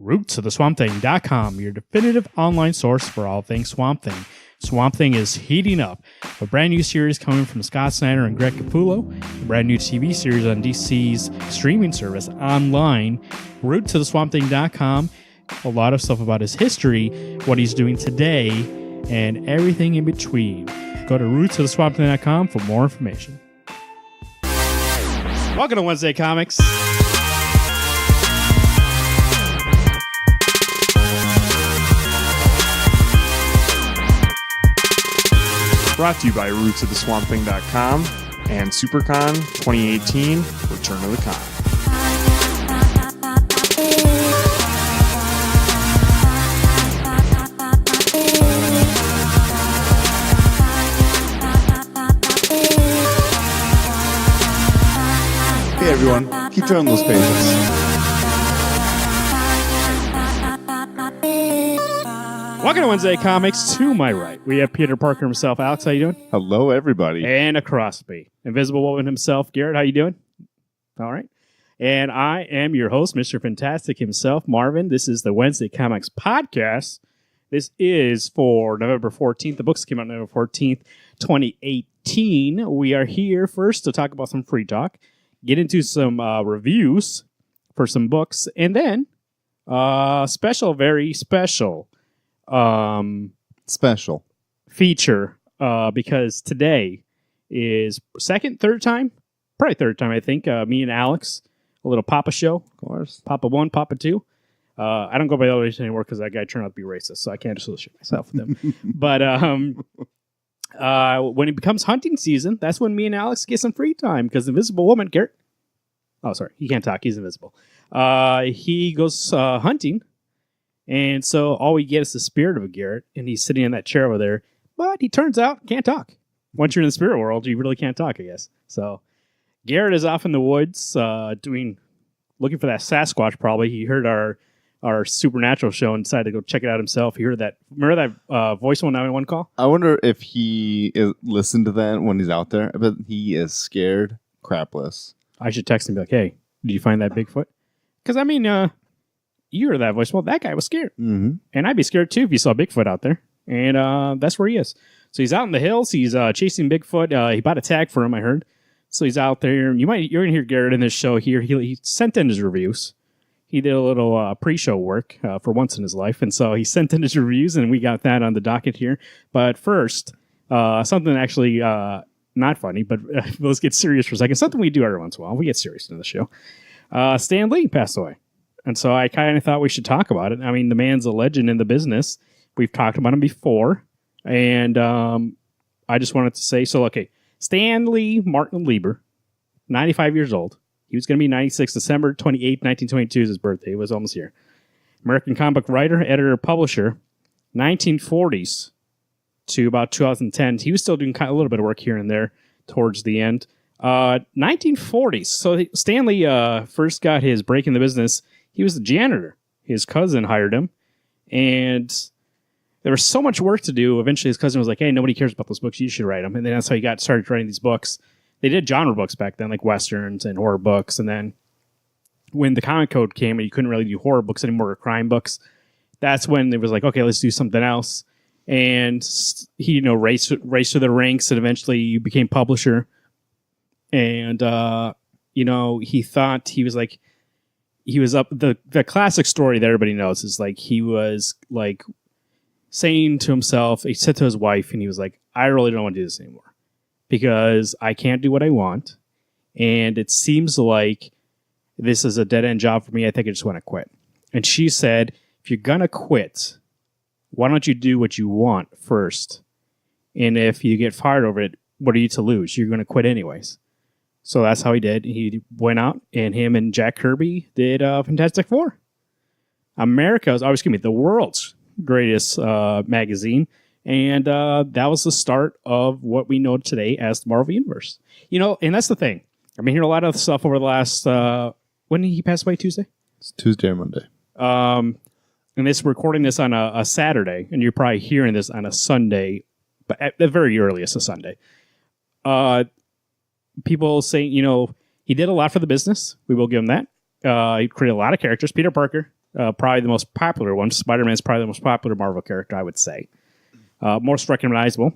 RootsOfTheSwampThing.com, your definitive online source for all things Swamp Thing. Swamp Thing is heating up. A brand new series coming from Scott Snyder and Greg Capullo. A brand new TV series on DC's streaming service online. RootsOfTheSwampThing.com. A lot of stuff about his history, what he's doing today, and everything in between. Go to RootsOfTheSwampThing.com for more information. Welcome to Wednesday Comics. Brought to you by RootsOfTheSwampThing.com and SuperCon 2018 Return of the Con. Hey everyone, keep turning those pages. Welcome to Wednesday Comics. To my right, we have Peter Parker himself. Alex, how you doing? Hello everybody. And across me, Invisible Woman himself, Garrett, how you doing? All right. And I am your host, Mr. Fantastic himself, Marvin. This is the Wednesday Comics podcast. This is for November 14th. The books came out November 14th, 2018. We are here first to talk about some free talk, get into some reviews for some books, and then very special feature because today is third time, I think. Me and Alex, a little Papa show. Of course. Papa 1, Papa 2. I don't go by the other anymore because that guy turned out to be racist, so I can't associate myself with him. But when it becomes hunting season, that's when me and Alex get some free time because Invisible Woman, Garrett. Oh, sorry. He can't talk. He's invisible. He goes hunting. And so all we get is the spirit of a Garrett, and he's sitting in that chair over there. But he turns out can't talk. Once you're in the spirit world, you really can't talk, I guess. So Garrett is off in the woods looking for that Sasquatch probably. He heard our Supernatural show and decided to go check it out himself. He heard that. Remember that Voice 191 call? I wonder if he listened to that when he's out there. But he is scared crapless. I should text him and be like, hey, did you find that Bigfoot? Because, I mean, you heard that voice. Well, that guy was scared. Mm-hmm. And I'd be scared, too, if you saw Bigfoot out there. And that's where he is. So he's out in the hills. He's chasing Bigfoot. He bought a tag for him, I heard. So he's out there. You're going to hear Garrett in this show here. He sent in his reviews. He did a little pre-show work for once in his life. And so he sent in his reviews, and we got that on the docket here. But first, something actually not funny, but let's get serious for a second. Something we do every once in a while. We get serious in the show. Stan Lee passed away. And so I kind of thought we should talk about it. I mean, the man's a legend in the business. We've talked about him before. And I just wanted to say, Stan Lee Martin Lieber, 95 years old. He was going to be 96, December 28, 1922 is his birthday. It was almost here. American comic writer, editor, publisher, 1940s to about 2010. He was still doing a little bit of work here and there towards the end. 1940s. So Stan Lee first got his break in the business. He was the janitor. His cousin hired him. And there was so much work to do. Eventually his cousin was like, hey, nobody cares about those books. You should write them. And then that's how he started writing these books. They did genre books back then, like westerns and horror books. And then when the comic code came and you couldn't really do horror books anymore or crime books, that's when it was like, okay, let's do something else. And he, raced through the ranks, and eventually you became publisher. And, he thought he was like, he was up. The classic story that everybody knows is like, he was like saying to himself, he said to his wife, and he was like, I really don't want to do this anymore because I can't do what I want. And it seems like this is a dead end job for me. I think I just want to quit. And she said, if you're going to quit, why don't you do what you want first? And if you get fired over it, what are you to lose? You're going to quit anyways. So that's how he did. He went out, and him and Jack Kirby did Fantastic Four. The world's greatest magazine. And that was the start of what we know today as the Marvel Universe. And that's the thing. I've been hearing a lot of stuff over the last... when did he pass away? Tuesday? It's Tuesday or Monday. And recording this on a Saturday, and you're probably hearing this on a Sunday, but at the very earliest, a Sunday. People saying, he did a lot for the business. We will give him that. He created a lot of characters. Peter Parker, probably the most popular one. Spider-Man is probably the most popular Marvel character, I would say. Most recognizable.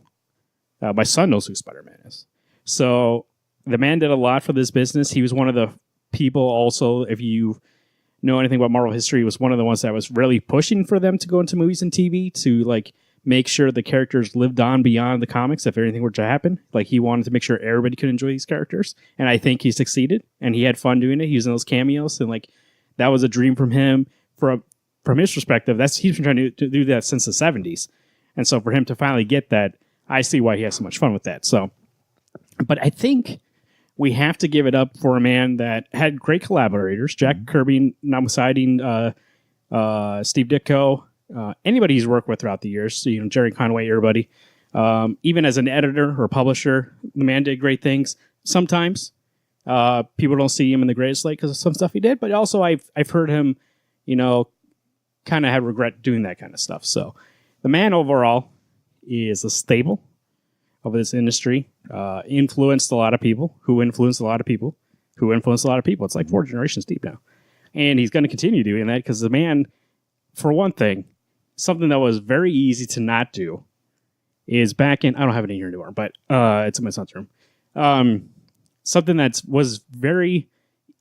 My son knows who Spider-Man is. So the man did a lot for this business. He was one of the people also, if you know anything about Marvel history, was one of the ones that was really pushing for them to go into movies and TV to like make sure the characters lived on beyond the comics if anything were to happen. Like he wanted to make sure everybody could enjoy these characters. And I think he succeeded and he had fun doing it. He was in those cameos and like that was a dream from him. From his perspective, he's been trying to do that since the 70s. And so for him to finally get that, I see why he has so much fun with that. So, but I think we have to give it up for a man that had great collaborators. Jack Kirby, notwithstanding Steve Ditko, anybody he's worked with throughout the years. So, Jerry Conway, everybody. Even as an editor or publisher, the man did great things. Sometimes people don't see him in the greatest light because of some stuff he did, but also I've heard him, kind of have regret doing that kind of stuff. So the man overall is a staple of this industry, influenced a lot of people, who influenced a lot of people, who influenced a lot of people. It's like 4 generations deep now. And he's going to continue doing that because the man, for one thing, something that was very easy to not do is back in, I don't have it in here anymore, but it's in my son's room. Something that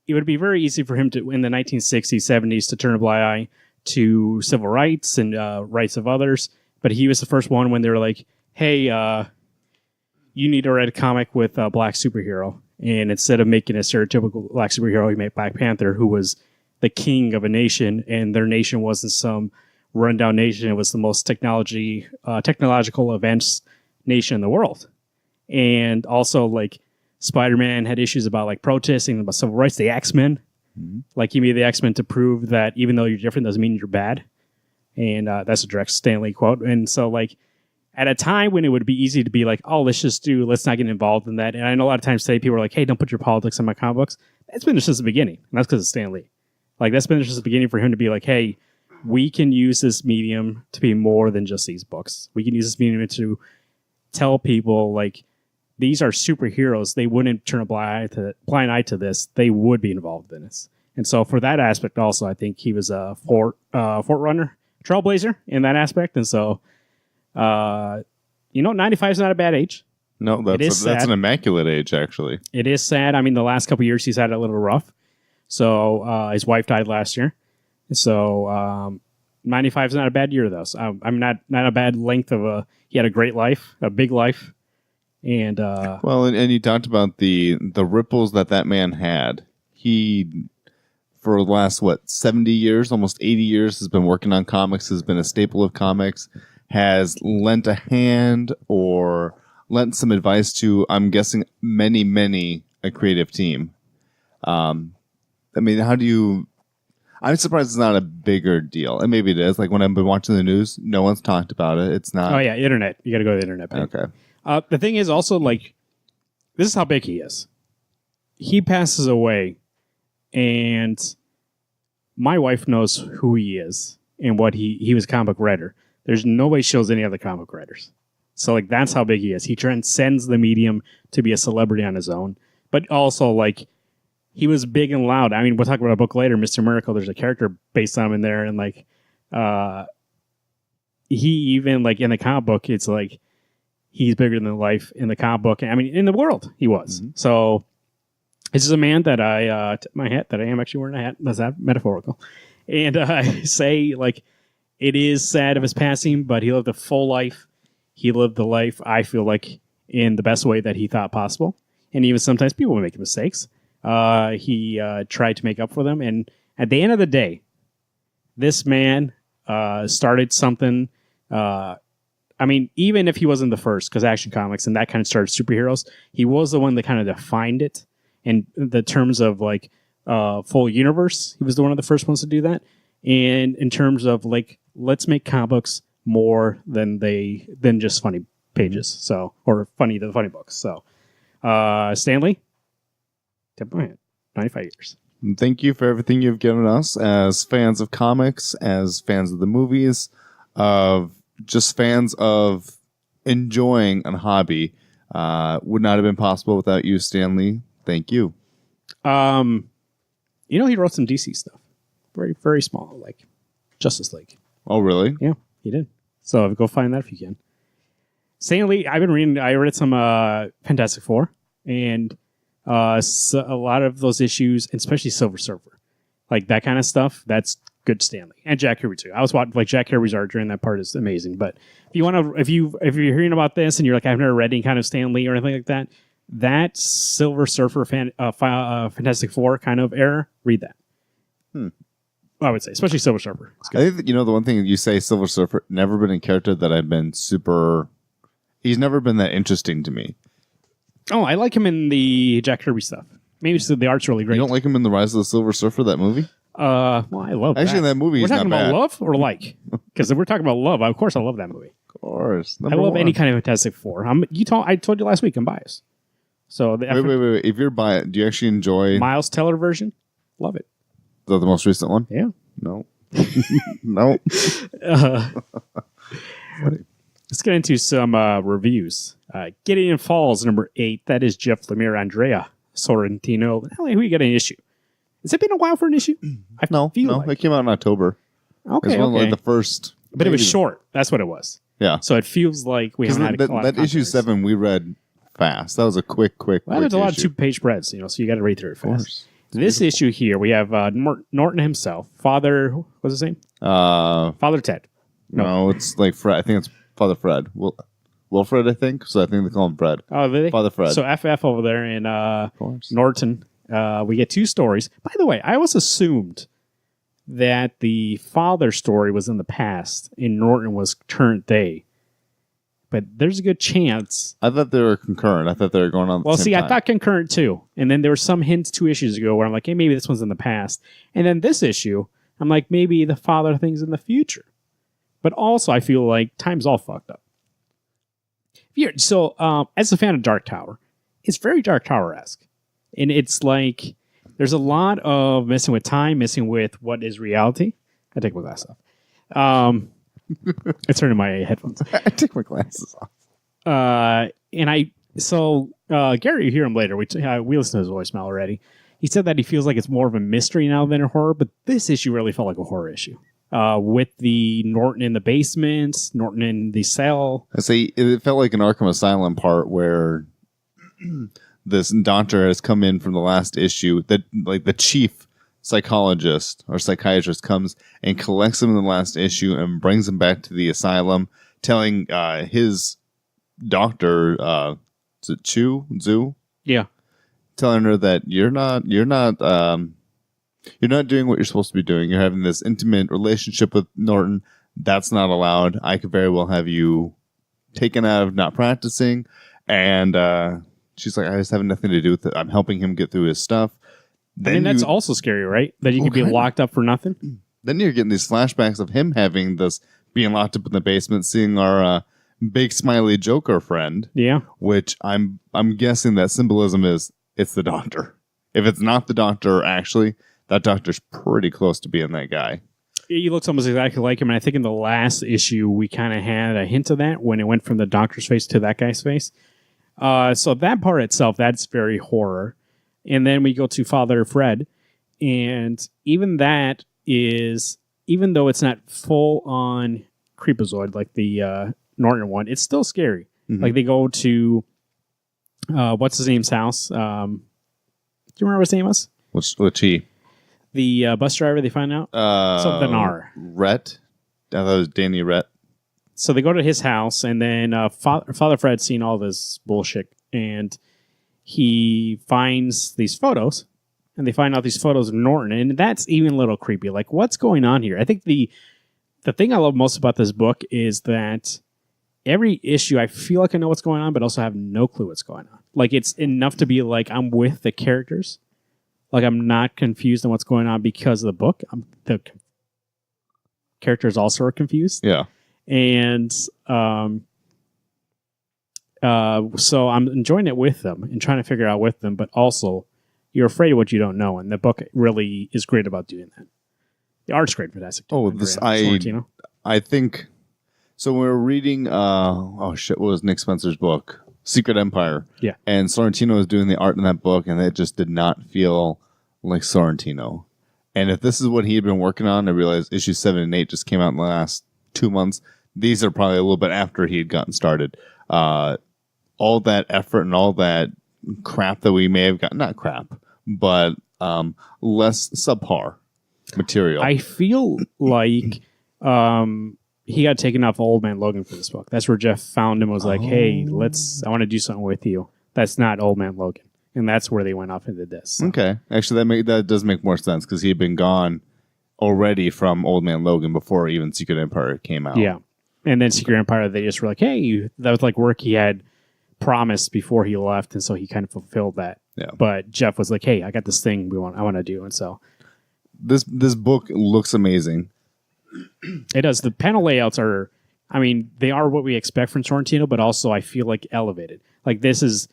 it would be very easy for him to, in the 1960s, 70s, to turn a blind eye to civil rights and rights of others. But he was the first one when they were like, hey, you need to write a comic with a black superhero. And instead of making a stereotypical black superhero, he made Black Panther, who was the king of a nation. And their nation wasn't some rundown nation. It was the most technological advanced nation in the world. And also, like, Spider-Man had issues about, like, protesting about civil rights. The X-Men. Mm-hmm. Like, he made the X-Men to prove that even though you're different doesn't mean you're bad. And that's a direct Stan Lee quote. And so, like, at a time when it would be easy to be like, oh, let's not get involved in that. And I know a lot of times today people are like, hey, don't put your politics in my comic books. That's been since the beginning. And that's because of Stan Lee. Like, that's been since the beginning for him to be like, hey, we can use this medium to be more than just these books. We can use this medium to tell people, like, these are superheroes. They wouldn't turn a blind eye to this. They would be involved in this. And so for that aspect also, I think he was a forerunner, trailblazer in that aspect. And so, 95 is not a bad age. No, that's an immaculate age, actually. It is sad. I mean, the last couple of years he's had it a little rough. So his wife died last year. So 95 is not a bad year, though. So, I'm not a bad length of he had a great life, a big life. And and you talked about the ripples that man had. He, for the last 70 years, almost 80 years, has been working on comics, has been a staple of comics, has lent a hand or lent some advice to, I'm guessing, many a creative team. I mean, I'm surprised it's not a bigger deal. And maybe it is. Like, when I've been watching the news, no one's talked about it. It's not. Oh, yeah, internet. You got to go to the internet. Babe. Okay. The thing is also, like, this is how big he is. He passes away, and my wife knows who he is and what he was a comic book writer. There's nobody shows any other comic book writers. So, like, that's how big he is. He transcends the medium to be a celebrity on his own. But also, like, he was big and loud. I mean, we'll talk about a book later, Mr. Miracle. There's a character based on him in there. And, like, he even, like, in the comic book, it's like, he's bigger than life in the comic book. I mean, in the world, he was. Mm-hmm. So, this is a man that I tip my hat that I am actually wearing a hat. That's that metaphorical. And I say, like, it is sad of his passing, but he lived a full life. He lived the life, I feel like, in the best way that he thought possible. And even sometimes people would make mistakes. He tried to make up for them. And at the end of the day, this man started something. I mean, even if he wasn't the first, because Action Comics and that kind of started superheroes, he was the one that kind of defined it. And the terms of, like, full universe, he was one of the first ones to do that. And in terms of, like, let's make comic books more than just funny pages. So, or the funny books. So, Stan Lee, tip my hand. 95 years. Thank you for everything you've given us as fans of comics, as fans of the movies, of just fans of enjoying a hobby. Would not have been possible without you, Stan Lee. Thank you. He wrote some DC stuff. very, very small, like Justice League. Oh, really? Yeah, he did. So go find that if you can. Stan Lee, I read some Fantastic Four, and so a lot of those issues, especially Silver Surfer, like that kind of stuff, that's good Stan Lee. And Jack Kirby too. I was watching, like, Jack Kirby's art during that part is amazing. But if you want to, if you're hearing about this and you're like, I've never read any kind of Stan Lee or anything like that, that Silver Surfer Fantastic Four kind of era, read that. I would say, especially Silver Surfer. I think that, the one thing you say, Silver Surfer, never been a character that I've been super. He's never been that interesting to me. Oh, I like him in the Jack Kirby stuff. Maybe it's the art's really great. You don't like him in the Rise of the Silver Surfer, that movie? Well, I love Actually, that movie We're is not talking bad. about love or like? Because if we're talking about love, of course I love that movie. Of course. I love any kind of Fantastic Four. I told you last week I'm biased. So Wait. If you're biased, do you actually enjoy Miles Teller version? Love it. the most recent one? Yeah. No. No. Let's get into some reviews. Gideon Falls, number 8. That is Jeff Lemire, Andrea Sorrentino. Who you got an issue? Has it been a while for an issue? No. It came out in October. Okay, It was one of, like, the first. But it was short. That's what it was. Yeah. So it feels like we haven't had a lot that of issue context. 7 we read fast. That was a quick. Well, there's a lot of issue. 2-page spreads, so you got to read through it Of fast. course. This issue here, we have Norton himself, Father. What's his name? Father Ted. No, it's like Fred. I think it's Father Fred. Wilfred, I think. So I think they call him Fred. Oh, really? Father Fred. So FF over there and Of course. Norton. We get 2 stories. By the way, I always assumed that the father story was in the past and Norton was current day. But there's a good chance. I thought they were concurrent. I thought they were going on. Well, see, I thought concurrent too. And then there were some hints 2 issues ago where I'm like, hey, maybe this one's in the past. And then this issue, I'm like, maybe the father thing's in the future. But also, I feel like time's all fucked up. So, as a fan of Dark Tower, it's very Dark Tower-esque. And it's like, there's a lot of messing with time, messing with what is reality. I take my glasses off. It's turning my headphones. I take my glasses off. Gary, you hear him later. We listened to his voicemail already. He said that he feels like it's more of a mystery now than a horror, but this issue really felt like a horror issue. With the Norton in the basement, Norton in the cell. I say it felt like an Arkham Asylum part where this doctor has come in from the last issue. That, like, the chief psychologist or psychiatrist comes and collects him in the last issue and brings him back to the asylum, telling his doctor, is it Zhu? Yeah. Telling her that you're not doing what you're supposed to be doing. You're having this intimate relationship with Norton. That's not allowed. I could very well have you taken out of not practicing. And she's like, I just have nothing to do with it. I'm helping him get through his stuff. Then that's also scary, right? That you could be locked up for nothing. Then you're getting these flashbacks of him having this, being locked up in the basement, seeing our big smiley Joker friend. Yeah. Which I'm guessing that symbolism is it's the doctor. If it's not the doctor, actually, that doctor's pretty close to being that guy. He looks almost exactly like him, and I think in the last issue we kind of had a hint of that when it went from the doctor's face to that guy's face. So that part itself, that's very horror. And then we go to Father Fred, and even that is, even though it's not full on creepazoid like the Norton one, it's still scary. Mm-hmm. Like they go to what's his name's house? Do you remember what his name was? Which he? The bus driver. They find out something R. Rhett. I thought it was Danny Rhett. So they go to his house, and then Father Fred's seen all this bullshit, and he finds these photos, and they find out these photos of Norton, and that's even a little creepy. Like, what's going on here? I think the thing I love most about this book is that every issue, I feel like I know what's going on, but also have no clue what's going on. Like, it's enough to be like, I'm with the characters. Like, I'm not confused on what's going on because of the book. The characters also are confused. Yeah. And so I'm enjoying it with them and trying to figure out with them, but also you're afraid of what you don't know. And the book really is great about doing that. The art's great, fantastic. Oh, I think so. When we're reading, what was Nick Spencer's book, Secret Empire? Yeah. And Sorrentino was doing the art in that book, and it just did not feel like Sorrentino. And if this is what he had been working on, I realized issue 7 and 8 just came out in the last 2 months. These are probably a little bit after he had gotten started. All that effort and all that crap that we may have gotten, not crap, but less subpar material. I feel like he got taken off Old Man Logan for this book. That's where Jeff found him and was like, hey, I want to do something with you. That's not Old Man Logan. And that's where they went off into this. So. Okay. Actually, that does make more sense because he had been gone already from Old Man Logan before even Secret Empire came out. Yeah. And then Secret Empire, they just were like, hey, that was like work he had promised before he left. And so he kind of fulfilled that. Yeah. But Jeff was like, hey, I got this thing I want to do. And so this book looks amazing. It does. The panel layouts are, they are what we expect from Sorrentino, but also I feel like elevated. Like this is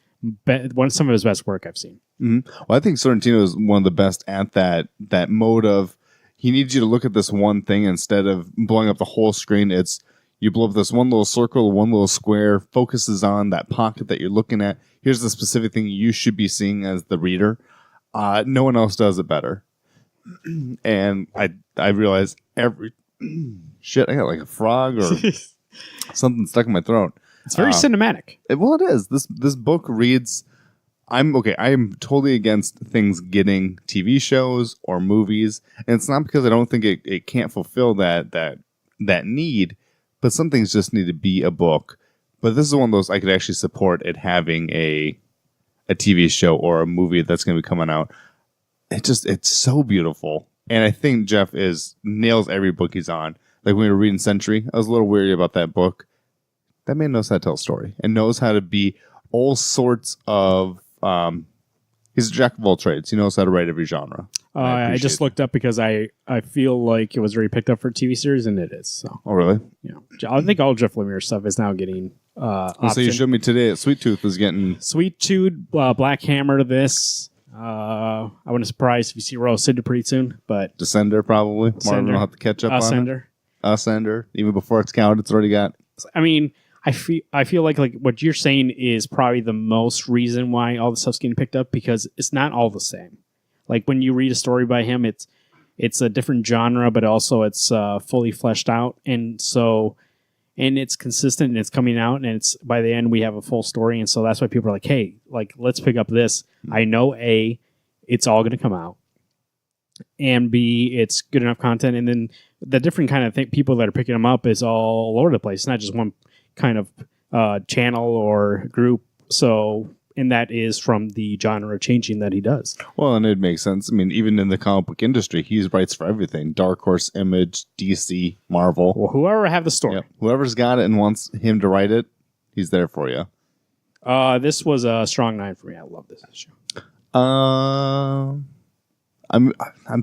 some of his best work I've seen. Mm-hmm. Well, I think Sorrentino is one of the best at that mode of he needs you to look at this one thing instead of blowing up the whole screen. It's you blow up this one little circle, one little square, focuses on that pocket that you're looking at. Here's the specific thing you should be seeing as the reader. No one else does it better. And I realized shit, I got like a frog or something stuck in my throat. It's very cinematic. It is. This book reads. I am totally against things getting TV shows or movies, and it's not because I don't think it can't fulfill that need, but some things just need to be a book. But this is one of those I could actually support it having a TV show or a movie that's going to be coming out. It's so beautiful, and I think Jeff nails every book he's on. Like when we were reading Century, I was a little weary about that book. That man knows how to tell a story and knows how to be all sorts of. He's a jack of all trades. He knows how to write every genre. I just looked up because I feel like it was already picked up for a TV series, and it is. So. Oh, really? Yeah. I think all Jeff Lemire stuff is now getting. So you showed me today that Sweet Tooth is getting Sweet Tooth, Black Hammer to this. I wouldn't be surprised if you see Royal City pretty soon, but Descender probably. Marvin will have to catch up on it. Ascender. Even before it's counted, it's already got. I feel like what you're saying is probably the most reason why all the stuff's getting picked up because it's not all the same. Like when you read a story by him, it's a different genre, but also it's fully fleshed out, and it's consistent and it's coming out, and it's by the end we have a full story, and so that's why people are like, hey, let's pick up this. I know A, it's all going to come out, and B, it's good enough content, and then the different kind of people that are picking them up is all over the place. It's not just one kind of channel or group. So, and that is from the genre changing that he does. Well, and it makes sense. Even in the comic book industry, he writes for everything. Dark Horse, Image, DC, Marvel. Well, whoever have the story. Yep. Whoever's got it and wants him to write it, he's there for you. This was a strong 9 for me. I love this issue. I'm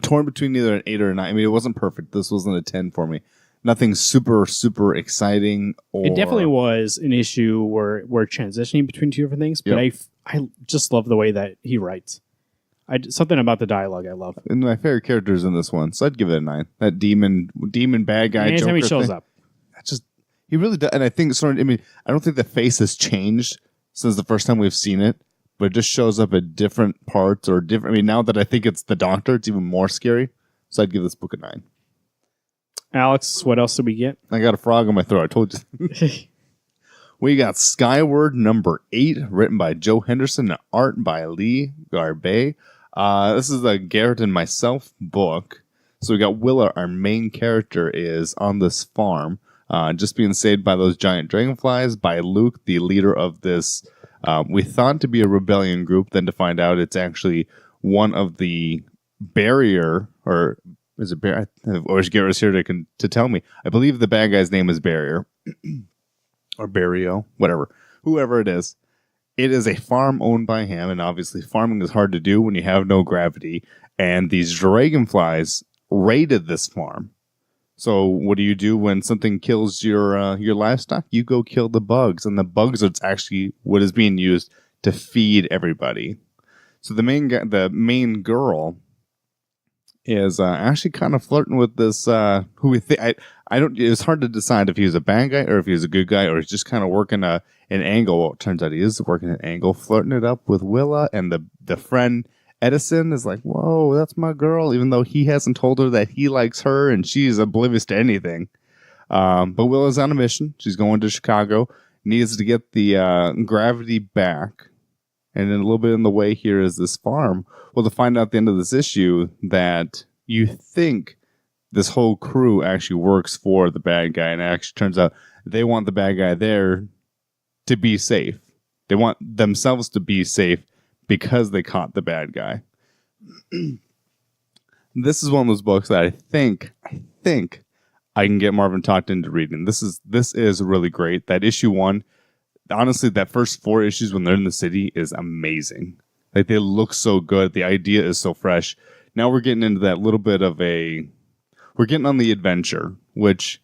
torn between either an 8 or a 9. It wasn't perfect. This wasn't a 10 for me. Nothing super, super exciting. It definitely was an issue where we're transitioning between two different things, but yep. I just love the way that he writes. Something about the dialogue I love. And my favorite characters in this one, so I'd give it a 9. That demon bad guy. Anytime he shows thing, up, he really does. And I think I don't think the face has changed since the first time we've seen it, but it just shows up at different parts or different. Now that I think it's the Doctor, it's even more scary. So I'd give this book a 9. Alex, what else did we get? I got a frog in my throat. I told you. We got Skyward number 8, written by Joe Henderson, and art by Lee Garbey. This is a Garrett and myself book. So we got Willa, our main character, is on this farm, just being saved by those giant dragonflies by Luke, the leader of this. We thought to be a rebellion group, then to find out it's actually one of the barrier or. Is it Barrier? I wish Garrett was here to tell me. I believe the bad guy's name is Barrier. Or Barrio. Whatever. Whoever it is. It is a farm owned by him, and obviously farming is hard to do when you have no gravity. And these dragonflies raided this farm. So what do you do when something kills your livestock? You go kill the bugs. And the bugs are actually what is being used to feed everybody. So the main girl is actually kind of flirting with this who we think I don't. It's hard to decide if he was a bad guy or if he was a good guy or he's just kind of working an angle. Well, it turns out he is working an angle, flirting it up with Willa and the friend Edison is like, whoa, that's my girl, even though he hasn't told her that he likes her and she's oblivious to anything. But Will is on a mission. She's going to Chicago, needs to get the gravity back. And then a little bit in the way here is this farm. Well, to find out at the end of this issue that you think this whole crew actually works for the bad guy, and it actually turns out they want the bad guy there to be safe. They want themselves to be safe because they caught the bad guy. This is one of those books that I think I can get Marvin talked into reading. This is really great. That issue 1, honestly, that first 4 issues when they're in the city is amazing. Like, they look so good. The idea is so fresh. Now we're getting into that little bit of we're getting on the adventure, which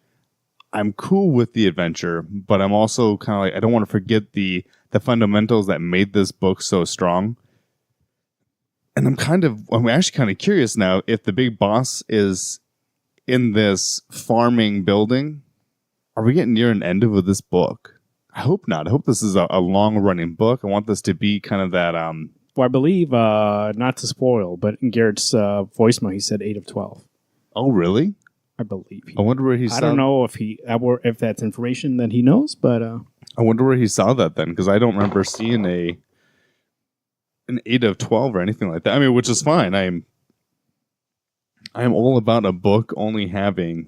I'm cool with the adventure, but I'm also kind of like, I don't want to forget the fundamentals that made this book so strong. And I'm actually kind of curious now if the big boss is in this farming building. Are we getting near an end of this book? I hope not. I hope this is a long running book. I want this to be kind of that. Well, I believe, not to spoil, but in Garrett's voicemail, he said 8 of 12. Oh, really? I believe. I wonder where he saw. I don't know if that's information that he knows, but I wonder where he saw that then, because I don't remember seeing an 8 of 12 or anything like that. I mean, which is fine. I am all about a book only having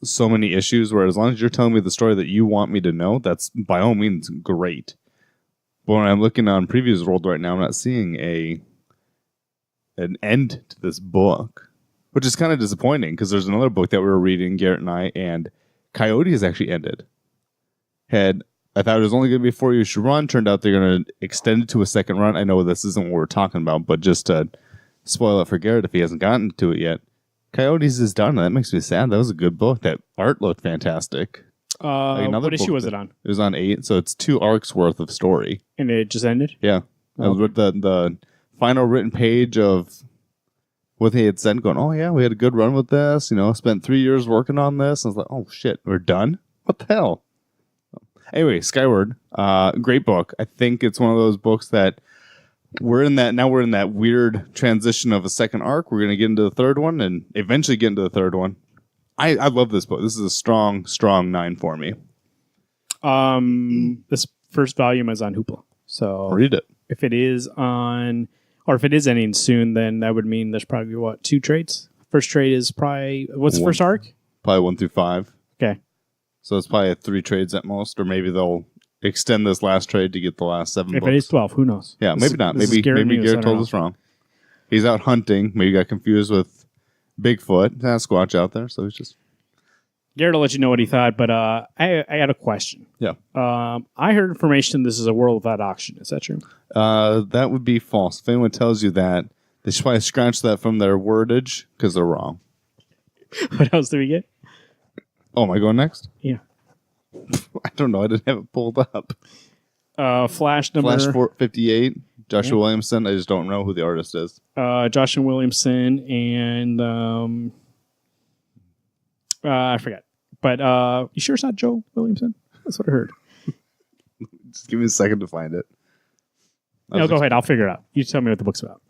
so many issues, where as long as you're telling me the story that you want me to know, that's by all means great. But when I'm looking on Previews World right now, I'm not seeing an end to this book, which is kind of disappointing, because there's another book that we were reading, Garrett and I, and Coyote has actually ended. I thought it was only going to be a 4-issue run. Turned out they're going to extend it to a second run. I know this isn't what we're talking about, but just to spoil it for Garrett if he hasn't gotten to it yet, Coyotes is done. That makes me sad. That was a good book. That art looked fantastic. What issue was it on? It was on 8, so it's 2 arcs worth of story. And it just ended? Yeah. That was with the final written page of what they had said, going, oh yeah, we had a good run with this, spent 3 years working on this. I was like, oh shit, we're done? What the hell? Anyway, Skyward, great book. I think it's one of those books that we're in that weird transition of a second arc. We're going to get into the third one and eventually get into the third one. I love this book. This is a strong 9 for me. This first volume is on Hoopla. So read it. If it is on, or if it is ending soon, then that would mean there's probably 2 trades. First trade is probably, what's the first arc? Probably 1 through 5. Okay. So it's probably 3 trades at most, or maybe they'll extend this last trade to get the last 7 books. If it is 12, who knows? Yeah, maybe not. Maybe Garrett told us wrong. He's out hunting. Maybe got confused with Bigfoot. Sasquatch out there, so he's just... Garrett will let you know what he thought, but I had a question. Yeah. I heard information this is a world without oxygen. Is that true? That would be false. If anyone tells you that, they should probably scratch that from their wordage, because they're wrong. What else do we get? Oh, am I going next? Yeah. I don't know. I didn't have it pulled up. Flash number... Flash 458, Joshua Williamson. I just don't know who the artist is. Joshua Williamson and... I forgot. But you sure it's not Joe Williamson? That's what I heard. Just give me a second to find it. No, go ahead. I'll figure it out. You tell me what the book's about.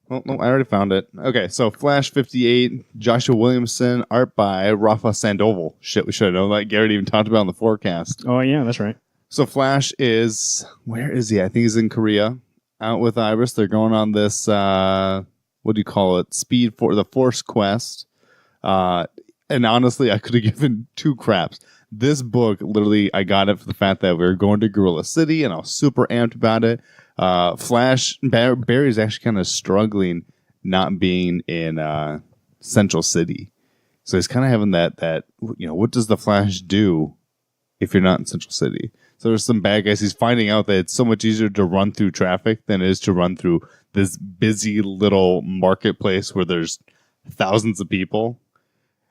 Oh, no, I already found it. Okay, so Flash 58, Joshua Williamson, art by Rafa Sandoval. Shit, we should have known that. Garrett even talked about in the forecast. Oh, yeah, that's right. So Flash is, where is he? I think he's in Korea, out with Iris. They're going on this, what do you call it? The Force Quest. And honestly, I could have given 2 craps. This book, literally, I got it for the fact that we were going to Gorilla City, and I was super amped about it. Flash, Barry's actually kind of struggling not being in Central City. So he's kind of having that, what does the Flash do if you're not in Central City? So there's some bad guys. He's finding out that it's so much easier to run through traffic than it is to run through this busy little marketplace where there's thousands of people.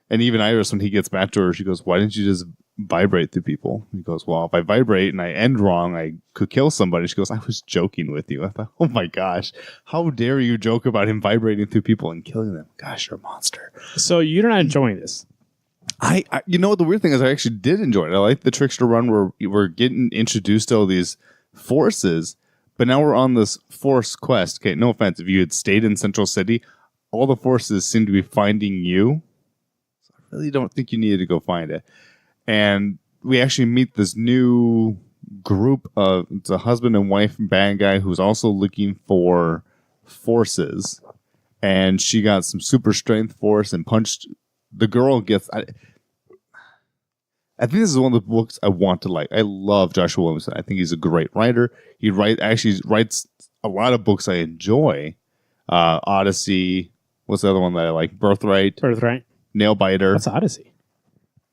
And even Iris, when he gets back to her, she goes, why didn't you just vibrate through people? He goes, well, if I vibrate and I end wrong, I could kill somebody. She goes, I was joking with you. I thought, oh my gosh, how dare you joke about him vibrating through people and killing them? Gosh, you're a monster. So you're not enjoying this? I you know what the weird thing is, I actually did enjoy it. I like the Trickster run where we're getting introduced to all these forces, But now we're on this force quest. Okay, no offense. If you had stayed in Central City, all the forces seem to be finding you. So I really don't think you needed to go find it. And we actually meet this new group of, it's a husband and wife bad guy who's also looking for forces. And she got some super strength force and punched. The girl gets... I think this is one of the books I want to like. I love Joshua Williamson. I think he's a great writer. He actually writes a lot of books I enjoy. Odyssey. What's the other one that I like? Birthright. Nailbiter. What's Odyssey?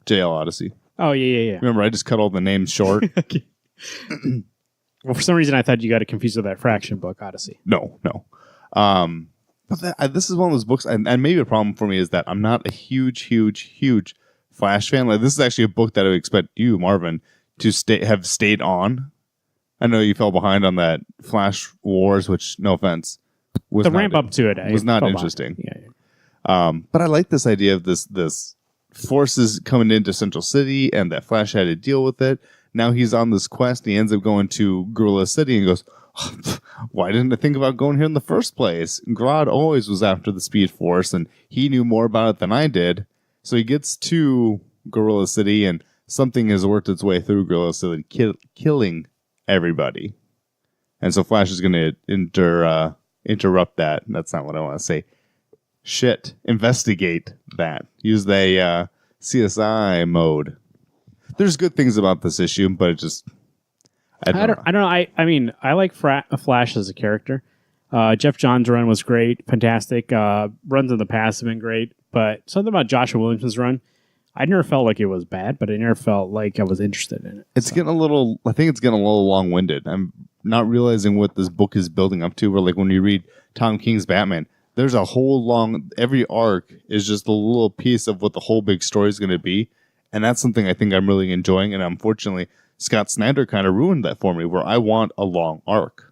JL Odyssey. Oh, yeah. Remember, I just cut all the names short. Okay. Well, for some reason, I thought you got it confused with that Fraction book, Odyssey. No. But this is one of those books, and maybe a problem for me is that I'm not a huge Flash fan. Like, this is actually a book that I would expect you, Marvin, to have stayed on. I know you fell behind on that Flash Wars, which, no offense, was the ramp up to it was not interesting. Yeah. But I like this idea of this forces coming into Central City, and that Flash had to deal with it. Now he's on this quest. He ends up going to Gorilla City and goes, why didn't I think about going here in the first place? Grodd always was after the Speed Force, and he knew more about it than I did. So he gets to Gorilla City, and something has worked its way through Gorilla City, killing everybody. And so Flash is going to interrupt that. That's not what I want to say. Investigate that. Use the CSI mode. There's good things about this issue, but it just... I don't know. I mean, I like Flash as a character. Jeff Johns' run was great, fantastic. Runs in the past have been great, but something about Joshua Williamson's run, I never felt like it was bad, but I never felt like I was interested in it. It's getting a little. I think it's getting a little long-winded. I'm not realizing what this book is building up to. Where, like, when you read Tom King's Batman, there's a whole every arc is just a little piece of what the whole big story is going to be, and that's something I think I'm really enjoying. And unfortunately, Scott Snyder kind of ruined that for me, where I want a long arc.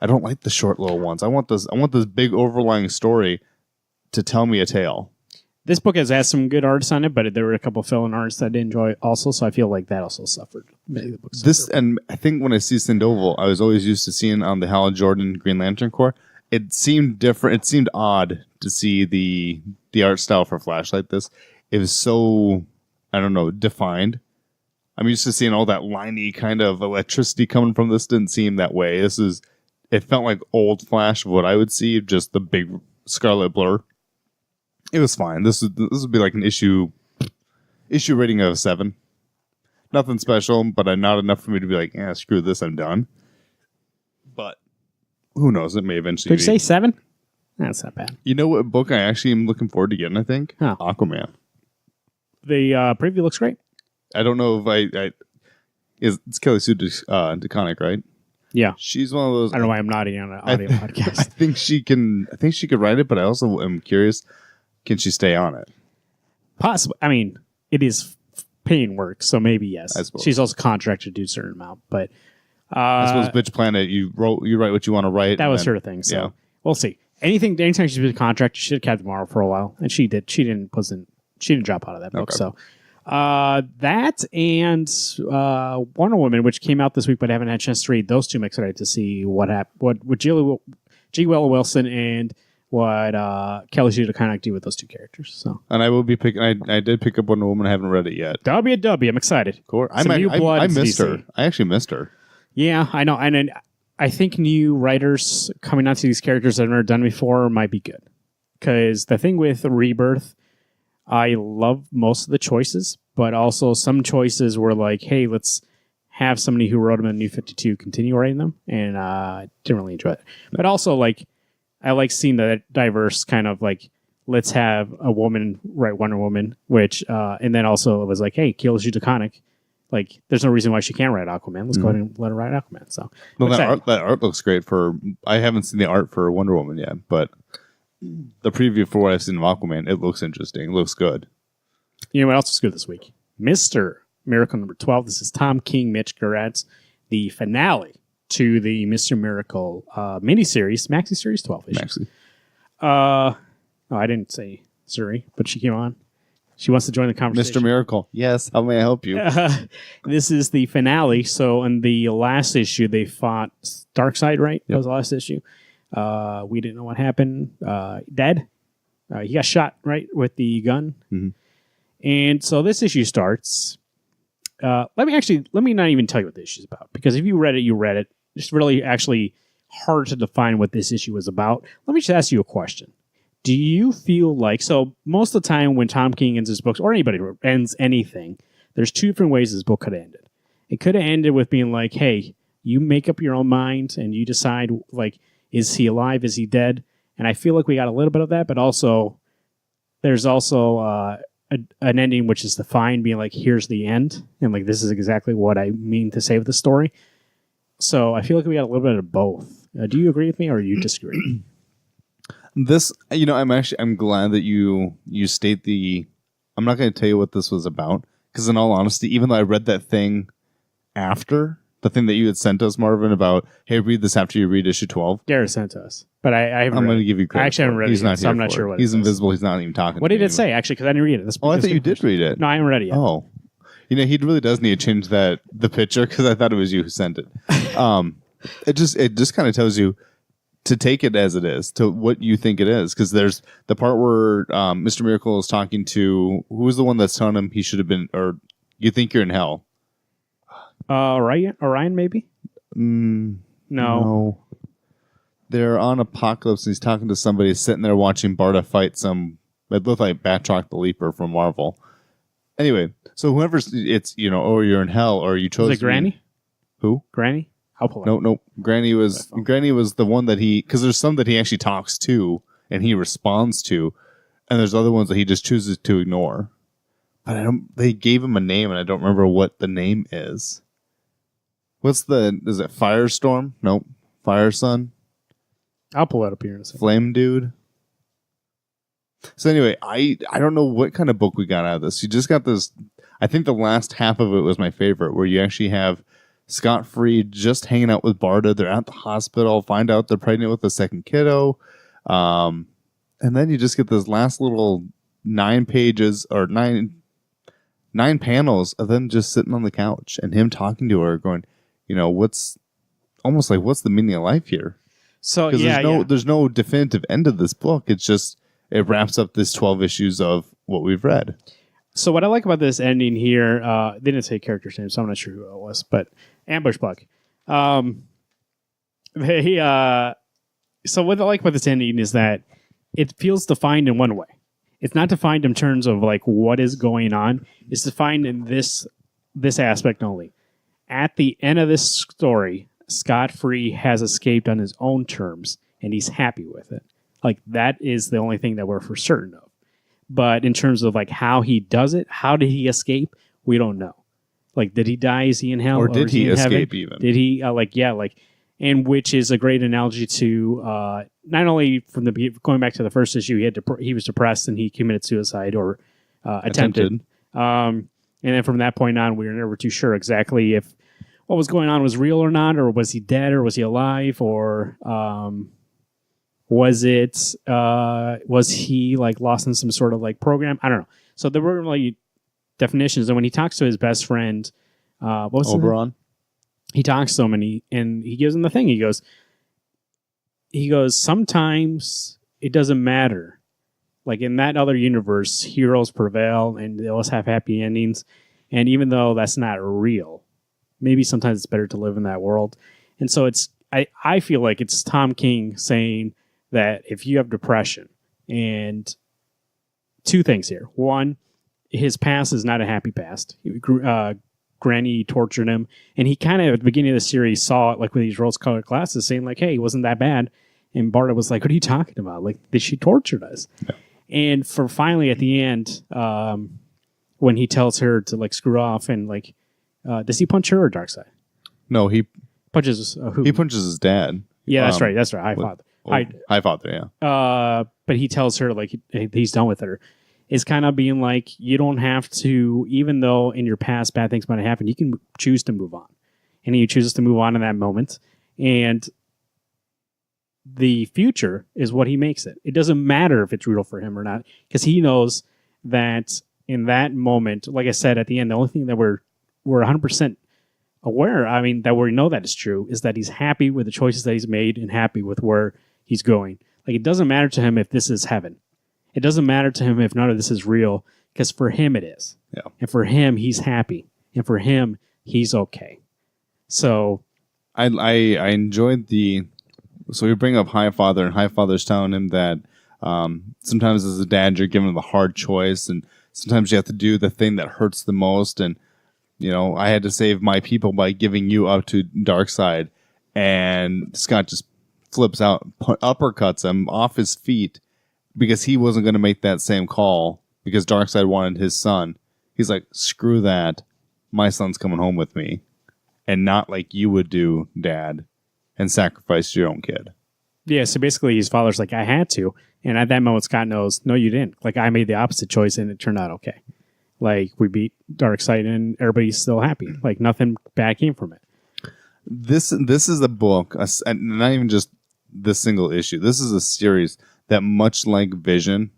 I don't like the short little ones. I want this big overlying story to tell me a tale. This book has some good artists on it, but there were a couple fill-in artists that I did enjoy also, so I feel like that also suffered. And I think when I see Sandoval, I was always used to seeing on the Hal Jordan Green Lantern Corps. It seemed different. It seemed odd to see the art style for Flash like this. It was so, I don't know, defined. I'm used to seeing all that liney kind of electricity coming from this. Didn't seem that way. It felt like old Flash, what I would see, just the big scarlet blur. It was fine. This would be like an issue rating of 7. Nothing special, but not enough for me to be like, yeah, screw this, I'm done. But who knows? It may eventually. Did you say 7? That's not bad. You know what book I actually am looking forward to getting? I think Aquaman. The preview looks great. I don't know if it's Kelly Sue DeConnick, right? Yeah, she's one of those. I don't know why I'm nodding on an audio podcast. I think she could write it, but I also am curious. Can she stay on it? Possibly. I mean, it is paying work, so maybe yes. I suppose. She's also contracted to do a certain amount, but I suppose Bitch Planet, you write what you want to write. That was her thing. So yeah. We'll see. Anytime she's been contracted, she should have kept Tomorrow for a while, and she did. She didn't drop out of that book. Okay. So that and Wonder Woman, which came out this week, but I haven't had a chance to read. Those two, I'm excited to see what happened. What G. Willow Wilson and what Kelly Sue DeConnick do with those two characters. So, and I will be picking. I did pick up Wonder Woman. I haven't read it yet. WW, I'm excited. Cool. I missed her. I actually missed her. Yeah, I know, and I think new writers coming onto these characters that I've never done before might be good. Because the thing with Rebirth, I love most of the choices, but also some choices were like, hey, let's have somebody who wrote them in New 52 continue writing them, and I didn't really enjoy it. But also, like, I like seeing the diverse kind of like, let's have a woman write Wonder Woman, which, and then also it was like, hey, Kelly Sue DeConnick, like, there's no reason why she can't write Aquaman. Let's go ahead and let her write Aquaman. So, no, that art looks great. I haven't seen the art for Wonder Woman yet, but the preview for what I've seen of Aquaman, it looks interesting. It looks good. You know what else is good this week? Mr. Miracle number 12. This is Tom King, Mitch Gerads, the finale to the Mr. Miracle miniseries, Maxi Series 12 issue. Maxi. I didn't say Suri, but she came on. She wants to join the conversation. Mr. Miracle. Yes. How may I help you? This is the finale. So in the last issue, they fought Darkseid, right? Yep. That was the last issue. We didn't know what happened. Dead. He got shot, right, with the gun. Mhm. And so this issue starts. Let me not even tell you what the issue is about, because if you read it, you read it. It's really actually hard to define what this issue is about. Let me just ask you a question. Do you feel like, so most of the time when Tom King ends his books, or anybody ends anything, there's two different ways this book could have ended. It could have ended with being like, hey, you make up your own mind and you decide, like, is he alive? Is he dead? And I feel like we got a little bit of that, but also there's also an ending which is defined, being like, here's the end. And like, this is exactly what I mean to say with the story. So I feel like we got a little bit of both. Do you agree with me or you disagree? This, I'm glad that you state I'm not going to tell you what this was about, because in all honesty, even though I read that thing after, the thing that you had sent us, Marvin, about, hey, read this after you read issue 12. Garrett sent to us, but I haven't I'm read going to it. give you credit. I actually haven't read He's it yet, not so here I'm not for sure it. what He's it is. invisible. He's not even talking. What to did me it say, actually? Because I didn't read it. Oh, I thought you did read it. No, I haven't read it yet. Oh, he really does need to change the picture, because I thought it was you who sent it. It just kind of tells you to take it as it is, to what you think it is, because there's the part where Mr. Miracle is talking to, who was the one that's telling him he should have been, or you think you're in hell. Orion, maybe? No. They're on Apocalypse, and he's talking to somebody sitting there watching Barda fight it looked like Batroc the Leaper from Marvel. Anyway, so whoever's, it's, oh, you're in hell, or you chose. Was it Granny? Who? Granny? I'll pull it. No. Granny was the one that because there's some that he actually talks to and he responds to, and there's other ones that he just chooses to ignore. But they gave him a name, and I don't remember what the name is. Is it Firestorm? Nope. Fire Sun? I'll pull it up here in a second. Flame Dude? So anyway, I don't know what kind of book we got out of this. You just got this, I think the last half of it was my favorite, where you actually have Scott Free just hanging out with Barda. They're at the hospital, find out they're pregnant with a second kiddo. And then you just get this last little 9 pages or nine panels of them just sitting on the couch and him talking to her, going, what's the meaning of life here? So there's no definitive end of this book. It's just, it wraps up this 12 issues of what we've read. So what I like about this ending here, they didn't say character's name, so I'm not sure who it was, but Ambush Bug. So what I like about this ending is that it feels defined in one way. It's not defined in terms of like what is going on. It's defined in this aspect only. At the end of this story, Scott Free has escaped on his own terms, and he's happy with it. Like, that is the only thing that we're for certain of. But in terms of like how he does it, how did he escape? We don't know. Like, did he die? Is he in hell? Or did he escape heaven? even? Did he and which is a great analogy to not only from going back to the first issue, he was depressed and he committed suicide or attempted. And then from that point on, we were never too sure exactly if what was going on was real or not, or was he dead, or was he alive, or was he like lost in some sort of like program? I don't know. So there weren't really definitions. And when he talks to his best friend, what was Oberon? He talks to him and he gives him the thing. He goes, sometimes it doesn't matter. Like in that other universe, heroes prevail and they always have happy endings. And even though that's not real, maybe sometimes it's better to live in that world. And so I feel like it's Tom King saying that if you have depression, and two things here. One, his past is not a happy past. Granny tortured him, and he kind of at the beginning of the series saw it like with these rose-colored glasses, saying like, "Hey, it wasn't that bad." And Barda was like, "What are you talking about? Like, she tortured us." Yeah. And for finally at the end, when he tells her to like screw off, and like, does he punch her or Darkseid? No, he punches who? He punches his dad. Yeah, that's right. That's right. High Father. High Father. Yeah. But he tells her like he's done with her. Is kind of being like, you don't have to, even though in your past bad things might have happened, you can choose to move on. And he chooses to move on in that moment. And the future is what he makes it. It doesn't matter if it's real for him or not, because he knows that in that moment, like I said at the end, the only thing that we're 100% aware, I mean, that we know that is true, is that he's happy with the choices that he's made and happy with where he's going. Like, it doesn't matter to him if this is heaven. It doesn't matter to him if none of this is real, because for him it is. Yeah. And for him, he's happy. And for him, he's okay. So I enjoyed so we bring up Highfather, and Highfather's telling him that sometimes as a dad you're given the hard choice, and sometimes you have to do the thing that hurts the most. And I had to save my people by giving you up to Darkseid, and Scott just flips out, uppercuts him off his feet because he wasn't going to make that same call because Darkseid wanted his son. He's like, screw that, my son's coming home with me, and not like you would do, Dad, and sacrifice your own kid. Yeah, so basically his father's like, I had to. And at that moment, Scott knows, no, you didn't. Like, I made the opposite choice, and it turned out okay. Like, we beat Darkseid, and everybody's still happy. Like, nothing bad came from it. This is a book, and not even just this single issue. This is a series that, much like Vision,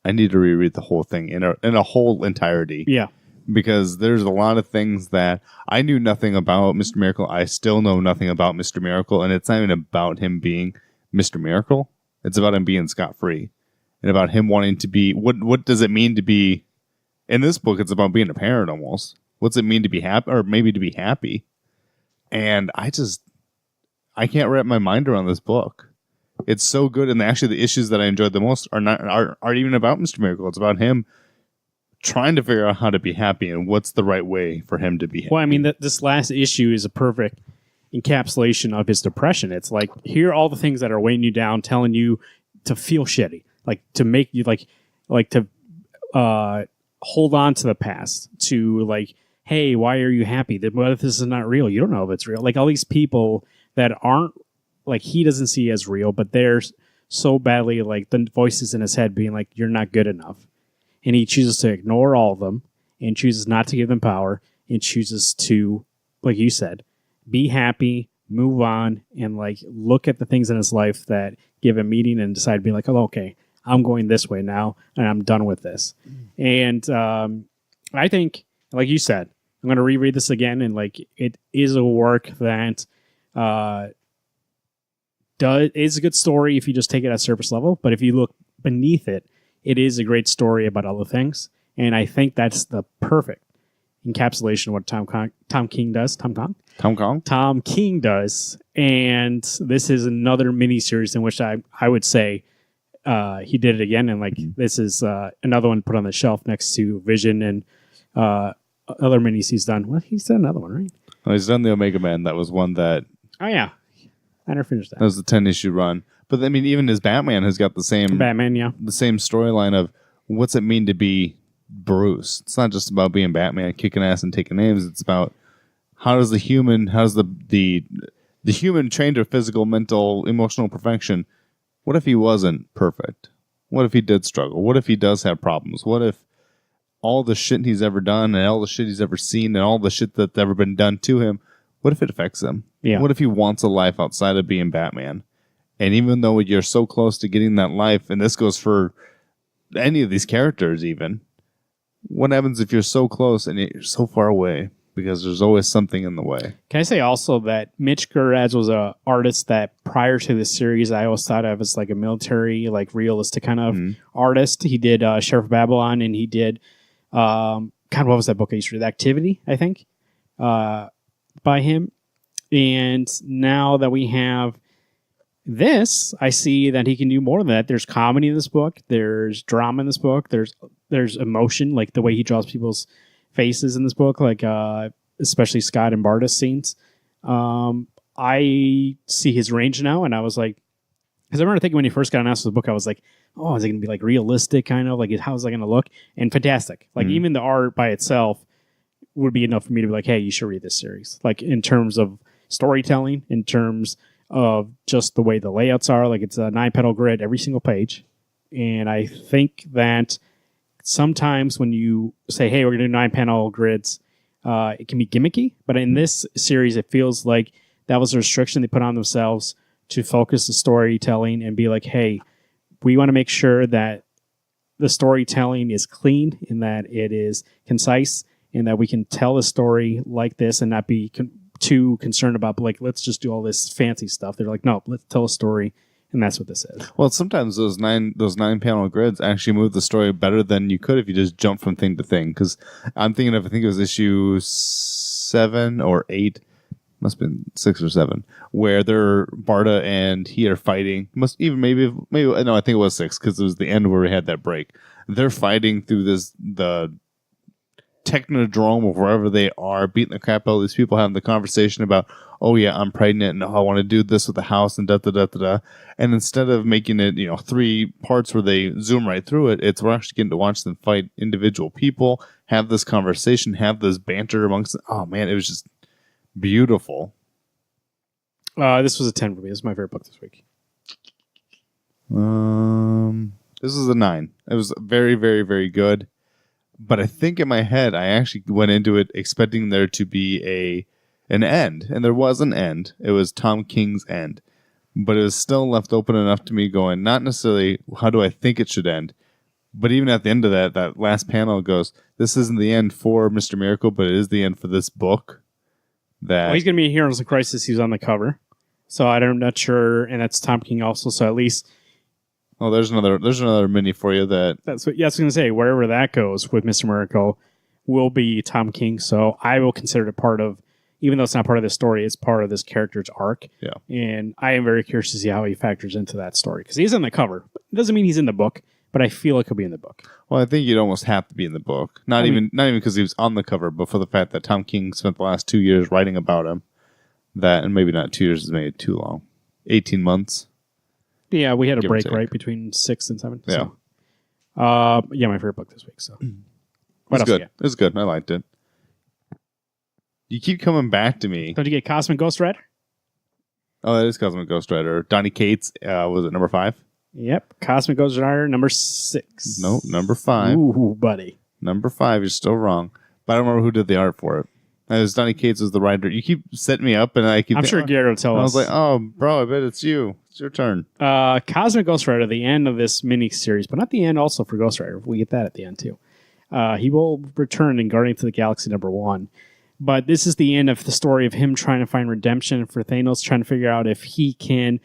I need to reread the whole thing in a whole entirety. Yeah. Because there's a lot of things that I knew nothing about Mr. Miracle. I still know nothing about Mr. Miracle, and it's not even about him being Mr. Miracle. It's about him being scot-free, and about him wanting to be. What does it mean to be? In this book, it's about being a parent almost. What's it mean to be happy, or maybe to be happy? And I can't wrap my mind around this book. It's so good, and actually, the issues that I enjoyed the most aren't even about Mr. Miracle. It's about him trying to figure out how to be happy and what's the right way for him to be happy. Well, I mean, this last issue is a perfect encapsulation of his depression. It's like, here are all the things that are weighing you down, telling you to feel shitty, like to make you like to hold on to the past, to like, hey, why are you happy? What if this is not real? You don't know if it's real. Like, all these people that aren't, like, he doesn't see as real, but they're so badly, like, the voices in his head being like, you're not good enough. And he chooses to ignore all of them and chooses not to give them power and chooses to, like you said, be happy, move on, and like look at the things in his life that give him meaning and decide to be like, oh, okay, I'm going this way now and I'm done with this. And I think, like you said, I'm going to reread this again, and like, it is a work that is a good story if you just take it at surface level, but if you look beneath it, it is a great story about other things, and I think that's the perfect encapsulation of what Tom King does. Tom King does, and this is another mini-series in which I would say he did it again, and like, this is another one put on the shelf next to Vision and other minis he's done. Well, he's done another one, right? Well, he's done the Omega Man. That was one that... Oh, yeah. I never finished that. That was the 10-issue run. But I mean, even his Batman has got the same the same storyline of what's it mean to be Bruce. It's not just about being Batman, kicking ass and taking names. It's about how does the human trained to physical, mental, emotional perfection. What if he wasn't perfect? What if he did struggle? What if he does have problems? What if all the shit he's ever done and all the shit he's ever seen and all the shit that's ever been done to him, what if it affects him? Yeah. What if he wants a life outside of being Batman? And even though you're so close to getting that life, and this goes for any of these characters even, what happens if you're so close and you're so far away? Because there's always something in the way. Can I say also that Mitch Gerads was an artist that prior to this series, I always thought of as like a military, like realistic kind of artist. He did Sheriff of Babylon, and he did, what was that book I used to read? Activity, I think, by him. And now that we have this, I see that he can do more than that. There's comedy in this book. There's drama in this book. There's emotion, like the way he draws people's faces in this book, like especially Scott and Barda's scenes. I see his range now, and I was like, because I remember thinking when he first got announced with the book, I was like, oh, is it going to be like realistic, kind of like how's that going to look? And fantastic. Like even the art by itself would be enough for me to be like, hey, you should read this series. Like in terms of storytelling, in terms of just the way the layouts are, like it's a 9-panel grid every single page. And I think that sometimes when you say, hey, we're going to do 9-panel grids, it can be gimmicky. But in this series, it feels like that was a restriction they put on themselves to focus the storytelling and be like, hey, we want to make sure that the storytelling is clean, in that it is concise, and that we can tell a story like this and not be too concerned about, like, let's just do all this fancy stuff. They're like, no, let's tell a story, and that's what this is. Well, sometimes those nine panel grids actually move the story better than you could if you just jump from thing to thing. Because I'm thinking of, I think it was issue 7 or 8, must have been 6 or 7, where Barda and he are fighting. Maybe no, I think it was 6 because it was the end where we had that break. They're fighting through the technodrome or wherever they are, beating the crap out of these people, having the conversation about, oh yeah, I'm pregnant and I want to do this with the house and da da da da da. And instead of making it 3 parts where they zoom right through it, we're actually getting to watch them fight individual people, have this conversation, have this banter amongst them. Oh man, it was just beautiful. This was a 10 for me. This is my favorite book this week. This is a 9. It was very, very, very good. But I think in my head, I actually went into it expecting there to be an end. And there was an end. It was Tom King's end. But it was still left open enough to me going, not necessarily how do I think it should end. But even at the end of that last panel goes, this isn't the end for Mr. Miracle, but it is the end for this book. Well, he's going to be in Heroes of Crisis. He's on the cover. So I'm not sure. And that's Tom King also. So at least... Oh, there's another mini for you that's what I was going to say. Wherever that goes with Mr. Miracle will be Tom King. So I will consider it part of, even though it's not part of the story, it's part of this character's arc. Yeah. And I am very curious to see how he factors into that story, because he's on the cover. It doesn't mean he's in the book, but I feel like he'll be in the book. Well, I think you'd almost have to be in the book. Not even because he was on the cover, but for the fact that Tom King spent the last 2 years writing about him. That, and maybe not 2 years is maybe too long. 18 months. Yeah, we had a break, right, between 6 and 7. Yeah. So. My favorite book this week. So, What else? Good. It was good. I liked it. You keep coming back to me. Don't you get Cosmic Ghost Rider? Oh, that is Cosmic Ghost Rider. Donny Cates, was it number 5? Yep, Cosmic Ghost Rider, number 6. No, number 5. Ooh, buddy. Number 5, you're still wrong. But I don't remember who did the art for it. It was Donny Cates was the writer. You keep setting me up, and I keep... I'm sure Garrett will tell us. I was like, oh, bro, I bet it's you. It's your turn. Cosmic Ghost Rider, the end of this mini-series, but not the end also for Ghost Rider. We get that at the end, too. He will return in Guardians of the Galaxy number 1. But this is the end of the story of him trying to find redemption for Thanos, trying to figure out if he can...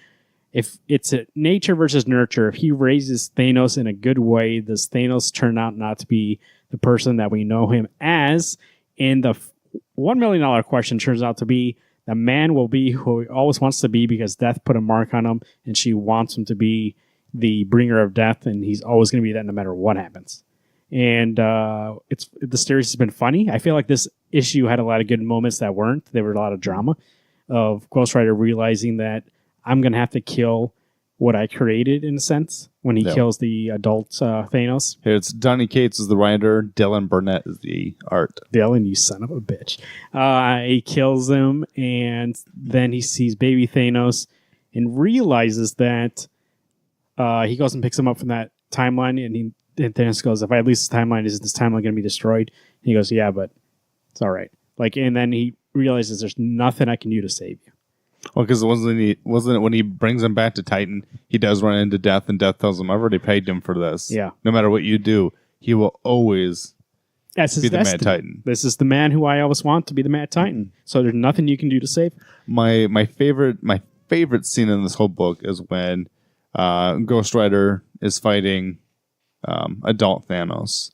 If it's a nature versus nurture, if he raises Thanos in a good way, does Thanos turn out not to be the person that we know him as? And the $1 million question turns out to be the man will be who he always wants to be, because death put a mark on him, and she wants him to be the bringer of death, and he's always going to be that no matter what happens. And the series has been funny. I feel like this issue had a lot of good moments that weren't. There were a lot of drama of Ghost Rider realizing that I'm going to have to kill what I created, in a sense, when he kills the adult Thanos. Here, it's Donny Cates is the writer. Dylan Burnett is the art. Dylan, you son of a bitch. He kills him, and then he sees baby Thanos and realizes that he goes and picks him up from that timeline, and Thanos goes, if I lose this timeline, is this timeline going to be destroyed? And he goes, yeah, but it's all right. And then he realizes there's nothing I can do to save you. Well, because wasn't it when he brings him back to Titan, he does run into Death, and Death tells him, I've already paid him for this. Yeah. No matter what you do, he will always be the Mad Titan. This is the man who I always want to be the Mad Titan. So there's nothing you can do to save him. My favorite scene in this whole book is when Ghost Rider is fighting adult Thanos,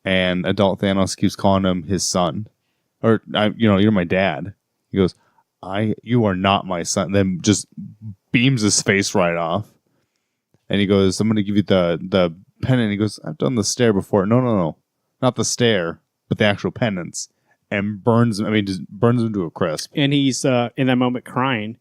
and adult Thanos keeps calling him his son. Or, you're my dad. He goes, you are not my son. Then just beams his face right off. And he goes, I'm going to give you the penance. He goes, I've done the stare before. No. Not the stare, but the actual penance. And just burns him to a crisp. And he's, in that moment, crying.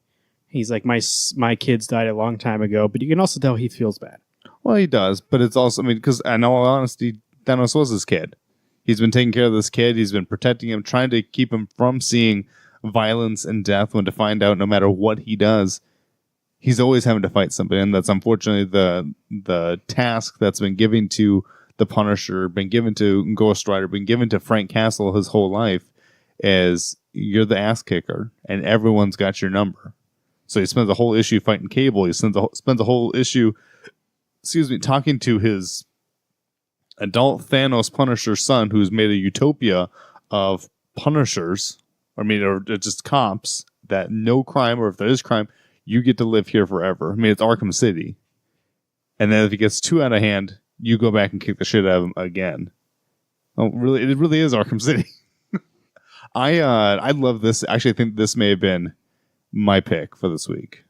He's like, my kids died a long time ago. But you can also tell he feels bad. Well, he does. But it's also, because in all honesty, Thanos was his kid. He's been taking care of this kid. He's been protecting him, trying to keep him from seeing violence and death, when to find out no matter what he does, he's always having to fight somebody. And that's unfortunately the task that's been given to the Punisher, been given to Ghost Rider, been given to Frank Castle his whole life, is you're the ass kicker and everyone's got your number. So he spends the whole issue fighting Cable. He spends the whole issue talking to his adult Thanos Punisher's son who's made a utopia of Punishers, or just cops, that no crime, or if there is crime, you get to live here forever. I mean, it's Arkham City. And then if it gets too out of hand, you go back and kick the shit out of him again. Oh, really? It really is Arkham City. I love this. Actually, I think this may have been my pick for this week.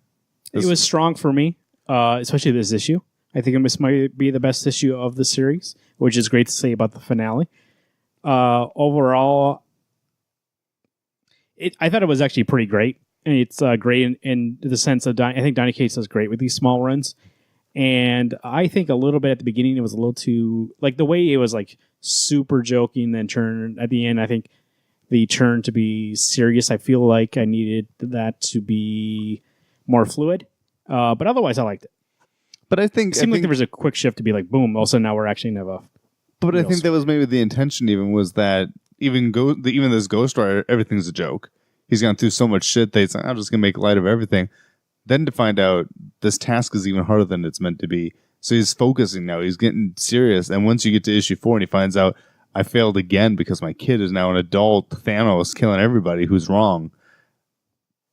It was strong for me, especially this issue. I think this might be the best issue of the series, which is great to say about the finale. Overall, I thought it was actually pretty great. And it's great in the sense of, I think Donny Cates does great with these small runs. And I think a little bit at the beginning, it was a little too, like the way it was like super joking, then turn at the end, I think the turn to be serious, I feel like I needed that to be more fluid. But otherwise, I liked it. But I think it seemed like there was a quick shift to be like, boom, also now we're actually going to have a... But I think that was maybe the intention even, was that even this Ghost Rider, everything's a joke. He's gone through so much shit that he's like, I'm just going to make light of everything. Then to find out this task is even harder than it's meant to be. So he's focusing now. He's getting serious. And once you get to issue 4 and he finds out, I failed again because my kid is now an adult Thanos killing everybody who's wrong.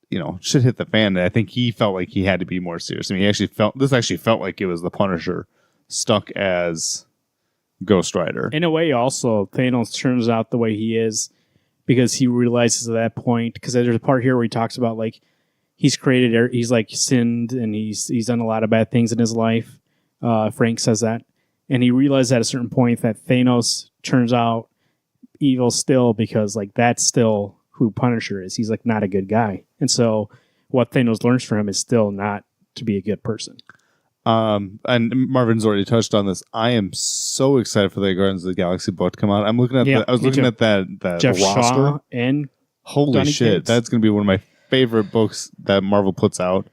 You know, shit hit the fan. And I think he felt like he had to be more serious. I mean, this actually felt like it was the Punisher stuck as Ghost Rider. In a way, also, Thanos turns out the way he is because he realizes at that point, because there's a part here where he talks about like he's like sinned and he's done a lot of bad things in his life. Frank says that. And he realized at a certain point that Thanos turns out evil still because like that's still who Punisher is. He's like not a good guy. And so what Thanos learns from him is still not to be a good person. And Marvin's already touched on this. I am so excited for the Guardians of the Galaxy book to come out. I'm looking at I was looking at that Jeff roster. Shaw and holy Donny shit, Cates. that's going to be one of my favorite books that Marvel puts out.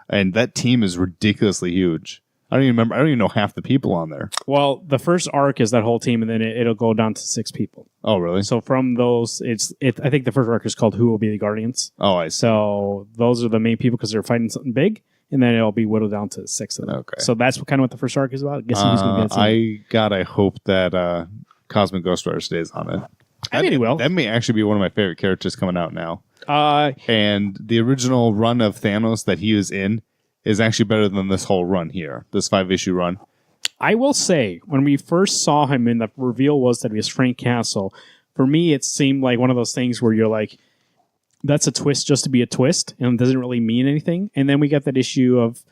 And that team is ridiculously huge. I don't even know half the people on there. Well, the first arc is that whole team, and then it'll go down to 6 people. Oh, really? So from those, I think the first arc is called "Who Will Be the Guardians." Oh, I see. So those are the main people because they're fighting something big, and then it'll be whittled down to 6 of them. Okay. So that's what the first arc is about. Guessing who's going to get I hope that Cosmic Ghost Rider stays on it. I mean, he will. That may actually be one of my favorite characters coming out now. And the original run of Thanos that he was in is actually better than this whole run here, this 5-issue run. I will say, when we first saw him and the reveal was that he was Frank Castle, for me it seemed like one of those things where you're like, that's a twist just to be a twist and it doesn't really mean anything. And then we got that issue of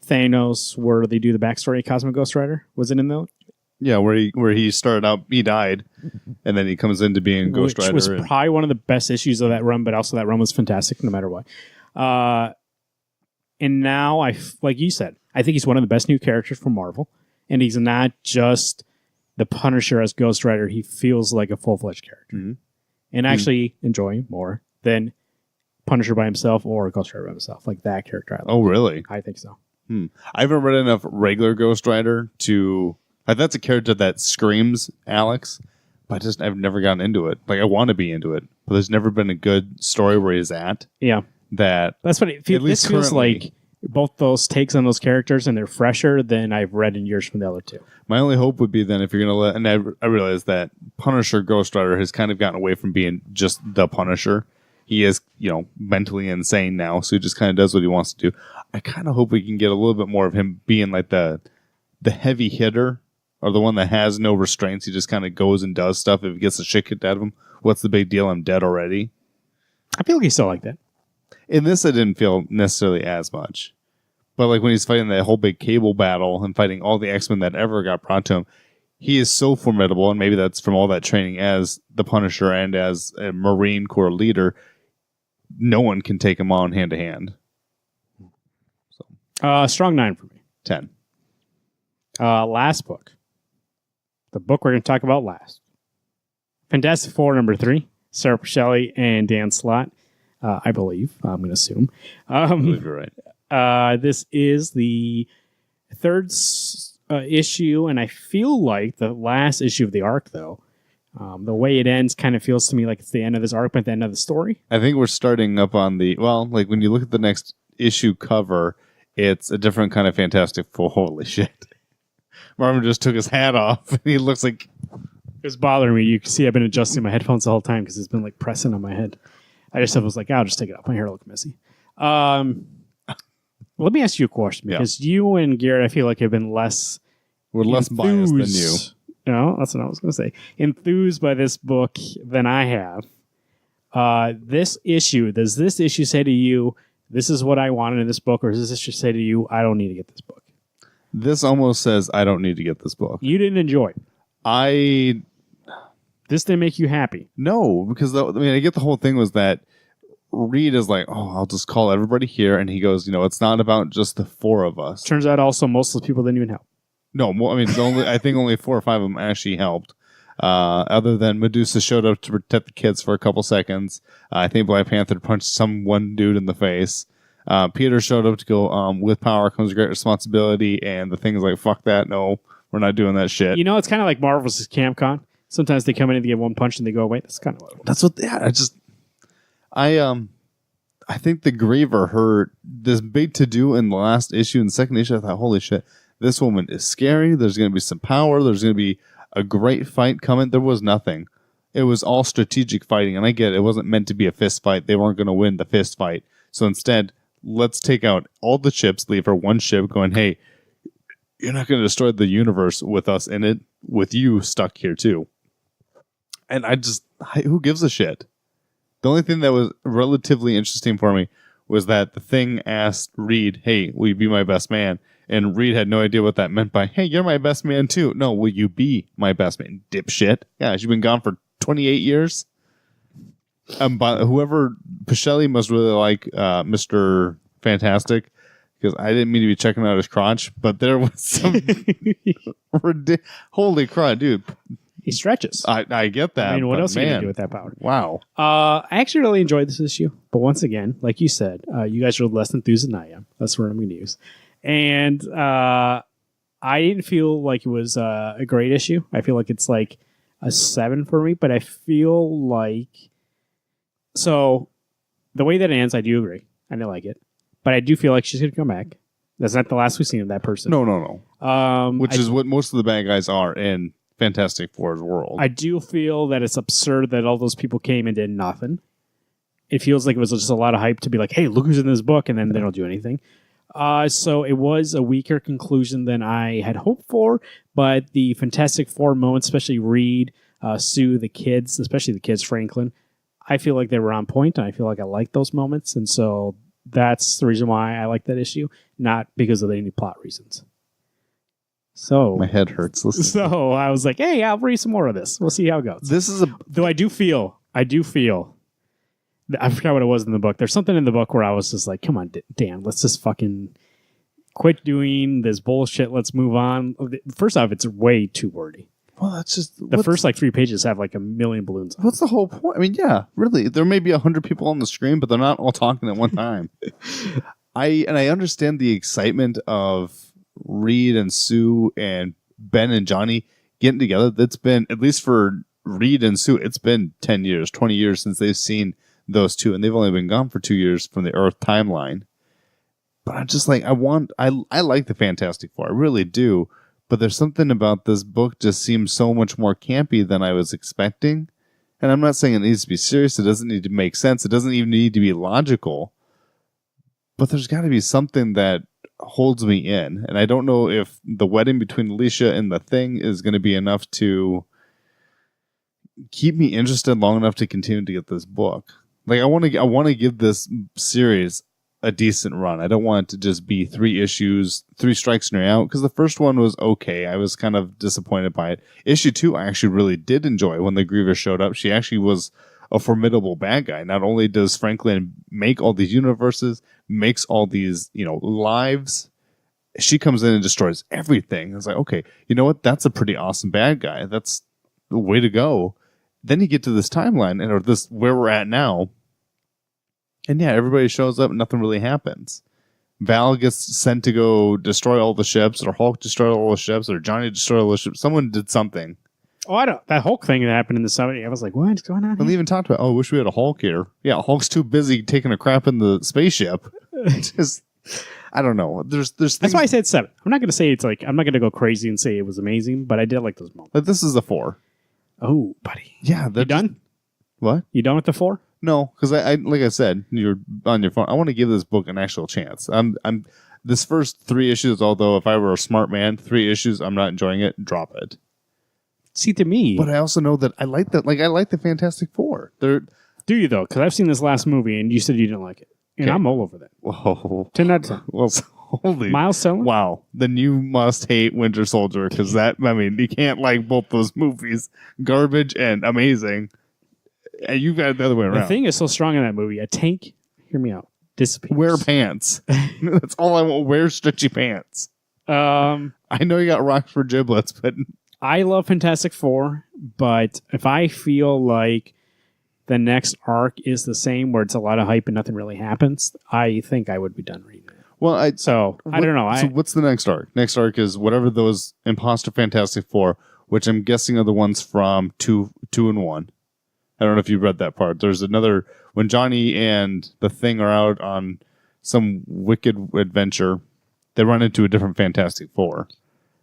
Thanos where they do the backstory of Cosmic Ghost Rider. Was it in there? Yeah, where he started out, he died, and then he comes into being Ghost Rider. Which was probably one of the best issues of that run, but also that run was fantastic no matter what. And now, like you said, I think he's one of the best new characters from Marvel. And he's not just the Punisher as Ghost Rider. He feels like a full-fledged character. Mm-hmm. And actually enjoy him more than Punisher by himself or Ghost Rider by himself. Like that character. Oh, really? I think so. I haven't read enough regular Ghost Rider to... that's a character that screams Alex, but I've never gotten into it. Like, I want to be into it, but there's never been a good story where he's at. Yeah. That's what it feels. This feels like both those takes on those characters, and they're fresher than I've read in years from the other two. My only hope would be then if you're going to and I realize that Punisher Ghost Rider has kind of gotten away from being just the Punisher. He is, mentally insane now, so he just kind of does what he wants to do. I kind of hope we can get a little bit more of him being like the heavy hitter, or the one that has no restraints. He just kind of goes and does stuff. If he gets the shit kicked out of him, what's the big deal? I'm dead already. I feel like he's still like that. In this, I didn't feel necessarily as much. But like when he's fighting that whole big Cable battle and fighting all the X-Men that ever got brought to him, he is so formidable, and maybe that's from all that training as the Punisher and as a Marine Corps leader. No one can take him on hand to hand. Strong 9 for me. 10. Last book. The book we're going to talk about last. Fantastic Four #3. Sarah Shelley and Dan Slott. I believe. I'm going to assume. I believe you're right. This is the third issue, and I feel like the last issue of the arc, though. The way it ends kind of feels to me like it's the end of this arc, but the end of the story. I think we're starting up on like when you look at the next issue cover, it's a different kind of Fantastic Four. Holy shit. Marvin just took his hat off, and he looks like It's bothering me. You can see I've been adjusting my headphones the whole time because it's been like pressing on my head. I just was like, I'll just take it off. My hair look messy. Let me ask you a question because you and Garrett, I feel like, have been less. We're less biased than you. No, that's what I was going to say. Enthused by this book than I have. This issue, does this issue say to you, this is what I wanted in this book, or does this issue say to you, I don't need to get this book? This almost says, I don't need to get this book. You didn't enjoy it. This didn't make you happy. No, because I get the whole thing was that Reed is like, oh, I'll just call everybody here. And he goes, it's not about just the four of us. Turns out also most of the people didn't even help. No, I think only 4 or 5 of them actually helped. Other than Medusa showed up to protect the kids for a couple seconds. I think Black Panther punched one dude in the face. Peter showed up to go, with power comes great responsibility. And the thing is like, fuck that. No, we're not doing that shit. It's kind of like Marvel's Camp Con. Sometimes they come in and they get one punch and they go away. That's kind of what. That's what. Yeah, I think the Griever heard this big to do in the last issue and the second issue. I thought, holy shit, this woman is scary. There's going to be some power. There's going to be a great fight coming. There was nothing. It was all strategic fighting, and I get it. It wasn't meant to be a fist fight. They weren't going to win the fist fight. So instead, let's take out all the ships, leave her one ship, going, hey, you're not going to destroy the universe with us in it, with you stuck here too. And who gives a shit? The only thing that was relatively interesting for me was that the Thing asked Reed, hey, will you be my best man? And Reed had no idea what that meant by, hey, you're my best man too. No, will you be my best man, dipshit? Yeah, you've been gone for 28 years. But whoever, Pichelli must really like Mr. Fantastic, because I didn't mean to be checking out his crotch, but there was some holy crap, dude. He stretches. I get that. I mean, what else are you going to do with that power? Wow. I actually really enjoyed this issue. But once again, like you said, you guys are less enthused than I am. That's what I'm going to use. And I didn't feel like it was a great issue. I feel like it's like a 7 for me. But I feel like... So, the way that it ends, I do agree. I don't like it. But I do feel like she's going to come back. That's not the last we've seen of that person. No. Which is what most of the bad guys are in Fantastic Four's world. I do feel that it's absurd that all those people came and did nothing. It feels like it was just a lot of hype to be like, hey, look who's in this book, and then they don't do anything. So it was a weaker conclusion than I had hoped for, but the Fantastic Four moments, especially Reed, Sue, the kids, especially the kids, Franklin, I feel like they were on point, and I feel like I liked those moments, and so that's the reason why I like that issue, not because of any plot reasons. So my head hurts. So I was like, hey, I'll read some more of this. We'll see how it goes. Though I do feel, I forgot what it was in the book. There's something in the book where I was just like, come on, Dan, let's just fucking quit doing this bullshit. Let's move on. First off, it's way too wordy. Well, that's just... The first 3 pages have like a million balloons on. What's the whole point? I mean, yeah, really. There may be 100 people on the screen, but they're not all talking at one time. I understand the excitement of Reed and Sue and Ben and Johnny getting together. That's been, at least for Reed and Sue, it's been 10 years, 20 years since they've seen those two, and they've only been gone for 2 years from the Earth timeline. But I'm just like, I like the Fantastic Four. I really do. But there's something about this book just seems so much more campy than I was expecting. And I'm not saying it needs to be serious. It doesn't need to make sense. It doesn't even need to be logical. But there's got to be something that holds me in. And I don't know if the wedding between Alicia and the Thing is going to be enough to keep me interested long enough to continue to get this book. Like, I want to give this series a decent run. I don't want it to just be 3 issues, 3 strikes and you're out, because the first one was okay. I was kind of disappointed by it. Issue 2 I actually really did enjoy when the Griever showed up. She actually was a formidable bad guy. Not only does Franklin make all these universes, makes all these, lives, she comes in and destroys everything. It's like, okay, you know what? That's a pretty awesome bad guy. That's the way to go. Then you get to this timeline, or this where we're at now, and yeah, everybody shows up and nothing really happens. Val gets sent to go destroy all the ships, or Hulk destroyed all the ships, or Johnny destroyed all the ships. Someone did something. Oh, I don't. That Hulk thing that happened in the 70s, I was like, what's going on here? And they even talked about, I wish we had a Hulk here. Yeah, Hulk's too busy taking a crap in the spaceship. I don't know. There's That's things, why I said 7. I'm not going to say it's like, I'm not going to go crazy and say it was amazing, but I did like those moments. like this is a 4. Oh, buddy. Yeah, You done? What? You done with the 4? No, because I like I said, you're on your phone. I want to give this book an actual chance. I'm this first 3 issues. Although if I were a smart man, 3 issues, I'm not enjoying it. Drop it. See, to me. But I also know that I like that. Like I like the Fantastic Four. They're Do you, though? Because I've seen this last movie, and you said you didn't like it. And Okay. I'm all over that. whoa. 10 out of 10. Well, holy Miles Teller? wow. Then you must hate Winter Soldier because that. I mean, you can't like both those movies. Garbage and amazing. And you've got it the other way around. The thing is so strong in that movie. A tank, hear me out, dissipates. Wear pants. That's all I want. Wear stretchy pants. I know you got rocks for giblets, but I love Fantastic Four, but if I feel like the next arc is the same, where it's a lot of hype and nothing really happens, I think I would be done reading it. well, I don't know. So what's the next arc? Next arc is whatever those Imposter Fantastic Four, which I'm guessing are the ones from 2 and 1. I don't know if you read that part. There's another when Johnny and the Thing are out on some wicked adventure. They run into a different Fantastic Four,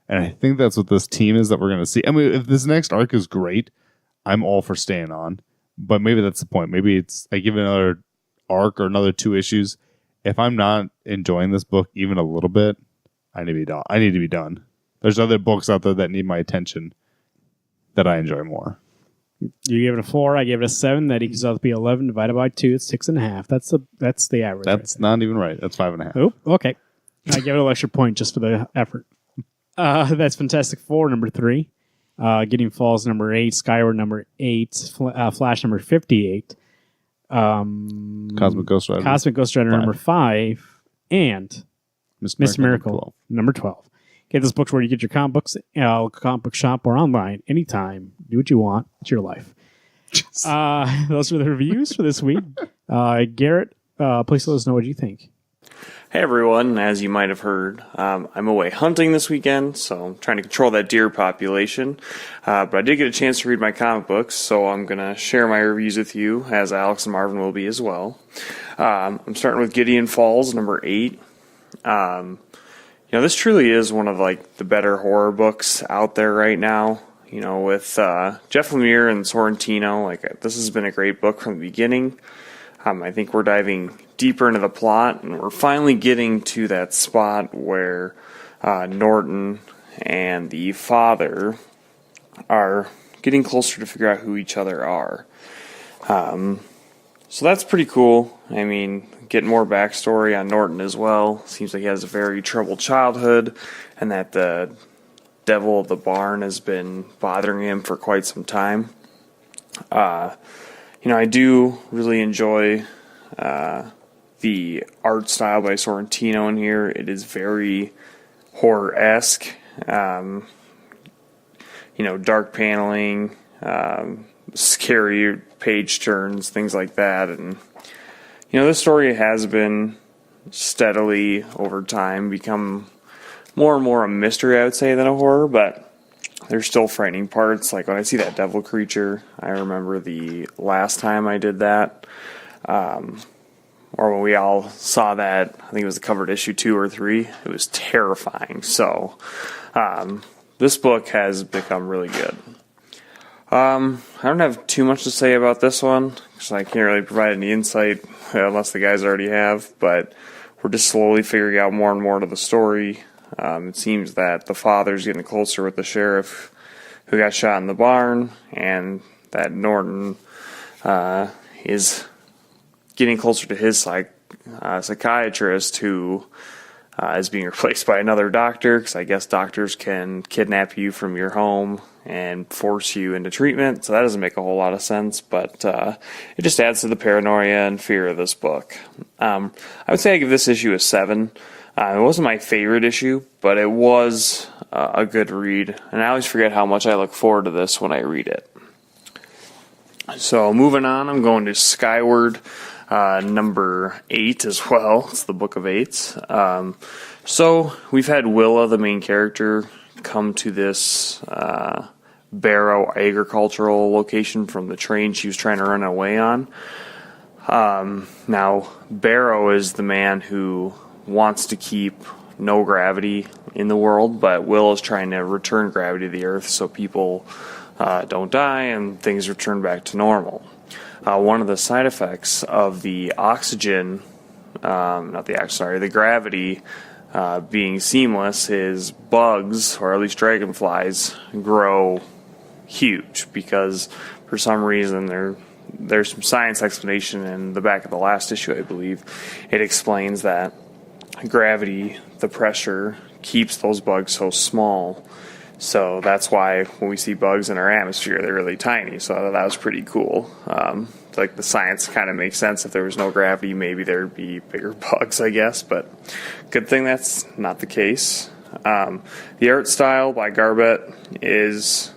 and I think that's what this team is that we're going to see. I mean, if this next arc is great, I'm all for staying on. But maybe that's the point. Maybe it's I give it another arc or another 2 issues. If I'm not enjoying this book even a little bit, I need to be done. I need to be done. There's other books out there that need my attention that I enjoy more. You gave it a 4. I gave it a 7. That equals out to be 11 divided by 2. It's 6.5. That's the average. That's not even right. That's 5.5. Oh, okay. I give it an extra point just for the effort. That's Fantastic Four, number 3. Getting Falls, number 8. Skyward, number 8. Flash, number 58. Cosmic Ghost Rider. Cosmic Ghost Rider, 5. number 5. And Miss Miracle, number 12. Get this book's where you get your comic books, comic book shop, or online, anytime. Do what you want. It's your life. Those are the reviews for this week. Garrett, please let us know what you think. Hey everyone, as you might have heard, I'm away hunting this weekend, so I'm trying to control that deer population. But I did get a chance to read my comic books, so I'm going to share my reviews with you, as Alex and Marvin will be as well. I'm starting with Gideon Falls, number 8. This truly is one of like the better horror books out there right now. With Jeff Lemire and Sorrentino, this has been a great book from the beginning. I think we're diving deeper into the plot, and we're finally getting to that spot where Norton and the father are getting closer to figure out who each other are. So that's pretty cool. I mean, get more backstory on Norton as well. Seems like he has a very troubled childhood, and that the devil of the barn has been bothering him for quite some time. I do really enjoy the art style by Sorrentino in here. It is very horror-esque. Dark paneling, scary page turns, things like that. And, this story has been steadily, over time, become more and more a mystery, I would say, than a horror, but there's still frightening parts. Like when I see that devil creature, I remember the last time I did that, or when we all saw that, I think it was the covered issue 2 or 3, it was terrifying. So this book has become really good. I don't have too much to say about this one, because I can't really provide any insight, unless the guys already have, but we're just slowly figuring out more and more to the story. It seems that the father's getting closer with the sheriff who got shot in the barn, and that Norton is getting closer to his psychiatrist who is being replaced by another doctor, because I guess doctors can kidnap you from your home and force you into treatment, so that doesn't make a whole lot of sense, but it just adds to the paranoia and fear of this book. I would say I give this issue a 7. It wasn't my favorite issue, but it was a good read, and I always forget how much I look forward to this when I read it. So moving on, I'm going to Skyward, number 8 as well. It's the Book of Eights. So we've had Willa, the main character, come to this Barrow agricultural location from the train she was trying to run away on. Now, Barrow is the man who wants to keep no gravity in the world, but Will is trying to return gravity to the Earth so people don't die and things return back to normal. One of the side effects of the oxygen, the gravity being seamless is bugs, or at least dragonflies, grow huge because for some reason there's some science explanation in the back of the last issue, I believe. It explains that gravity, the pressure, keeps those bugs so small. So that's why when we see bugs in our atmosphere, they're really tiny. So I thought that was pretty cool. Like the science kind of makes sense. If there was no gravity, maybe there'd be bigger bugs, I guess. But good thing that's not the case. The art style by Garbett is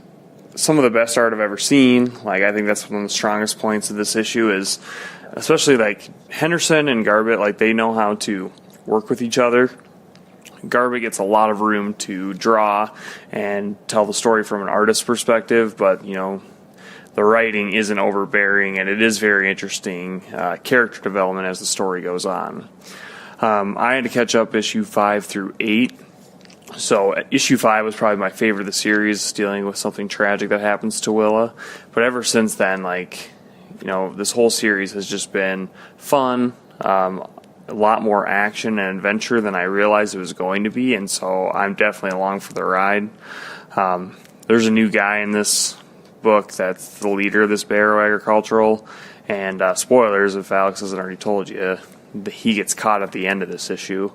some of the best art I've ever seen. Like, I think that's one of the strongest points of this issue is, especially like Henderson and Garbett, like they know how to work with each other. Garbett gets a lot of room to draw and tell the story from an artist's perspective, but the writing isn't overbearing, and it is very interesting character development as the story goes on. I had to catch up issue 5 through 8. So issue 5 was probably my favorite of the series, dealing with something tragic that happens to Willa. But ever since then, this whole series has just been fun, a lot more action and adventure than I realized it was going to be, and so I'm definitely along for the ride. There's a new guy in this book that's the leader of this Barrow Agricultural, and spoilers if Alex hasn't already told you, he gets caught at the end of this issue.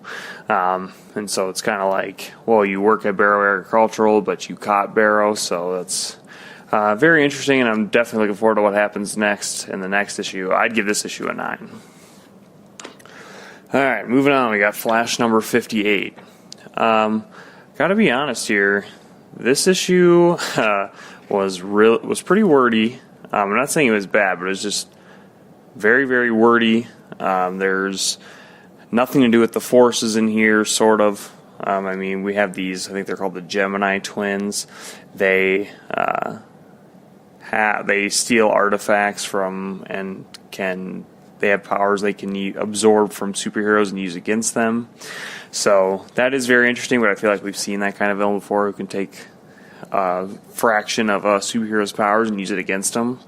And so it's kind of like, well, you work at Barrow Agricultural, but you caught Barrow, so that's very interesting, and I'm definitely looking forward to what happens next in the next issue. I'd give this issue a 9. All right, moving on, we got Flash number 58. Gotta be honest here, this issue was pretty wordy. I'm not saying it was bad, but it was just very, very wordy. There's nothing to do with the forces in here, sort of. We have these, I think they're called the Gemini twins. They steal artifacts from and they have powers they can absorb from superheroes and use against them. So that is very interesting, but I feel like we've seen that kind of villain before who can take a fraction of a superhero's powers and use it against them.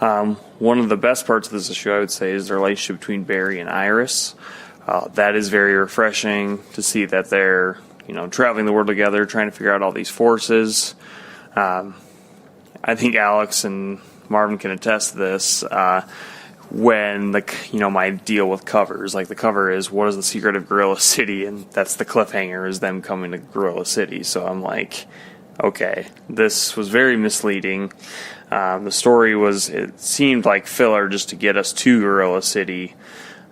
One of the best parts of this issue, I would say, is the relationship between Barry and Iris. That is very refreshing to see that they're, traveling the world together, trying to figure out all these forces. I think Alex and Marvin can attest to this. When my deal with covers, like the cover is what is the secret of Gorilla City, and that's the cliffhanger is them coming to Gorilla City. So I'm like, okay, this was very misleading. The story it seemed like filler just to get us to Gorilla City.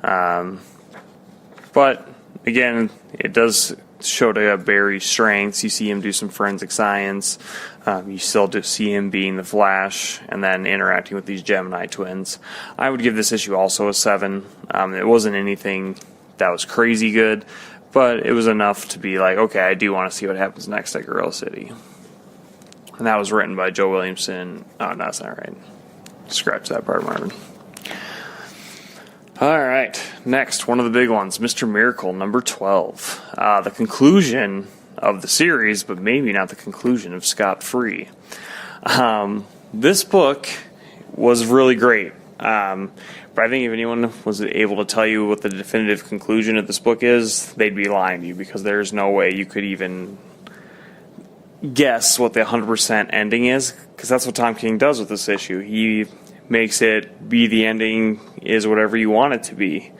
But again, it does show to Barry's strengths. You see him do some forensic science. You still do see him being the Flash and then interacting with these Gemini twins. I would give this issue also a 7. It wasn't anything that was crazy good, but it was enough to be like, okay, I do want to see what happens next at Gorilla City. And that was written by Joe Williamson. Oh, no, that's not right. Scratch that part, Marvin. All right, next, one of the big ones, Mr. Miracle, number 12. The conclusion of the series, but maybe not the conclusion of Scott Free. This book was really great. But I think if anyone was able to tell you what the definitive conclusion of this book is, they'd be lying to you, because there's no way you could even guess what the 100% ending is, because that's what Tom King does with this issue. He makes it be the ending is whatever you want it to be.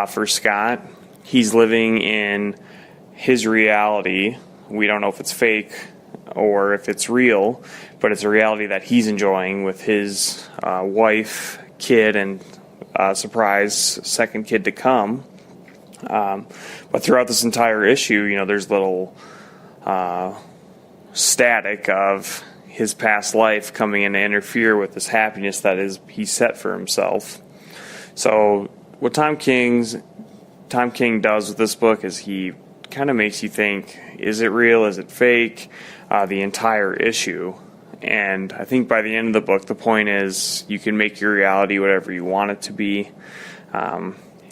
For Scott, he's living in his reality. We don't know if it's fake or if it's real, but it's a reality that he's enjoying with his wife, kid, and surprise second kid to come. But throughout this entire issue, there's little static of his past life coming in to interfere with this happiness that he set for himself. So what Tom King does with this book is he kind of makes you think, is it real, is it fake, the entire issue. And I think by the end of the book, the point is you can make your reality whatever you want it to be.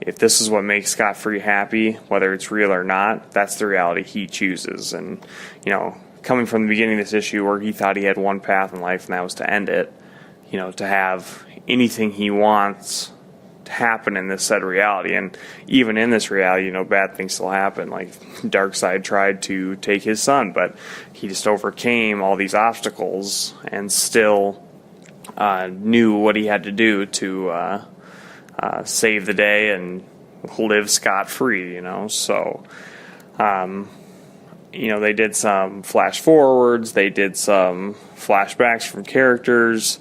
if this is what makes Scott Free happy, whether it's real or not, that's the reality he chooses. And, coming from the beginning of this issue where he thought he had one path in life and that was to end it, to have anything he wants to happen in this said reality. And even in this reality, bad things still happen. Like Darkseid tried to take his son, but he just overcame all these obstacles and still knew what he had to do to save the day and live scot-free, So, they did some flash forwards, they did some flashbacks from characters.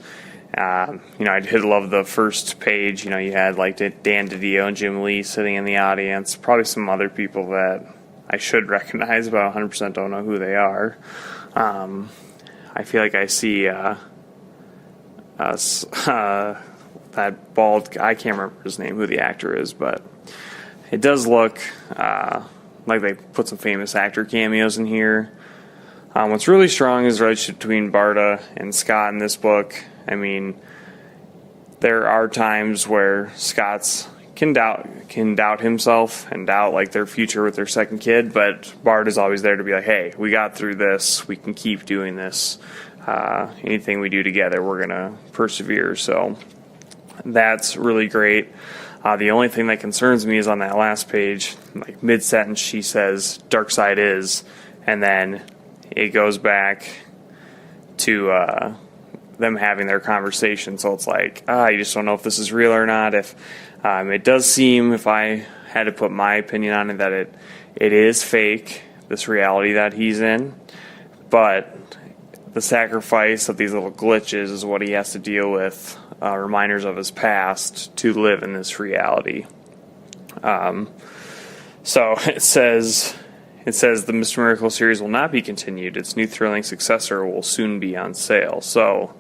I did love the first page. You had like Dan DiDio and Jim Lee sitting in the audience. Probably some other people that I should recognize, but 100% don't know who they are. I feel like I see that bald guy. I can't remember his name, who the actor is, but it does look like they put some famous actor cameos in here. What's really strong is the relationship between Barda and Scott in this book. I mean, there are times where Scott's can doubt himself and doubt like their future with their second kid, but Barda's always there to be like, hey, we got through this, we can keep doing this. Anything we do together, we're gonna persevere. So that's really great. The only thing that concerns me is on that last page, like mid-sentence, she says, Darkseid is, and then it goes back to them having their conversation. So it's like, you just don't know if this is real or not. If it does seem, if I had to put my opinion on it, that it is fake, this reality that he's in, but the sacrifice of these little glitches is what he has to deal with, reminders of his past, to live in this reality. So it says the Mr. Miracle series will not be continued. Its new thrilling successor will soon be on sale. So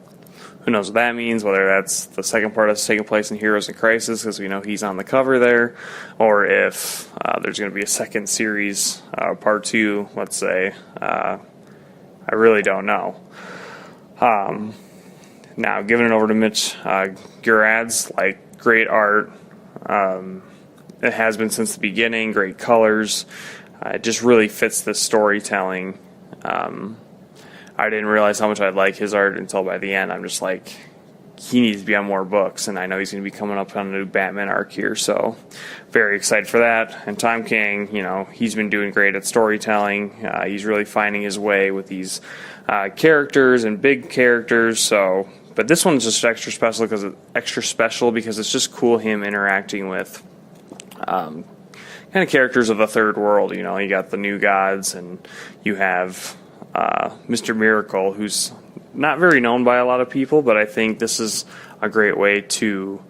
who knows what that means, whether that's the second part that's taking place in Heroes in Crisis, because we know he's on the cover there, or if there's going to be a second series, part 2, let's say. I really don't know. Now, giving it over to Mitch Gerads, like, great art. It has been since the beginning, great colors. It just really fits the storytelling. I didn't realize how much I'd like his art until by the end I'm just like, he needs to be on more books, and I know he's going to be coming up on a new Batman arc here, so very excited for that. And Tom King, he's been doing great at storytelling. He's really finding his way with these characters and big characters. So, but this one's just extra special because it's just cool him interacting with kind of characters of the third world. You got the New Gods, and you have Mr. Miracle, who's not very known by a lot of people, but I think this is a great way to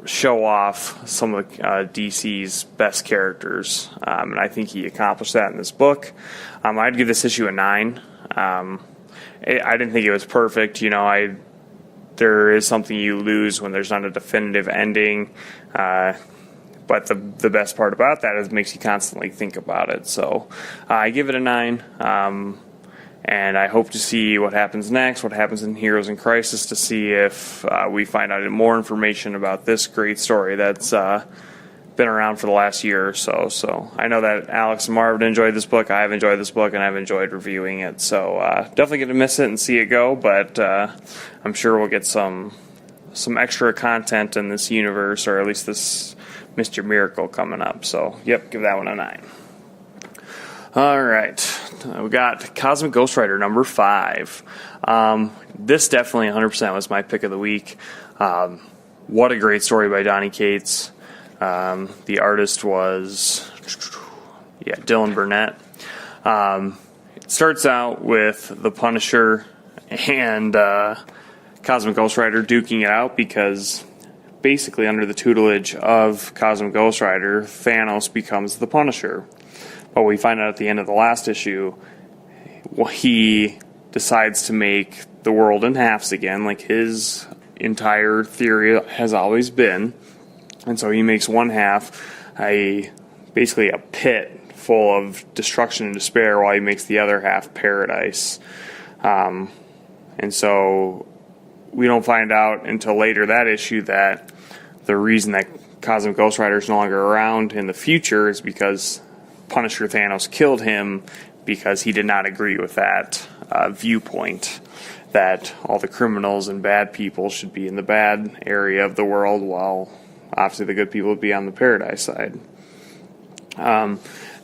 show off some of DC's best characters, and I think he accomplished that in this book. I'd give this issue a 9. I didn't think it was perfect. There is something you lose when there's not a definitive ending, but the best part about that is it makes you constantly think about it. So I give it a 9. And I hope to see what happens next, what happens in Heroes in Crisis, to see if we find out more information about this great story that's been around for the last year or so. So I know that Alex and Marvin enjoyed this book. I've enjoyed this book, and I've enjoyed reviewing it. So definitely going to miss it and see it go, but I'm sure we'll get some extra content in this universe, or at least this Mr. Miracle coming up. So, yep, give that one a 9. All right, we got Cosmic Ghost Rider number 5. This definitely 100% was my pick of the week. What a great story by Donny Cates. The artist was, Dylan Burnett. It starts out with the Punisher and Cosmic Ghost Rider duking it out because basically under the tutelage of Cosmic Ghost Rider, Thanos becomes the Punisher. But we find out at the end of the last issue, he decides to make the world in halves again, like his entire theory has always been. And so he makes one half basically a pit full of destruction and despair, while he makes the other half paradise. And so we don't find out until later that issue that the reason that Cosmic Ghost Rider is no longer around in the future is because Punisher Thanos killed him because he did not agree with that viewpoint that all the criminals and bad people should be in the bad area of the world while obviously the good people would be on the paradise side.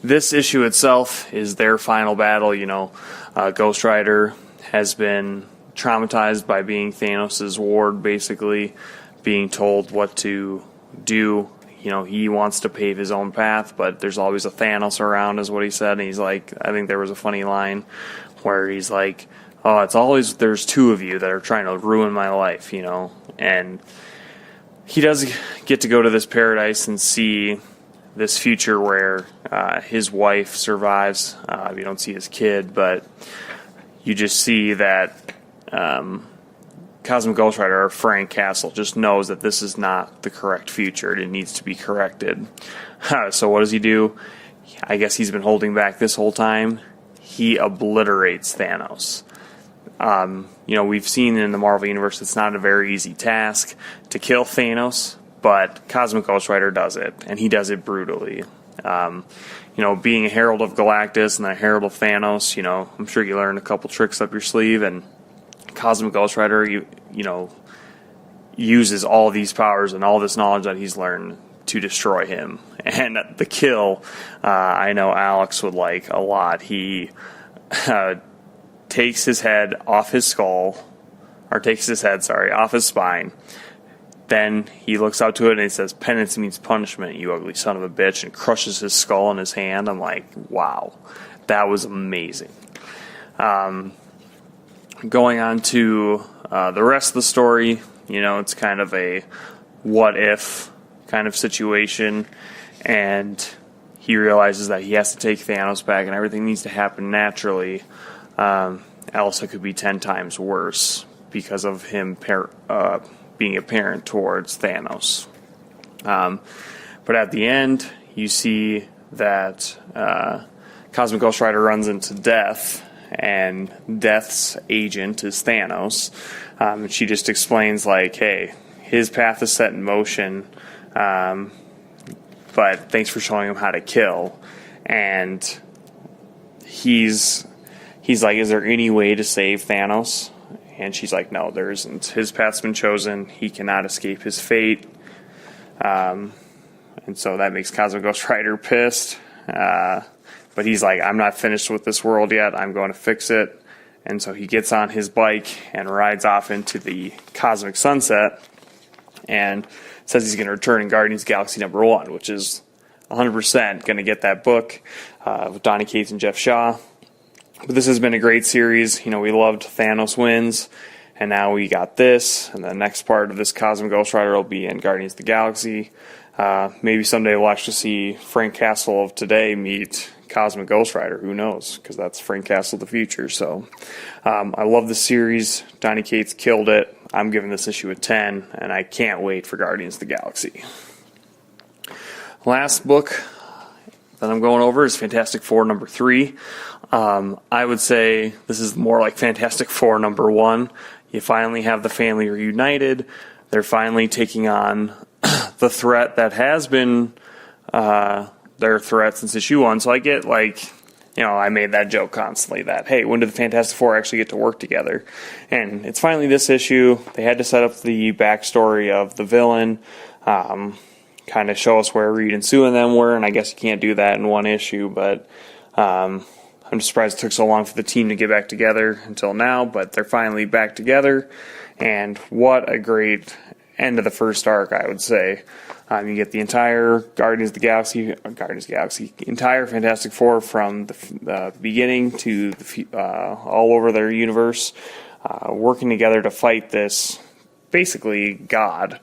This issue itself is their final battle. Ghost Rider has been traumatized by being Thanos' ward, basically being told what to do. He wants to pave his own path, but there's always a Thanos around, is what he said. And he's like, I think there was a funny line where he's like, oh, it's always, there's two of you that are trying to ruin my life, And he does get to go to this paradise and see this future where his wife survives. You don't see his kid, but you just see that Cosmic Ghost Rider, or Frank Castle, just knows that this is not the correct future. It needs to be corrected. So what does he do? I guess he's been holding back this whole time. He obliterates Thanos. We've seen in the Marvel Universe it's not a very easy task to kill Thanos, but Cosmic Ghost Rider does it, and he does it brutally. Being a Herald of Galactus and a Herald of Thanos, I'm sure you learned a couple tricks up your sleeve, and Cosmic Ghost Rider, uses all these powers and all this knowledge that he's learned to destroy him. And the kill, I know Alex would like a lot. He takes his head off his skull, or takes his head, off his spine. Then he looks up to it and he says, "Penance means punishment, you ugly son of a bitch," and crushes his skull in his hand. I'm like, wow, that was amazing. Going on to the rest of the story, it's kind of a what if kind of situation, and he realizes that he has to take Thanos back and everything needs to happen naturally. Else it could be 10 times worse because of him being a parent towards Thanos. But at the end, you see that Cosmic Ghost Rider runs into Death, and Death's agent is Thanos. And she just explains, like, hey, his path is set in motion, but thanks for showing him how to kill. And he's like, is there any way to save Thanos? And she's like, no, there isn't. His path's been chosen. He cannot escape his fate. And so that makes Cosmic Ghost Rider pissed. But he's like, I'm not finished with this world yet. I'm going to fix it. And so he gets on his bike and rides off into the cosmic sunset and says he's going to return in Guardians of the Galaxy #1, which is 100% going to get that book with Donny Cates and Jeff Shaw. But this has been a great series. We loved Thanos Wins, and now we got this. And the next part of this Cosmic Ghost Rider will be in Guardians of the Galaxy. Maybe someday we'll actually see Frank Castle of today meet Cosmic Ghost Rider. Who knows? Because that's Frank Castle of the future. So I love the series. Donny Cates killed it. I'm giving this issue a 10, and I can't wait for Guardians of the Galaxy. Last book that I'm going over is Fantastic Four #3. I would say this is more like Fantastic Four #1. You finally have the family reunited. They're finally taking on the threat that has been their threat since issue 1. So I get, I made that joke constantly that, hey, when did the Fantastic Four actually get to work together? And it's finally this issue. They had to set up the backstory of the villain, kind of show us where Reed and Sue and them were, and I guess you can't do that in one issue, but I'm just surprised it took so long for the team to get back together until now, but they're finally back together, and what a great end of the first arc, I would say. You get the entire Guardians of the Galaxy, entire Fantastic Four from the beginning to all over their universe, working together to fight this, basically, God,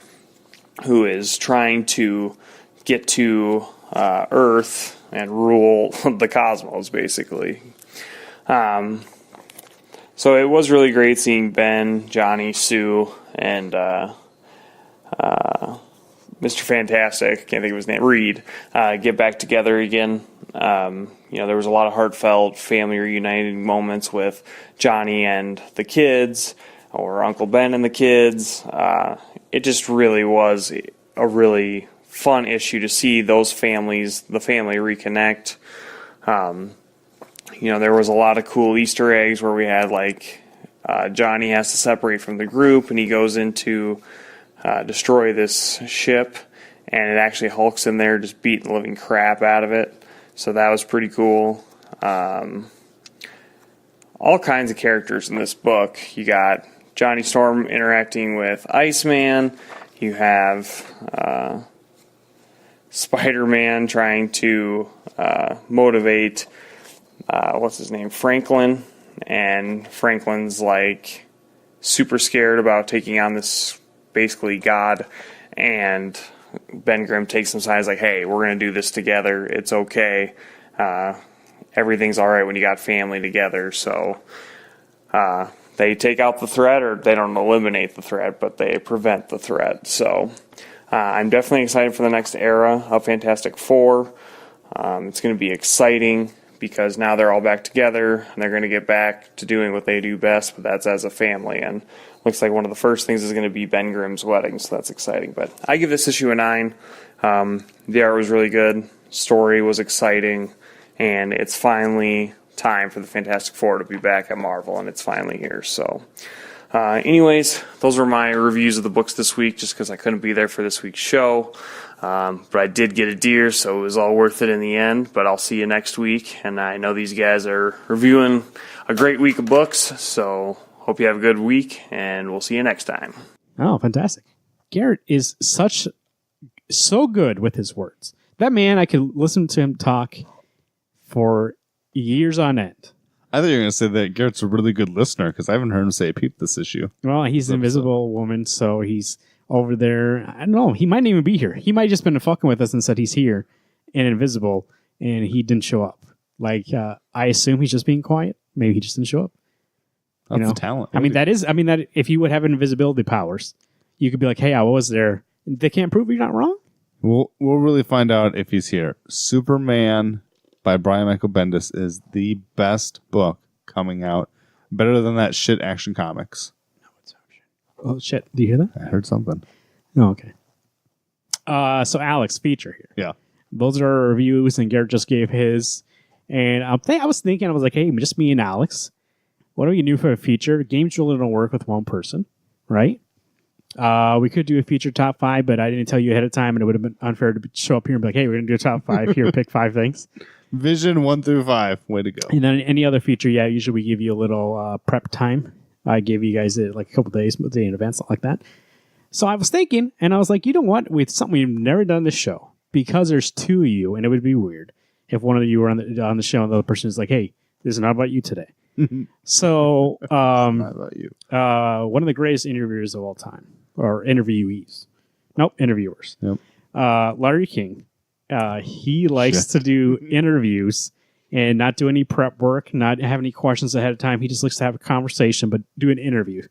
who is trying to get to Earth and rule the cosmos, basically. So it was really great seeing Ben, Johnny, Sue, and Mr. Fantastic, can't think of his name, Reed, get back together again. There was a lot of heartfelt family reuniting moments with Johnny and the kids, or Uncle Ben and the kids. It just really was a really fun issue to see those families, the family reconnect. There was a lot of cool Easter eggs where we had like Johnny has to separate from the group and he goes into destroy this ship, and it actually Hulk's in there just beating the living crap out of it. So that was pretty cool. All kinds of characters in this book. You got Johnny Storm interacting with Iceman. You have Spider-Man trying to motivate, what's his name, Franklin. And Franklin's like super scared about taking on this basically god. And Ben Grimm takes him aside. He's like, hey, we're going to do this together. It's okay. Everything's all right when you got family together. So they take out the threat, or they don't eliminate the threat, but they prevent the threat. So I'm definitely excited for the next era of Fantastic Four. It's going to be exciting because now they're all back together and they're going to get back to doing what they do best, but that's as a family. And looks like one of the first things is going to be Ben Grimm's wedding, so that's exciting. But I give this issue a 9. The art was really good, story was exciting, and it's finally time for the Fantastic Four to be back at Marvel, and it's finally here. So anyways, those were my reviews of the books this week, just because I couldn't be there for this week's show. But I did get a deer, so it was all worth it in the end. But I'll see you next week, and I know these guys are reviewing a great week of books, so hope you have a good week, and we'll see you next time. Oh, fantastic. Garrett is so good with his words. That man, I could listen to him talk for years on end. I thought you were going to say that Garrett's a really good listener, because I haven't heard him say a peep this issue. Well, he's an invisible woman, so he's over there. I don't know. He might not even be here. He might have just been fucking with us and said he's here and invisible, and he didn't show up. Like, I assume he's just being quiet. Maybe he just didn't show up. That's a talent. That if you would have invisibility powers, you could be like, hey, I was there. They can't prove you're not wrong? We'll really find out if he's here. Superman by Brian Michael Bendis is the best book coming out. Better than that shit Action Comics. Oh, shit. Do you hear that? I heard something. Oh, okay. So, Alex, feature here. Yeah. Those are our reviews, and Garrett just gave his. And I was like, hey, just me and Alex. What do we do for a feature? Games really don't work with one person, right? We could do a feature top 5, but I didn't tell you ahead of time, and it would have been unfair to show up here and be like, hey, we're going to do a top 5 here, pick 5 things. Vision 1 through 5. Way to go. And then any other feature, usually we give you a little prep time. I gave you guys like a couple days, a day in advance, something like that. So I was thinking, and I was like, you know what? With something we've never done this show, because there's 2 of you, and it would be weird if one of you were on the show and the other person is like, hey, this is not about you today. So Not about you. one of the greatest interviewers of all time, or interviewees. Nope, interviewers. Yep. Larry King. He likes to do interviews and not do any prep work, not have any questions ahead of time. He just likes to have a conversation, but do an interview.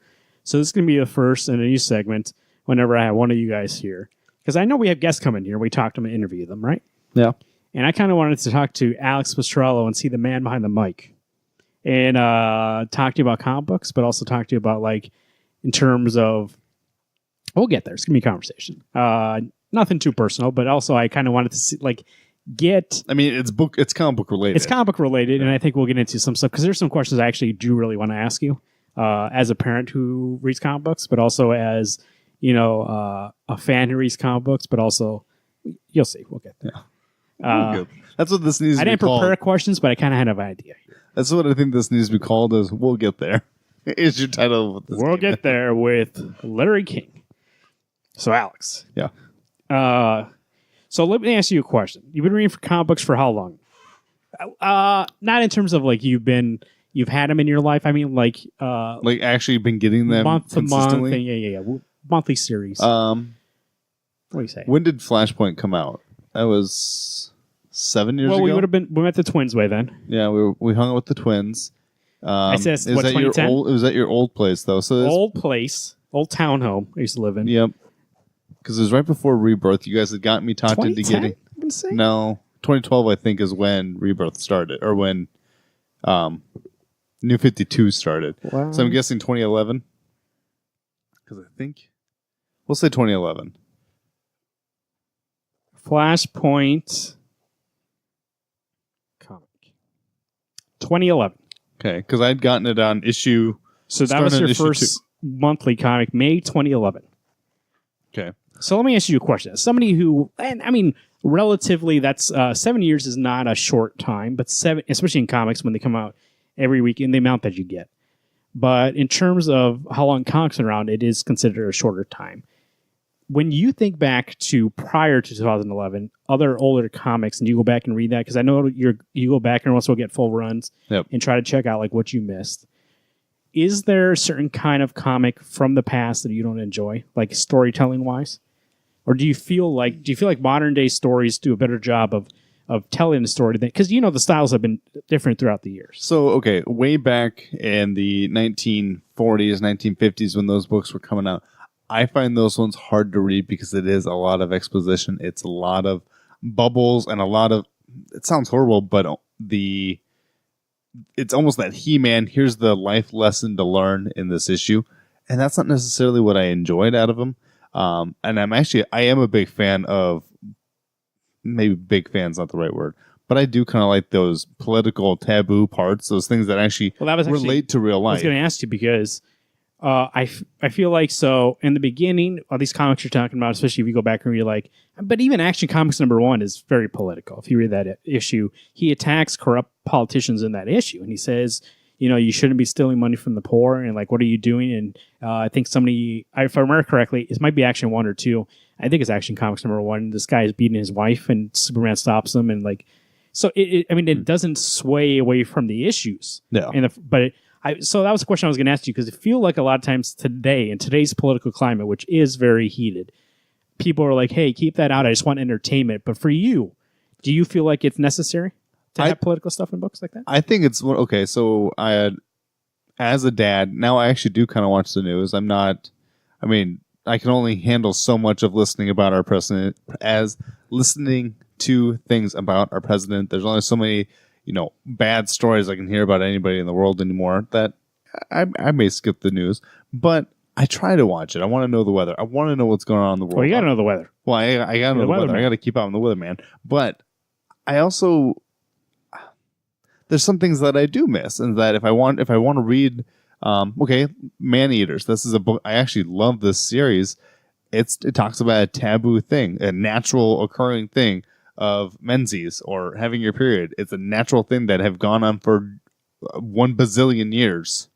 So this is going to be the first in a new segment whenever I have one of you guys here. Because I know we have guests coming here. We talk to them and interview them, right? Yeah. And I kind of wanted to talk to Alex Pastrello and see the man behind the mic. And talk to you about comic books, but also talk to you about, like, in terms of... We'll get there. It's going to be a conversation. Nothing too personal, but also I kind of wanted to see, like... It's comic book related. It's comic book related, and I think we'll get into some stuff because there's some questions I actually do really want to ask you as a parent who reads comic books, but also as a fan who reads comic books, but also you'll see. We'll get there. Yeah. That's what this needs to be called. I didn't prepare questions, but I kind of had an idea. That's what I think this needs to be called. Is we'll get there. Is your title? Of this we'll get there with Larry King. So Alex. Yeah. So let me ask you a question. You've been reading for comic books for how long? Not in terms of like you've had them in your life. I mean, like actually been getting them month to month. consistently? Yeah. Monthly series. What do you say? When did Flashpoint come out? That was 7 years ago. Well, we met the Twins way then. Yeah, we hung out with the Twins. I said, it was at 2010? it was at your old place though. So old place, old townhome I used to live in. Yep. Because it was right before Rebirth. You guys had gotten me talked into getting. No, 2012 I think is when Rebirth started, or when New 52 started. Wow. So I'm guessing 2011. Because I think we'll say 2011. Flashpoint comic 2011. Okay, because I'd gotten it on issue. So that was starting your on issue first monthly comic, May 2011. Okay. So let me ask you a question. As somebody who, and I mean, relatively, that's 7 years is not a short time, but 7, especially in comics when they come out every week in the amount that you get. But in terms of how long comics are around, it is considered a shorter time. When you think back to prior to 2011, other older comics, and you go back and read that, because I know you go back and also get full runs and try to check out like what you missed. Is there a certain kind of comic from the past that you don't enjoy, like storytelling wise? Or do you feel like modern day stories do a better job of telling the story? Because the styles have been different throughout the years. So, okay, way back in the 1940s, 1950s, when those books were coming out, I find those ones hard to read because it is a lot of exposition. It's a lot of bubbles and a lot of, it sounds horrible, but it's almost that He-Man, here's the life lesson to learn in this issue. And that's not necessarily what I enjoyed out of them. And I am a big fan of, maybe big fan's not the right word, but I do kind of like those political taboo parts, those things that actually relate to real life. I was going to ask you because I feel like, so in the beginning, all these comics you're talking about, especially if you go back and read but even Action Comics #1 is very political. If you read that issue, he attacks corrupt politicians in that issue. And he says, you shouldn't be stealing money from the poor. And what are you doing? And I think somebody, if I remember correctly, it might be Action 1 or 2. I think it's Action Comics #1. This guy is beating his wife and Superman stops him. And so it doesn't sway away from the issues. No. So that was a question I was going to ask you, because I feel like a lot of times today, in today's political climate, which is very heated, people are like, hey, keep that out. I just want entertainment. But for you, do you feel like it's necessary to have political stuff in books like that? I think it's, okay, so as a dad, now I actually do kind of watch the news. I can only handle so much of listening about our president as listening to things about our president. There's only so many bad stories I can hear about anybody in the world anymore that I may skip the news, but I try to watch it. I want to know the weather. I want to know what's going on in the world. Well, you got to know the weather. Well, I got to know the weather. I got to keep out on the weather, man. But I also, there's some things that I do miss, and that if I want to read, Man-Eaters. This is a book. I actually love this series. It talks about a taboo thing, a natural occurring thing of menses or having your period. It's a natural thing that have gone on for 1 bazillion years.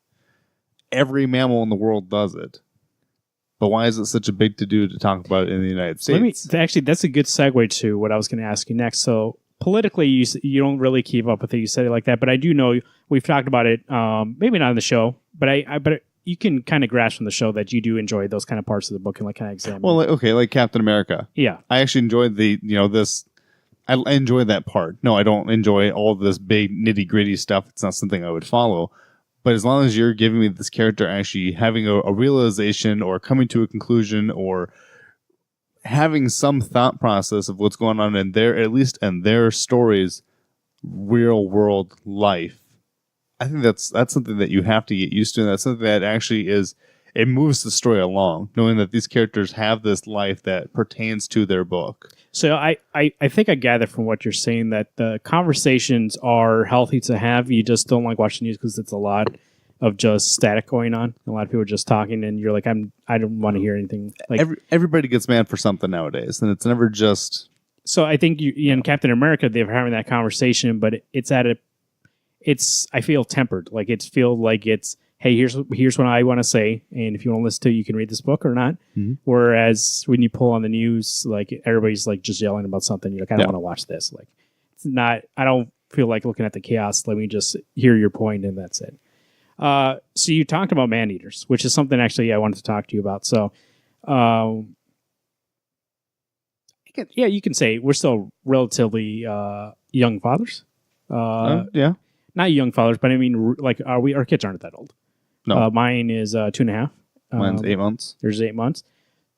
Every mammal in the world does it. But why is it such a big to-do to talk about it in the United States? Actually, that's a good segue to what I was going to ask you next. So politically, you don't really keep up with it. You said it like that, but I do know we've talked about it. Maybe not on the show, but you can kind of grasp from the show that you do enjoy those kind of parts of the book and kind of examine. Well, like Captain America. Yeah, I actually enjoyed this. I enjoy that part. No, I don't enjoy all this big nitty gritty stuff. It's not something I would follow. But as long as you're giving me this character actually having a realization or coming to a conclusion or having some thought process of what's going on in their stories, real world life, I think that's something that you have to get used to. And that's something that actually it moves the story along, knowing that these characters have this life that pertains to their book. So I think I gather from what you're saying that the conversations are healthy to have. You just don't like watching news because it's a lot of just static going on. A lot of people are just talking, and you're like, I don't want to hear anything. Everybody gets mad for something nowadays, and it's never just. So I think in Captain America they're having that conversation, but it's I feel tempered. It's hey, here's what I want to say, and if you want to listen to it, you can read this book or not. Mm-hmm. Whereas when you pull on the news, everybody's just yelling about something, you're like, I don't want to watch this. It's not. I don't feel like looking at the chaos. Let me just hear your point, and that's it. So you talked about Man-Eaters, which is something actually I wanted to talk to you about. So, you can say we're still relatively young fathers. Yeah. Not young fathers, but I mean, our kids aren't that old. No. Mine is 2.5. Mine's 8 months. There's 8 months.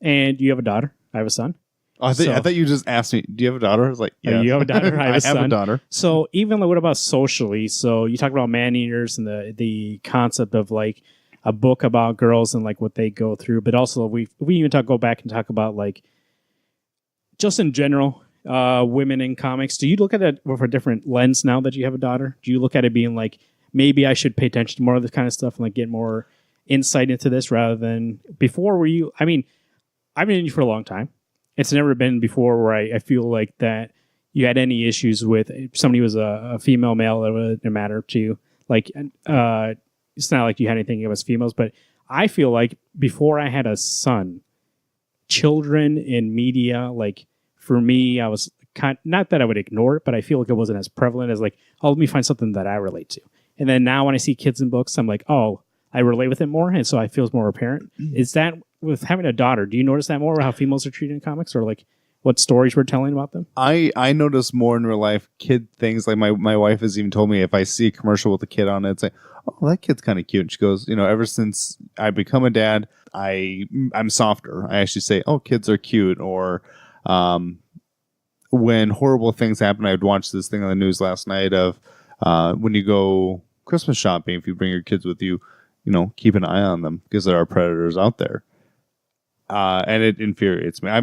And you have a daughter. I have a son. Oh, I thought you just asked me, do you have a daughter? I was like, yeah. You have a daughter? I have a son. I have a daughter. So even what about socially? So you talk about Man-Eaters and the concept of a book about girls and what they go through, but also we even go back and talk about just in general, women in comics. Do you look at it with a different lens now that you have a daughter? Do you look at it being like, maybe I should pay attention to more of this kind of stuff and like get more insight into this rather than before? Were you? I mean, I've been in you for a long time. It's never been before where I feel like that you had any issues with somebody who was a female, male, that wouldn't matter to you. Like, it's not like you had anything against females, but I feel like before I had a son, children in media, like for me, I was not that I would ignore it, but I feel like it wasn't as prevalent as like, oh, let me find something that I relate to. And then now when I see kids in books, I'm like, oh, I relate with it more, and so I feel it's more apparent. Is that with having a daughter? Do you notice that more, how females are treated in comics, or like what stories we're telling about them? I notice more in real life kid things. Like my wife has even told me if I see a commercial with a kid on it, it's like, oh, that kid's kind of cute. And she goes, ever since I become a dad, I'm softer. I actually say, oh, kids are cute. Or when horrible things happen, I would watch this thing on the news last night of when you go Christmas shopping, if you bring your kids with you, keep an eye on them because there are predators out there. And it infuriates me. I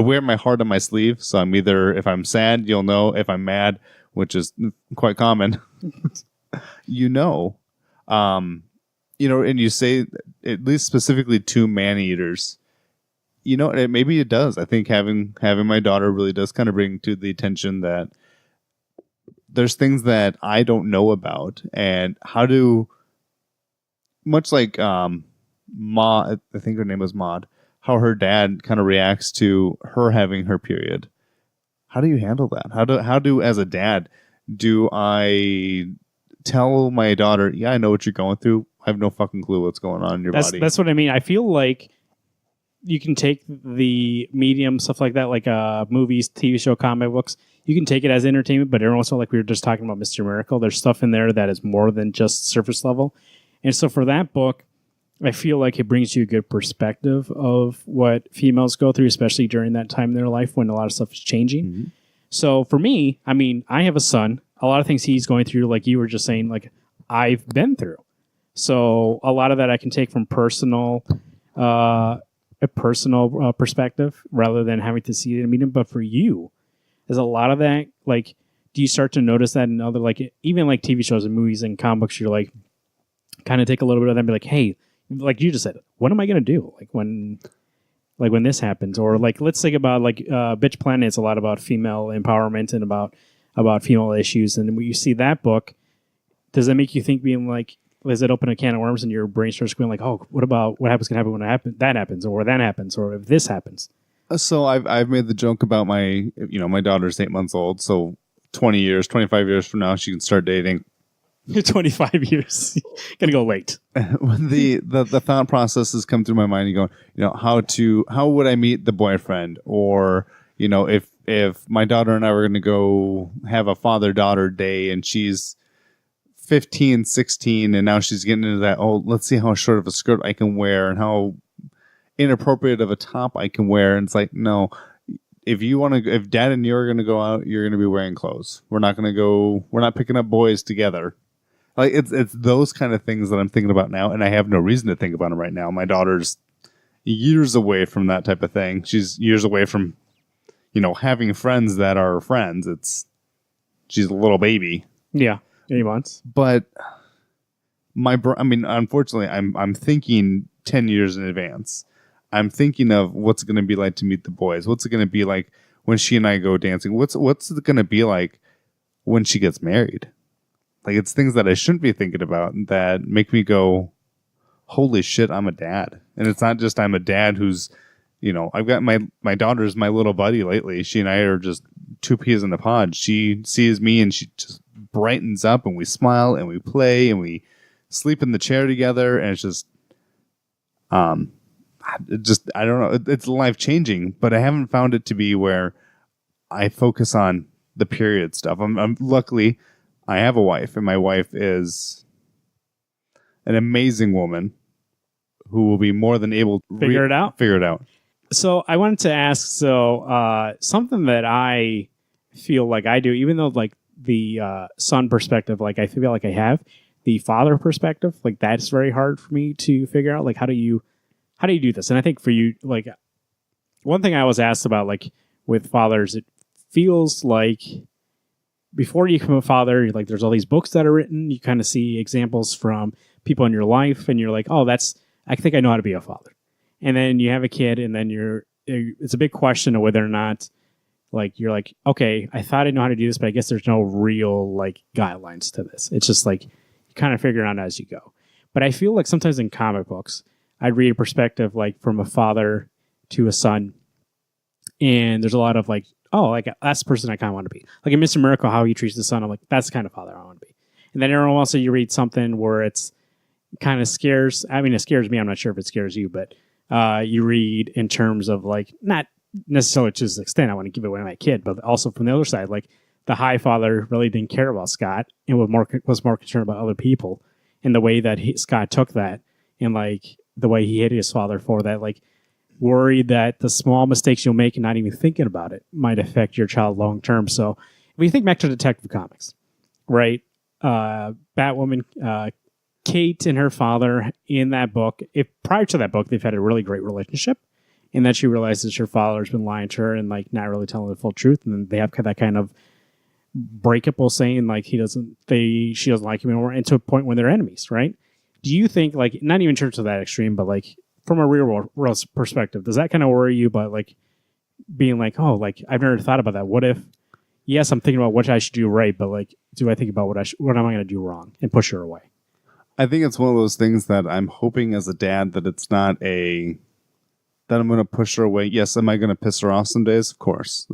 wear my heart on my sleeve. So I'm either, if I'm sad, you'll know. If I'm mad, which is quite common, and you say, at least specifically to man eaters, maybe it does. I think having my daughter really does kind of bring to the attention that there's things that I don't know about, and much like Maud, I think her name was Maud, how her dad kind of reacts to her having her period. How do you handle that? How do as a dad, do I tell my daughter, yeah, I know what you're going through. I have no fucking clue what's going on in your body. That's what I mean. I feel like you can take the medium, stuff like that, like movies, TV show, comic books. You can take it as entertainment, but also, like we were just talking about Mr. Miracle, there's stuff in there that is more than just surface level. And so for that book, I feel like it brings you a good perspective of what females go through, especially during that time in their life when a lot of stuff is changing. Mm-hmm. So for me, I mean, I have a son. A lot of things he's going through, like you were just saying, like I've been through. So a lot of that I can take from a personal perspective rather than having to see it in a medium. But for you, is a lot of that, like, do you start to notice that in other, like, even like TV shows and movies and comic books, you're like, kind of take a little bit of that and be like, hey, like you just said, what am I going to do? Like when this happens, or like, let's think about like Bitch Planet. It's a lot about female empowerment and about female issues. And when you see that book, does that make you think, being like, does it open a can of worms and your brain starts going like, oh, what happens can happen when that happens, or that happens, or if this happens? So I've made the joke about my daughter's 8 months old. So 20 years, 25 years from now, she can start dating. 25 years. Gonna go late. When the thought processes come through my mind, you go, how would I meet the boyfriend? Or, if my daughter and I were going to go have a father-daughter day and she's 15, 16, and now she's getting into that, oh, let's see how short of a skirt I can wear and how inappropriate of a top I can wear. And it's like, no, if dad and you are going to go out, you're going to be wearing clothes. We're not picking up boys together. Like it's those kind of things that I'm thinking about now, and I have no reason to think about them right now. My daughter's years away from that type of thing. She's years away from, having friends that are friends. She's a little baby. Yeah, 8 months. But unfortunately, I'm thinking 10 years in advance. I'm thinking of what's it going to be like to meet the boys. What's it going to be like when she and I go dancing? What's it going to be like when she gets married? Like, it's things that I shouldn't be thinking about that make me go, holy shit, I'm a dad. And it's not just I'm a dad who's, I've got my daughter's my little buddy lately. She and I are just two peas in a pod. She sees me and she just brightens up, and we smile and we play and we sleep in the chair together. And it's just, I don't know. It's life changing, but I haven't found it to be where I focus on the period stuff. I'm luckily, I have a wife, and my wife is an amazing woman who will be more than able to figure it out. So I wanted to ask, something that I feel like I do, even though like the son perspective, like I feel like I have the father perspective, like that's very hard for me to figure out. Like, how do you do this? And I think for you, like, one thing I was asked about, like, with fathers, it feels like before you become a father, like there's all these books that are written. You kind of see examples from people in your life, and you're like, oh, I think I know how to be a father. And then you have a kid, and then it's a big question of whether or not, like, you're like, okay, I thought I know how to do this, but I guess there's no real like guidelines to this. It's just like you kind of figure it out as you go. But I feel like sometimes in comic books, I'd read a perspective like from a father to a son, and there's a lot of like, oh, like that's the person I kind of want to be. Like in Mr. Miracle, how he treats the son, I'm like, that's the kind of father I want to be. And then every once in a while you read something where it's kind of scares. I mean, it scares me. I'm not sure if it scares you, but you read in terms of like not necessarily to this extent I want to give away my kid, but also from the other side, like the High Father really didn't care about Scott and was more concerned about other people, and the way that Scott took that, and like the way he hated his father for that, like worried that the small mistakes you'll make and not even thinking about it might affect your child long term. So if you think back to Detective Comics, right? Batwoman, Kate and her father in that book, if prior to that book they've had a really great relationship, and then she realizes her father's been lying to her and like not really telling the full truth, and then they have that kind of breakup, will saying like she doesn't like him anymore, and to a point when they're enemies, right? Do you think, like, not even in terms of that extreme, but like from a real world perspective, does that kind of worry you about like being like, oh, like I've never thought about that? What if, yes, I'm thinking about what I should do right, but like, do I think about what am I going to do wrong and push her away? I think it's one of those things that I'm hoping as a dad that it's not that I'm going to push her away. Yes, am I going to piss her off some days? Of course.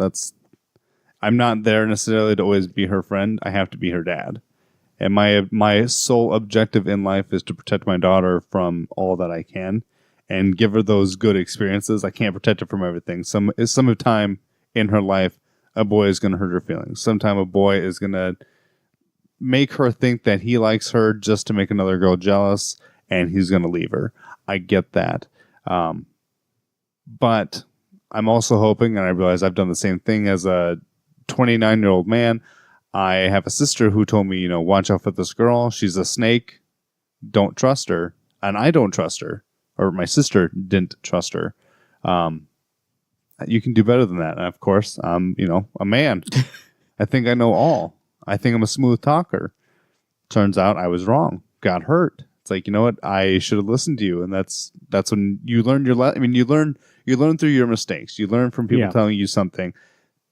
I'm not there necessarily to always be her friend. I have to be her dad. And my sole objective in life is to protect my daughter from all that I can and give her those good experiences. I can't protect her from everything. Some time in her life, a boy is going to hurt her feelings. Sometime a boy is going to make her think that he likes her just to make another girl jealous, and he's going to leave her. I get that. But I'm also hoping, and I realize I've done the same thing as a 29-year-old man. I have a sister who told me, watch out for this girl. She's a snake. Don't trust her. And I don't trust her. Or my sister didn't trust her. You can do better than that. And of course, I'm, a man. I think I know all. I think I'm a smooth talker. Turns out I was wrong. Got hurt. It's like, you know what? I should have listened to you. And that's when you learn you learn through your mistakes. You learn from people telling you something.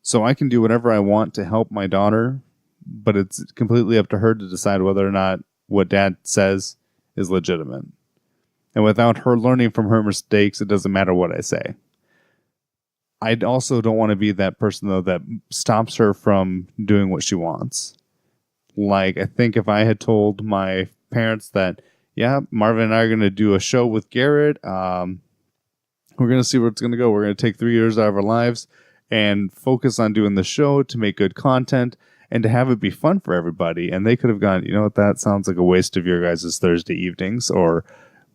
So I can do whatever I want to help my daughter, but it's completely up to her to decide whether or not what dad says is legitimate. And without her learning from her mistakes, it doesn't matter what I say. I also don't want to be that person, though, that stops her from doing what she wants. Like, I think if I had told my parents that, yeah, Marvin and I are going to do a show with Garrett, we're going to see where it's going to go. We're going to take 3 years out of our lives and focus on doing the show to make good content and to have it be fun for everybody. And they could have gone, you know what, that sounds like a waste of your guys' Thursday evenings. Or,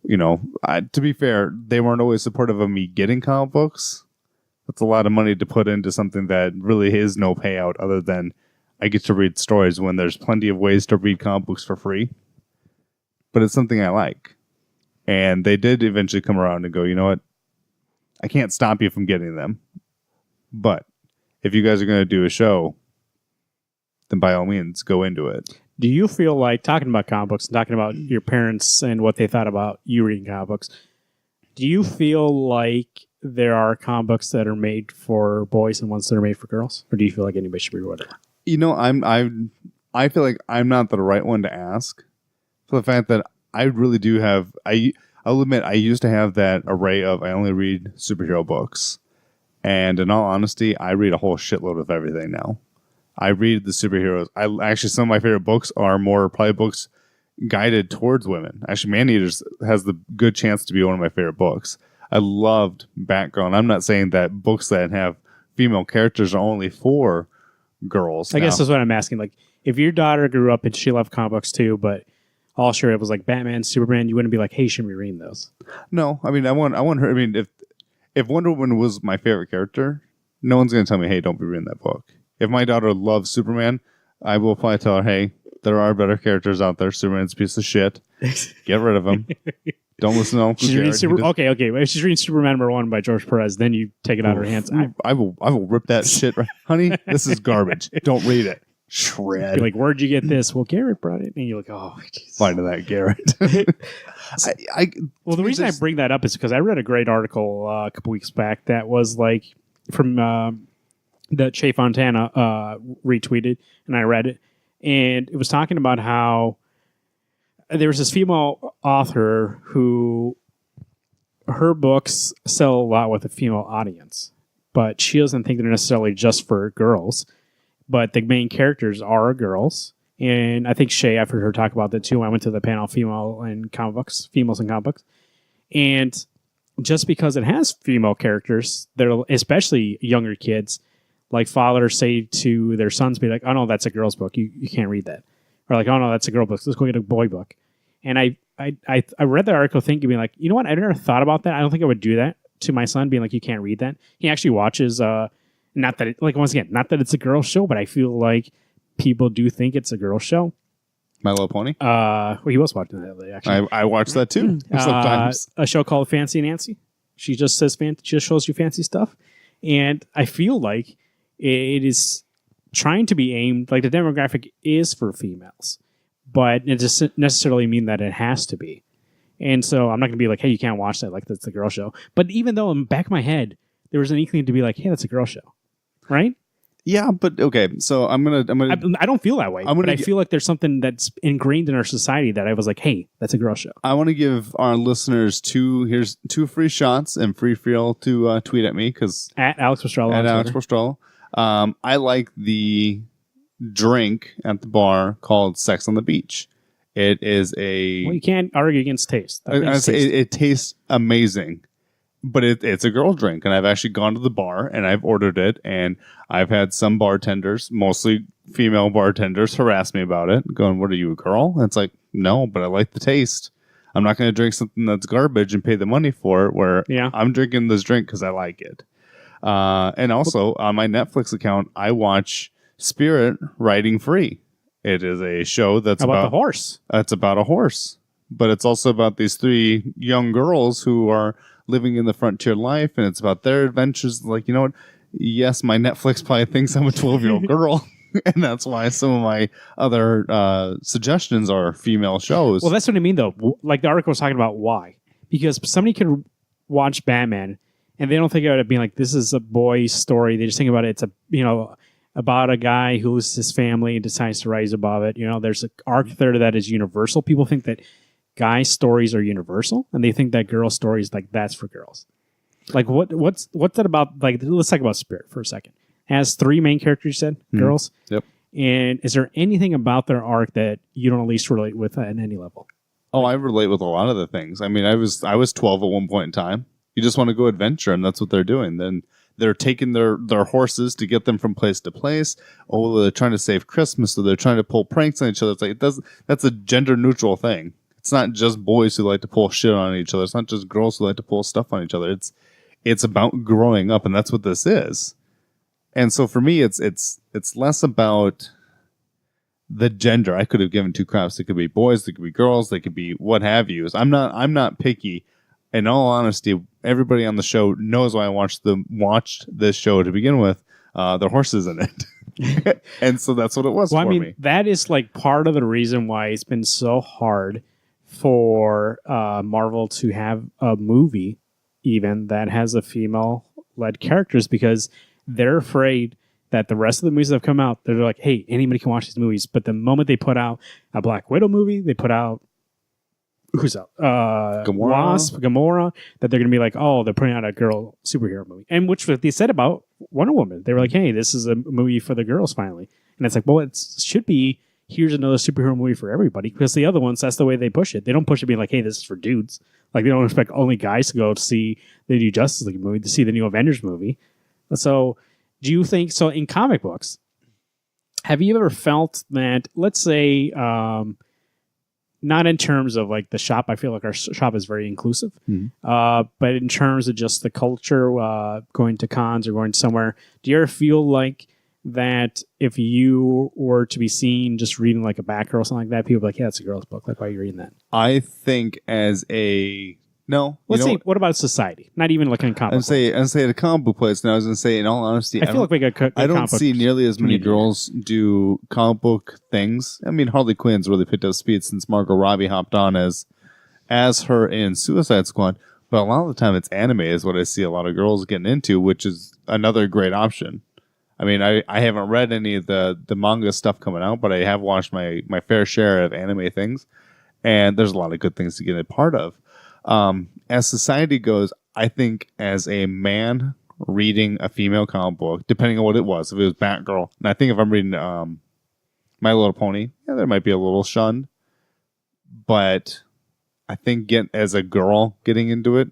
to be fair, they weren't always supportive of me getting comic books. That's a lot of money to put into something that really is no payout other than I get to read stories when there's plenty of ways to read comic books for free. But it's something I like. And they did eventually come around and go, you know what? I can't stop you from getting them. But if you guys are going to do a show, then by all means, go into it. Do you feel like, talking about comic books and talking about your parents and what they thought about you reading comic books, do you feel like there are comic books that are made for boys and ones that are made for girls? Or do you feel like anybody should read whatever? I feel like I'm not the right one to ask for the fact that I really do have, I'll admit, I used to have that array of, I only read superhero books. And in all honesty, I read a whole shitload of everything now. I read the superheroes. Actually, some of my favorite books are more probably books guided towards women. Actually, Man-Eaters has the good chance to be one of my favorite books. I loved Batgirl. I'm not saying that books that have female characters are only for girls. I guess that's what I'm asking. Like, if your daughter grew up and she loved comic books too, but all she read was like Batman, Superman, you wouldn't be like, hey, should we read those? No, I mean, I want her. I mean, if Wonder Woman was my favorite character, no one's going to tell me, hey, don't be reading that book. If my daughter loves Superman, I will probably tell her, hey, there are better characters out there. Superman's a piece of shit. Get rid of him. Don't listen to Uncle She's reading Jared. okay. If she's reading Superman #1 by George Perez, then you take it out of her hands. I will rip that shit. Right, honey, this is garbage. Don't read it. Shred. Be like, where'd you get this? Well, Garrett brought it, and you're like, oh, jeez. Find that, Garrett. Well, the reason I bring that up is because I read a great article a couple weeks back that was like from that Che Fontana retweeted, and I read it, and it was talking about how there was this female author who her books sell a lot with a female audience, but she doesn't think they're necessarily just for girls. But the main characters are girls. And I think Shay, I've heard her talk about that too. I went to the panel females in comic books. And just because it has female characters, they're especially younger kids, like fathers say to their sons, be like, oh no, that's a girl's book. You can't read that. Or like, oh no, that's a girl book. Let's go get a boy book. And I read the article thinking, being like, you know what? I never thought about that. I don't think I would do that to my son, being like, you can't read that. He actually watches not that it's a girl show, but I feel like people do think it's a girl show. My Little Pony? Well, he was watching that actually. I watch that too. Sometimes. A show called Fancy Nancy. She just says she just shows you fancy stuff. And I feel like it is trying to be aimed, like the demographic is for females, but it doesn't necessarily mean that it has to be. And so I'm not going to be like, hey, you can't watch that, like that's a girl show. But even though in the back of my head, there was an inkling to be like, hey, that's a girl show. Right? Yeah, but okay. So I'm gonna. I don't feel that way. But I feel like there's something that's ingrained in our society that I was like, hey, that's a girl show. I want to give our listeners two free shots and free feel to tweet at me because at Alex Postrello. At Alex Postrello. I like the drink at the bar called Sex on the Beach. It is a. Well, you can't argue against taste. It tastes amazing. But it's a girl drink, and I've actually gone to the bar, and I've ordered it, and I've had some bartenders, mostly female bartenders, harass me about it, going, what are you, a girl? And it's like, no, but I like the taste. I'm not going to drink something that's garbage and pay the money for it, where I'm drinking this drink because I like it. And also, on my Netflix account, I watch Spirit Riding Free. It is a show that's about the horse. It's about a horse, but it's also about these 3 young girls who are living in the frontier life, and it's about their adventures. Like, you know what? Yes, my Netflix probably thinks I'm a 12-year-old girl, and that's why some of my other suggestions are female shows. Well, that's what I mean, though. Like, the article was talking about why. Because somebody could watch Batman, and they don't think about it being like, this is a boy's story. They just think about it, it's about a guy who loses his family and decides to rise above it. There's an arc there that is universal. People think that guy stories are universal, and they think that girl stories, like, that's for girls. Like, what's that about? Like, let's talk about Spirit for a second. It has 3 main characters, you said, girls. Yep. And is there anything about their arc that you don't at least relate with at any level? Oh, I relate with a lot of the things. I mean, I was 12 at one point in time. You just want to go adventure, and that's what they're doing. Then they're taking their horses to get them from place to place. Oh, they're trying to save Christmas, so they're trying to pull pranks on each other. It's like, that's a gender neutral thing. It's not just boys who like to pull shit on each other. It's not just girls who like to pull stuff on each other. It's about growing up, and that's what this is. And so for me, it's less about the gender. I could have given 2 craps. It could be boys, it could be girls, they could be what have you. I'm not picky. In all honesty, everybody on the show knows why I watched this show to begin with. The horses in it. And so that's what it was for me. That is like part of the reason why it's been so hard for Marvel to have a movie even that has a female-led characters, because they're afraid that the rest of the movies that have come out, they're like, hey, anybody can watch these movies. But the moment they put out a Black Widow movie, they put out who's out? Gamora, that they're going to be like, oh, they're putting out a girl superhero movie. And which they said about Wonder Woman. They were like, hey, this is a movie for the girls finally. And it's like, well, it should be, here's another superhero movie for everybody. Because the other ones, that's the way they push it. They don't push it being like, hey, this is for dudes. Like, they don't expect only guys to go to see the new Justice League movie, to see the new Avengers movie. So do you think, so in comic books, have you ever felt that, let's say, not in terms of like the shop, I feel like our shop is very inclusive, but in terms of just the culture, going to cons or going somewhere, do you ever feel like that if you were to be seen just reading like a Batgirl or something like that, people would be like, yeah, it's a girl's book. Like, why are you reading that? I think as a no. Let's say, what about society? Not even like in comic. I'd say the comic book place. And I was going to say, in all honesty, I feel like we got. I don't see nearly as many girls do comic book things. I mean, Harley Quinn's really picked up speed since Margot Robbie hopped on as her in Suicide Squad. But a lot of the time, it's anime is what I see a lot of girls getting into, which is another great option. I mean, I haven't read any of the manga stuff coming out, but I have watched my fair share of anime things, and there's a lot of good things to get a part of. As society goes, I think as a man reading a female comic book, depending on what it was, if it was Batgirl, and I think if I'm reading My Little Pony, yeah, there might be a little shunned, but I think as a girl getting into it,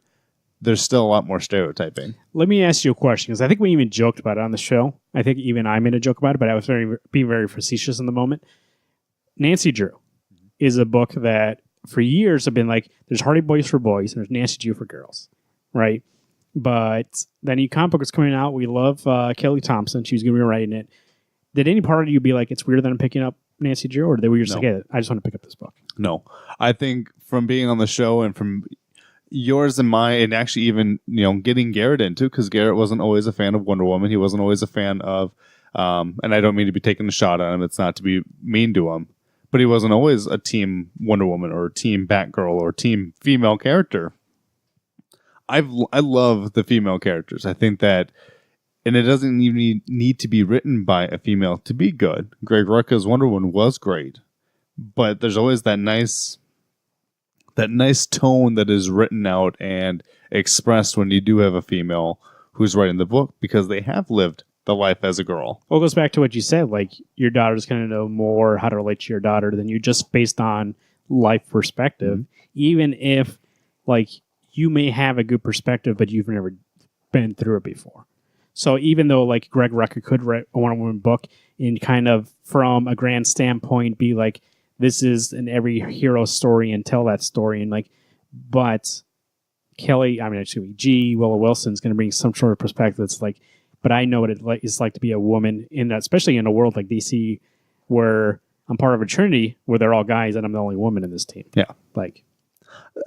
there's still a lot more stereotyping. Let me ask you a question, because I think we even joked about it on the show. I think even I made a joke about it, but I was being very facetious in the moment. Nancy Drew is a book that for years have been like, there's Hardy Boys for boys, and there's Nancy Drew for girls, right? But then new comic book is coming out. We love Kelly Thompson. She's going to be writing it. Did any part of you be like, it's weird that I'm picking up Nancy Drew, or did we just like, hey, I just want to pick up this book? No. I think from being on the show and from yours and mine, and actually even getting Garrett into, because Garrett wasn't always a fan of Wonder Woman. He wasn't always a fan of, and I don't mean to be taking a shot at him. It's not to be mean to him, but he wasn't always a team Wonder Woman or team Batgirl or team female character. I love the female characters. I think that, and it doesn't even need to be written by a female to be good. Greg Rucka's Wonder Woman was great, but there's always that nice tone that is written out and expressed when you do have a female who's writing the book, because they have lived the life as a girl. Well, it goes back to what you said, like your daughter's going to know more how to relate to your daughter than you, just based on life perspective. Mm-hmm. Even if like you may have a good perspective, but you've never been through it before. So even though like Greg Rucka could write a Wonder Woman book and kind of from a grand standpoint be like, this is an every hero story and tell that story, and like, but Willow Wilson's going to bring some sort of perspective that's like, but I know what it's like to be a woman in that, especially in a world like DC, where I'm part of a trinity where they're all guys and I'm the only woman in this team. Yeah, like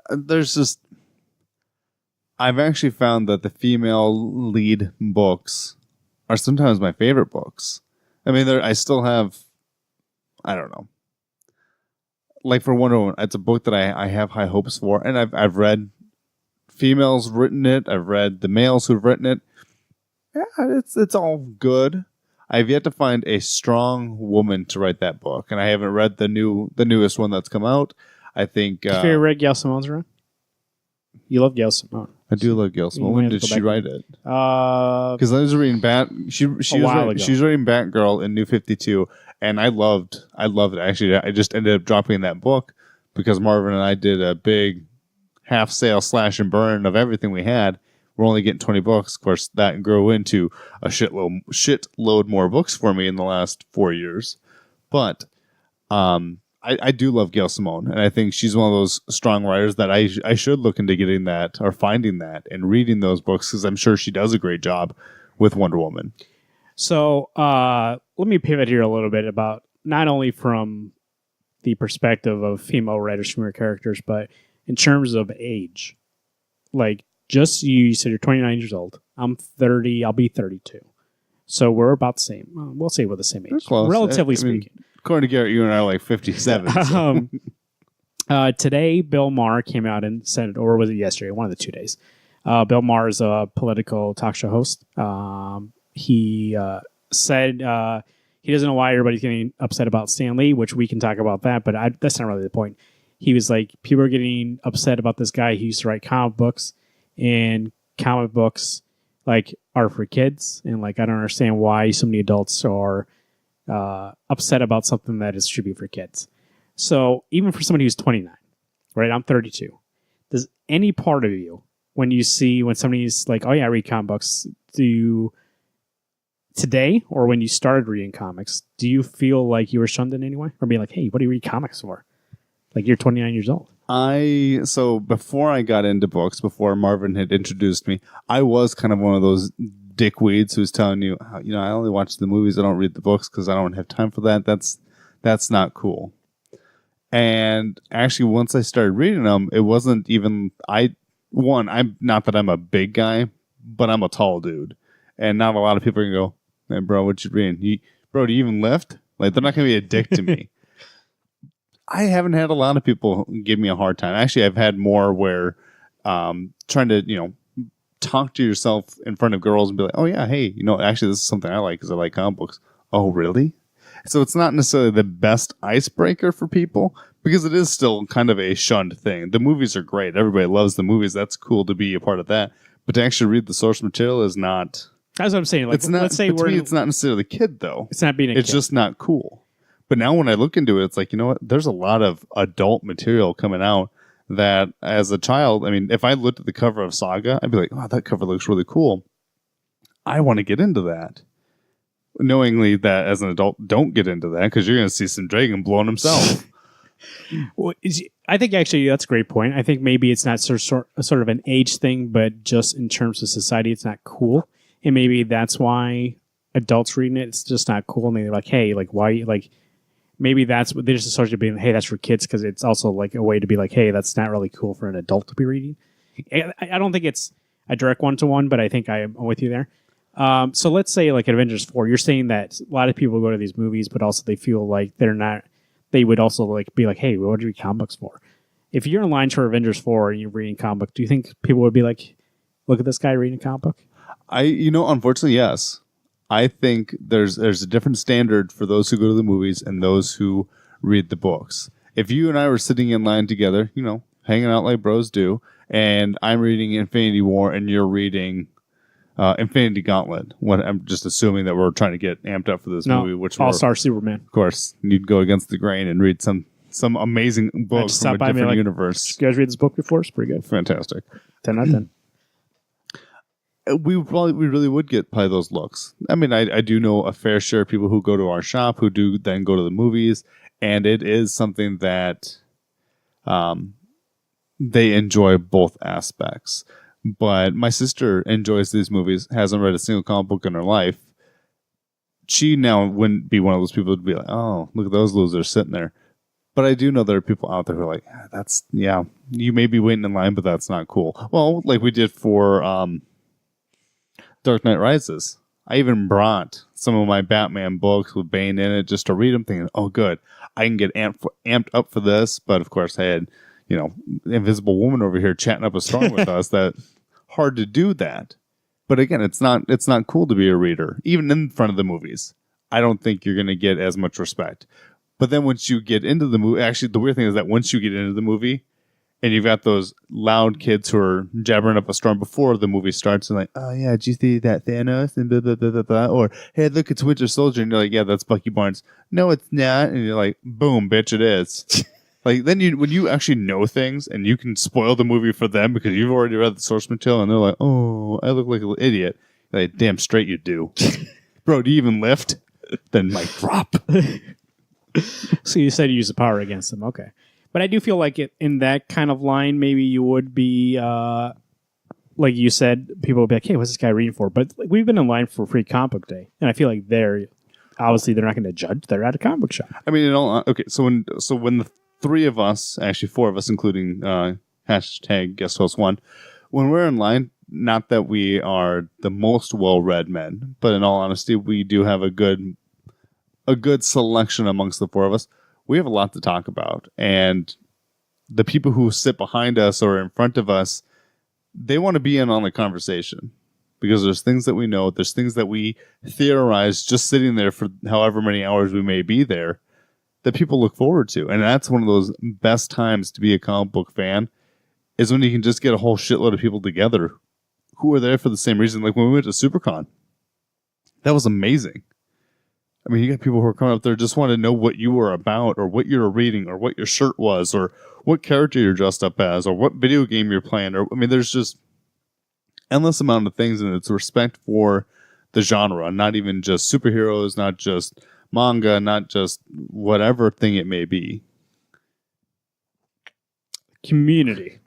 there's just, I've actually found that the female lead books are sometimes my favorite books. I mean, I still have, I don't know. Like for Wonder Woman, it's a book that I have high hopes for, and I've read females written it. I've read the males who've written it. Yeah, it's all good. I've yet to find a strong woman to write that book, and I haven't read the newest one that's come out. I think. Have you ever read Gail Simone's run? You love Gail Simone. I do love Gail Simone. When did she write it? Because I was reading She was reading Batgirl in New 52. And I loved it. Actually, I just ended up dropping that book because Marvin and I did a big half sale slash and burn of everything we had. We're only getting 20 books. Of course, that grew into a shitload more books for me in the last 4 years. But I do love Gail Simone, and I think she's one of those strong writers that I should look into getting that or finding that and reading those books, because I'm sure she does a great job with Wonder Woman. So let me pivot here a little bit about not only from the perspective of female writers, female characters, but in terms of age. Like, just you said you're 29 years old. I'm 30. I'll be 32. So we're about the same. We'll say we're the same age, relatively speaking. According to Garrett, you and I are like 57. So. Today, Bill Maher came out and said, or was it yesterday? One of the 2 days. Bill Maher is a political talk show host. He said he doesn't know why everybody's getting upset about Stan Lee, which we can talk about that, but that's not really the point. He was like, people are getting upset about this guy who used to write comic books, and comic books like are for kids, and like I don't understand why so many adults are upset about something that should be for kids. So even for somebody who's 29, right? I'm 32. Does any part of you, when somebody's like, oh yeah, I read comic books, do you today, or when you started reading comics, do you feel like you were shunned in any way? Or being like, hey, what do you read comics for? Like, you're 29 years old. So before I got into books, before Marvin had introduced me, I was kind of one of those dickweeds who's telling you, I only watch the movies, I don't read the books because I don't have time for that. That's not cool. And actually, once I started reading them, it wasn't even I'm not that I'm a big guy, but I'm a tall dude, and not a lot of people can go, "Hey, bro, what you reading? Bro, do you even lift?" Like, they're not going to be a dick to me. I haven't had a lot of people give me a hard time. Actually, I've had more where trying to, talk to yourself in front of girls and be like, oh, yeah, hey, actually, this is something I like because I like comic books. Oh, really? So it's not necessarily the best icebreaker for people because it is still kind of a shunned thing. The movies are great. Everybody loves the movies. That's cool to be a part of that. But to actually read the source material is not... That's what I'm saying. Like, it's not, let's say to me, it's not necessarily a kid, though. It's not being a kid. It's just not cool. But now when I look into it, it's like, you know what? There's a lot of adult material coming out that as a child, I mean, if I looked at the cover of Saga, I'd be like, oh, that cover looks really cool. I want to get into that. Knowingly that as an adult, don't get into that because you're going to see some dragon blowing himself. Well, I think actually that's a great point. I think maybe it's not sort of an age thing, but just in terms of society, it's not cool. And maybe that's why adults reading it, it's just not cool. And they're like, hey, like, why? Like, maybe that's what they just associate being, hey, that's for kids because it's also like a way to be like, hey, that's not really cool for an adult to be reading. I don't think it's a direct one-to-one, but I think I'm with you there. So let's say like Avengers 4, you're saying that a lot of people go to these movies, but also they feel like they would also like be like, hey, what do you read comic books for? If you're in line for Avengers 4 and you're reading comic book, do you think people would be like, look at this guy reading a comic book? Unfortunately, yes. I think there's a different standard for those who go to the movies and those who read the books. If you and I were sitting in line together, hanging out like bros do, and I'm reading Infinity War and you're reading Infinity Gauntlet, I'm just assuming that we're trying to get amped up for this movie, which All-Star Superman. Of course, you'd go against the grain and read some amazing book from a different universe. You guys read this book before? It's pretty good. Fantastic. 10 out of 10. We really would get probably those looks. I mean, I do know a fair share of people who go to our shop who do then go to the movies, and it is something that they enjoy both aspects. But my sister enjoys these movies, hasn't read a single comic book in her life. She now wouldn't be one of those people who'd be like, oh, look at those losers sitting there. But I do know there are people out there who are like, you may be waiting in line, but that's not cool. Well, like we did for Dark Knight Rises. I even brought some of my Batman books with Bane in it just to read them, thinking, oh, good, I can get amped up for this. But of course, I had, Invisible Woman over here chatting up a storm with us. That hard to do that. But again, it's not cool to be a reader, even in front of the movies. I don't think you're going to get as much respect. But then once you get into the movie, actually, the weird thing is that once you get into the movie, and you've got those loud kids who are jabbering up a storm before the movie starts and like, oh, yeah, did you see that Thanos? And blah, blah, blah, blah, blah. Or, hey, look, it's Winter Soldier. And you're like, yeah, that's Bucky Barnes. No, it's not. And you're like, boom, bitch, it is. Like, then when you actually know things and you can spoil the movie for them because you've already read the source material and they're like, oh, I look like an idiot. You're like, damn straight you do. Bro, do you even lift? Then mic drop. So you said you use the power against them. Okay. But I do feel like in that kind of line, maybe you would be, like you said, people would be like, hey, what's this guy reading for? But like, we've been in line for Free Comic Book Day. And I feel like they're not going to judge. They're at a comic book shop. I mean, okay, so when the three of us, actually four of us, including hashtag guest host one, when we're in line, not that we are the most well-read men, but in all honesty, we do have a good selection amongst the four of us. We have a lot to talk about, and the people who sit behind us or in front of us, they want to be in on the conversation because there's things that we know, there's things that we theorize just sitting there for however many hours we may be there that people look forward to. And that's one of those best times to be a comic book fan is when you can just get a whole shitload of people together who are there for the same reason. Like when we went to SuperCon, that was amazing. I mean, you got people who are coming up there just want to know what you were about or what you're reading or what your shirt was or what character you're dressed up as or what video game you're playing. Or I mean, there's just endless amount of things, and it's respect for the genre, not even just superheroes, not just manga, not just whatever thing it may be. Community.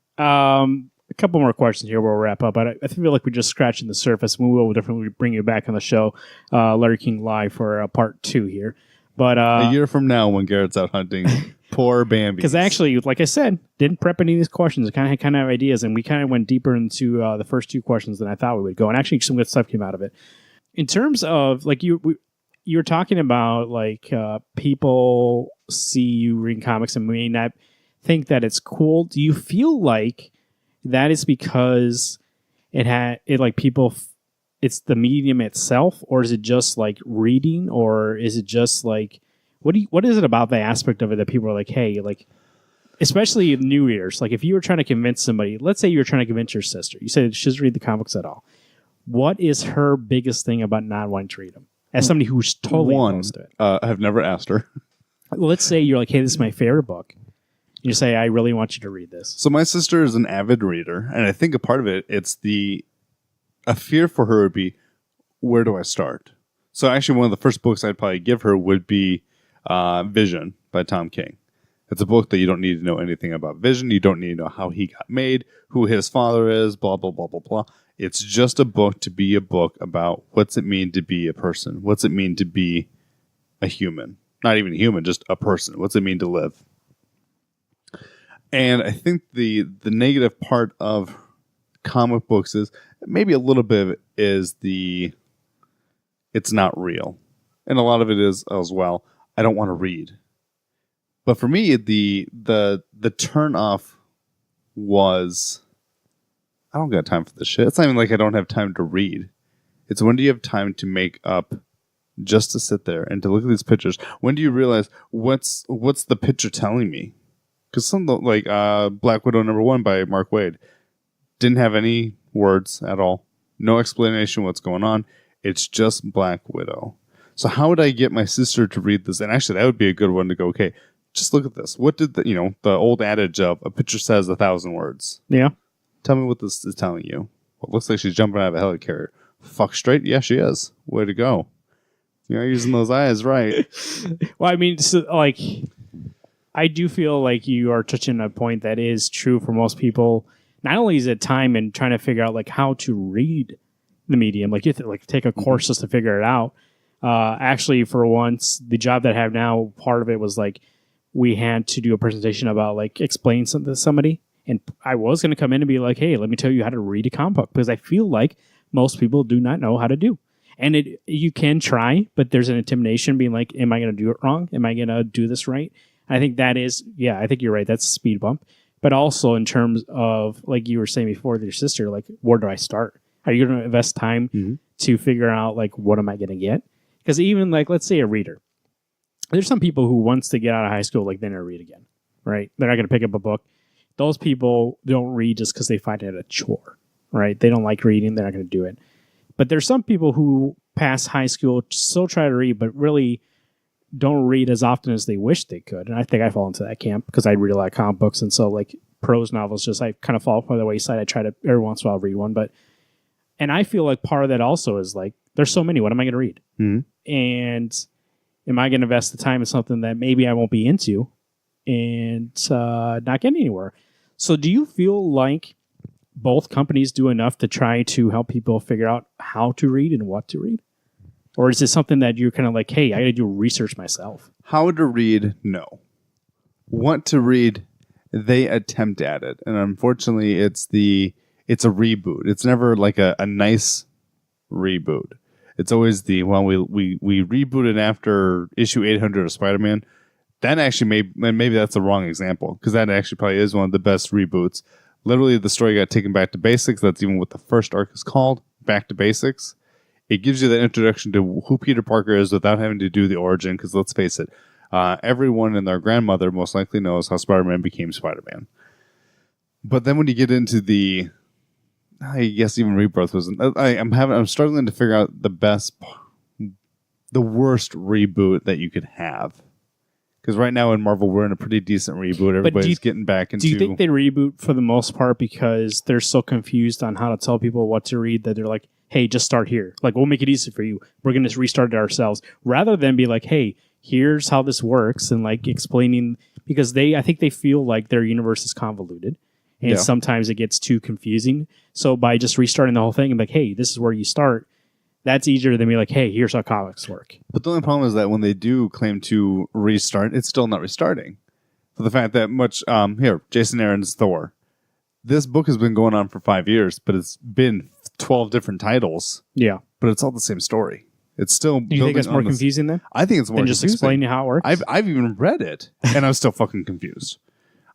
a couple more questions here. We'll wrap up. But I feel like we're just scratching the surface. We will definitely bring you back on the show, Larry King Live, for part 2 here. But a year from now, when Garrett's out hunting, poor Bambi. Because actually, like I said, didn't prep any of these questions. I kind of have ideas, and we kind of went deeper into the first 2 questions than I thought we would go. And actually, some good stuff came out of it. In terms of like you were talking about like people see you reading comics and may not think that it's cool. Do you feel like that is because it's the medium itself, or is it just like reading, or is it just like what is it about the aspect of it that people are like, hey, like, especially new readers, like if you were trying to convince somebody, let's say you were trying to convince your sister, you said she doesn't read the comics at all. What is her biggest thing about not wanting to read them? As somebody who's totally opposed to it. I've never asked her. Let's say you're like, hey, this is my favorite book. You say, I really want you to read this. So my sister is an avid reader, and I think a part of it's a fear for her would be, where do I start? So actually, one of the first books I'd probably give her would be Vision by Tom King. It's a book that you don't need to know anything about Vision. You don't need to know how he got made, who his father is, blah, blah, blah, blah, blah. It's just a book to be a book about what's it mean to be a person? What's it mean to be a human? Not even a human, just a person. What's it mean to live? And I think the negative part of comic books is maybe a little bit of it is it's not real. And a lot of it is as well, I don't want to read. But for me, the turn off was, I don't got time for this shit. It's not even like I don't have time to read. It's when do you have time to make up just to sit there and to look at these pictures? When do you realize what's the picture telling me? Because some like Black Widow #1 by Mark Waid didn't have any words at all. No explanation what's going on. It's just Black Widow. So how would I get my sister to read this? And actually, that would be a good one to go, okay, just look at this. What did the old adage of a picture says 1,000 words? Yeah. Tell me what this is telling you. Well, it looks like she's jumping out of a helicarrier. Fuck straight. Yeah, she is. Way to go. You're using those eyes right. Well, I mean, so, like, I do feel like you are touching a point that is true for most people. Not only is it time and trying to figure out like how to read the medium, like you have to like take a course just to figure it out. Actually, for once, the job that I have now, part of it was like we had to do a presentation about like explain something to somebody, and I was going to come in and be like, "Hey, let me tell you how to read a comic book," because I feel like most people do not know how to do. And you can try, but there's an intimidation being like, "Am I going to do it wrong? Am I going to do this right?" I think that is, yeah, I think you're right. That's a speed bump. But also in terms of, like you were saying before with your sister, like, where do I start? Are you going to invest time to figure out, like, what am I going to get? Because even, like, let's say a reader. There's some people who once they get out of high school, like, they never read again, right? They're not going to pick up a book. Those people don't read just because they find it a chore, right? They don't like reading. They're not going to do it. But there's some people who pass high school, still try to read, but really don't read as often as they wish they could. And I think I fall into that camp because I read a lot of comic books. And so like prose novels, just I kind of fall by the wayside. I try to every once in a while read one. And I feel like part of that also is like, there's so many, what am I going to read? Mm-hmm. And am I going to invest the time in something that maybe I won't be into and not get anywhere? So do you feel like both companies do enough to try to help people figure out how to read and what to read? Or is it something that you're kind of like, hey, I got to do research myself? How to read, no. What to read, they attempt at it. And unfortunately, it's a reboot. It's never like a nice reboot. It's always we rebooted after issue 800 of Spider-Man. That actually maybe that's the wrong example, because that actually probably is one of the best reboots. Literally, the story got taken back to basics. That's even what the first arc is called, Back to Basics. It gives you that introduction to who Peter Parker is without having to do the origin, because let's face it, everyone and their grandmother most likely knows how Spider-Man became Spider-Man. But then when you get into I guess even Rebirth wasn't. I'm struggling to figure out the worst reboot that you could have. Because right now in Marvel, we're in a pretty decent reboot. Everybody's getting back into... Do you think they reboot for the most part because they're so confused on how to tell people what to read that they're like, hey, just start here. Like, we'll make it easy for you. We're going to restart it ourselves. Rather than be like, hey, here's how this works, and like explaining... Because I think they feel like their universe is convoluted. And Yeah. sometimes it gets too confusing. So by just restarting the whole thing and like, hey, this is where you start, that's easier than be like, hey, here's how comics work. But the only problem is that when they do claim to restart, it's still not restarting. For the fact that Jason Aaron's Thor. This book has been going on for 5 years, but it's been 12 different titles. Yeah. But it's all the same story. It's still. Do you think it's more confusing then? I think it's more than just confusing. explaining how it works? I've even read it, and I'm still fucking confused.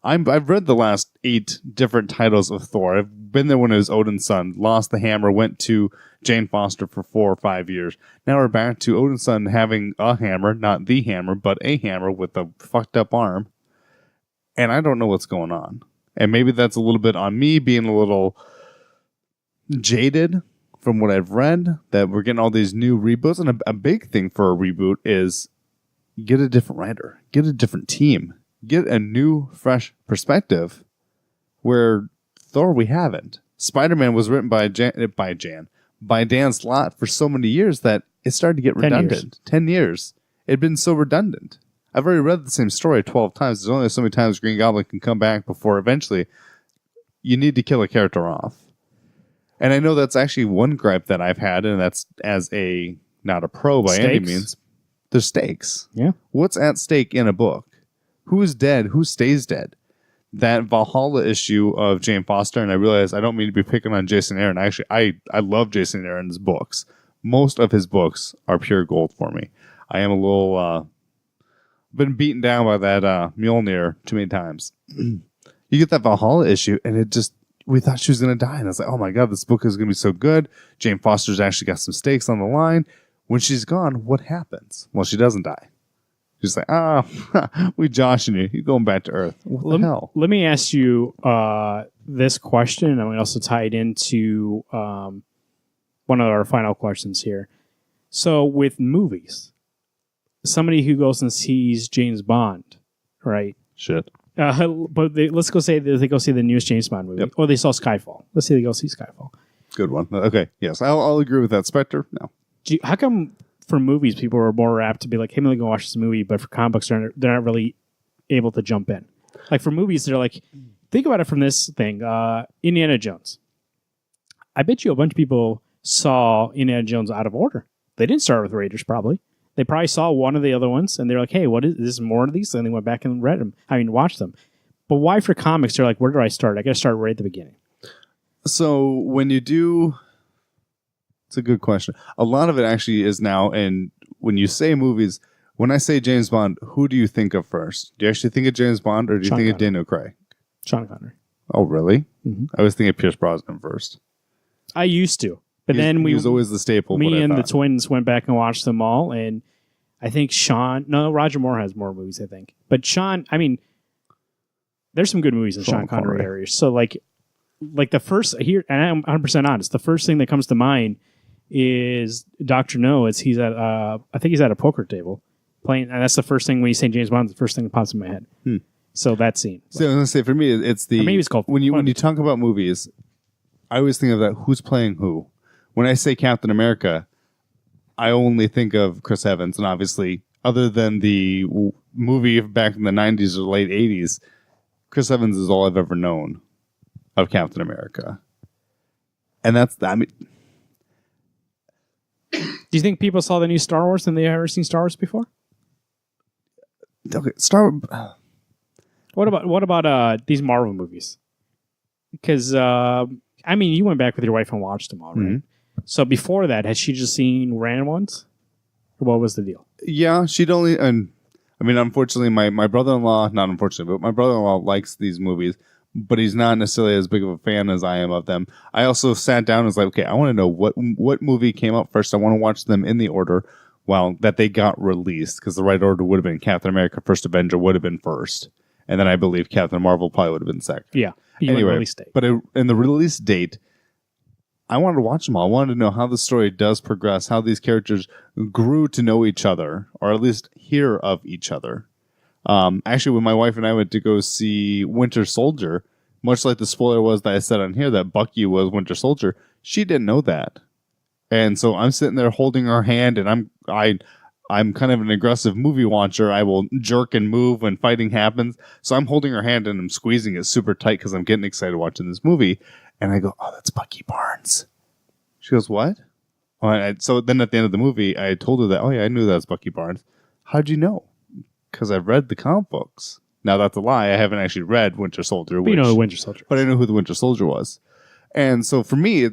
I've read the last 8 different titles of Thor. I've been there when it was Odin's son, lost the hammer, went to Jane Foster for 4 or 5 years. Now we're back to Odin's son having a hammer, not the hammer, but a hammer with a fucked up arm. And I don't know what's going on. And maybe that's a little bit on me being a little jaded from what I've read, that we're getting all these new reboots. And a big thing for a reboot is get a different writer, get a different team, get a new, fresh perspective where Thor we haven't. Spider-Man was written by Dan Slott for so many years that it started to get redundant. 10 years. It'd been so redundant. I've already read the same story 12 times. There's only so many times Green Goblin can come back before eventually you need to kill a character off. And I know that's actually one gripe that I've had, and that's as not a pro by any means. There's stakes. Yeah. What's at stake in a book? Who is dead? Who stays dead? That Valhalla issue of Jane Foster, and I realize I don't mean to be picking on Jason Aaron. Actually, I love Jason Aaron's books. Most of his books are pure gold for me. I am a little been beaten down by that Mjolnir too many times. You get that Valhalla issue, and it just, we thought she was going to die. And I was like, oh my God, this book is going to be so good. Jane Foster's actually got some stakes on the line. When she's gone, what happens? Well, she doesn't die. She's like, we joshing you. You're going back to Earth. What the hell? Let me ask you this question, and I'm going to also tie it into one of our final questions here. So with movies, somebody who goes and sees James Bond, right? Shit. But let's go say they go see the newest James Bond movie. Yep. Or they saw Skyfall. Let's say they go see Skyfall. Good one. Okay. Yes, I'll agree with that. Spectre? No. How come for movies people are more apt to be like, hey, let me go watch this movie, but for comic books, they're not really able to jump in? Like for movies, they're like, think about it from this thing. Indiana Jones. I bet you a bunch of people saw Indiana Jones out of order. They didn't start with Raiders, probably. They probably saw one of the other ones, and they're like, hey, what is this? More of these? And they went back and read them. Watched them. But why for comics? They're like, where do I start? I got to start right at the beginning. So when you do, it's a good question. A lot of it actually is now, and when you say movies, when I say James Bond, who do you think of first? Do you actually think of James Bond, or do you think of Daniel Craig? Sean Connery. Oh, really? Mm-hmm. I was thinking of Pierce Brosnan first. I used to. But then he was always the staple. Me and the twins went back and watched them all, and I think Roger Moore has more movies, I think. But Sean, there's some good movies in Sean Connery areas. So like the first here, and I'm 100% honest, the first thing that comes to mind is Dr. No. He's at I think he's at a poker table playing, and that's the first thing when you say James Bond, the first thing that pops in my head. So that scene. So I was gonna say for me, it's the, maybe it's called when you talk about movies, I always think of that who's playing who. When I say Captain America, I only think of Chris Evans, and obviously, other than the movie back in the 90s or late 80s, Chris Evans is all I've ever known of Captain America. And that's, do you think people saw the new Star Wars and they've ever seen Star Wars before? Okay, What about these Marvel movies? Because, you went back with your wife and watched them all, right? Mm-hmm. So before that, had she just seen random ones? Or what was the deal? Yeah, she'd only... unfortunately, my brother-in-law... Not unfortunately, but my brother-in-law likes these movies, but he's not necessarily as big of a fan as I am of them. I also sat down and was like, okay, I want to know what movie came out first. I want to watch them in the order that they got released, because the right order would have been Captain America, First Avenger would have been first. And then I believe Captain Marvel probably would have been second. Yeah. Anyway, release date. But in the release date, I wanted to watch them all. I wanted to know how the story does progress, how these characters grew to know each other, or at least hear of each other. Actually, when my wife and I went to go see Winter Soldier, much like the spoiler was that I said on here that Bucky was Winter Soldier, she didn't know that. And so I'm sitting there holding her hand, and I'm kind of an aggressive movie watcher. I will jerk and move when fighting happens. So I'm holding her hand and I'm squeezing it super tight because I'm getting excited watching this movie. And I go, oh, that's Bucky Barnes. She goes, what? Oh, so then at the end of the movie, I told her that, oh yeah, I knew that was Bucky Barnes. How'd you know? Because I've read the comic books. Now that's a lie. I haven't actually read Winter Soldier. But you know the Winter Soldier. But I know who the Winter Soldier was. And so for me,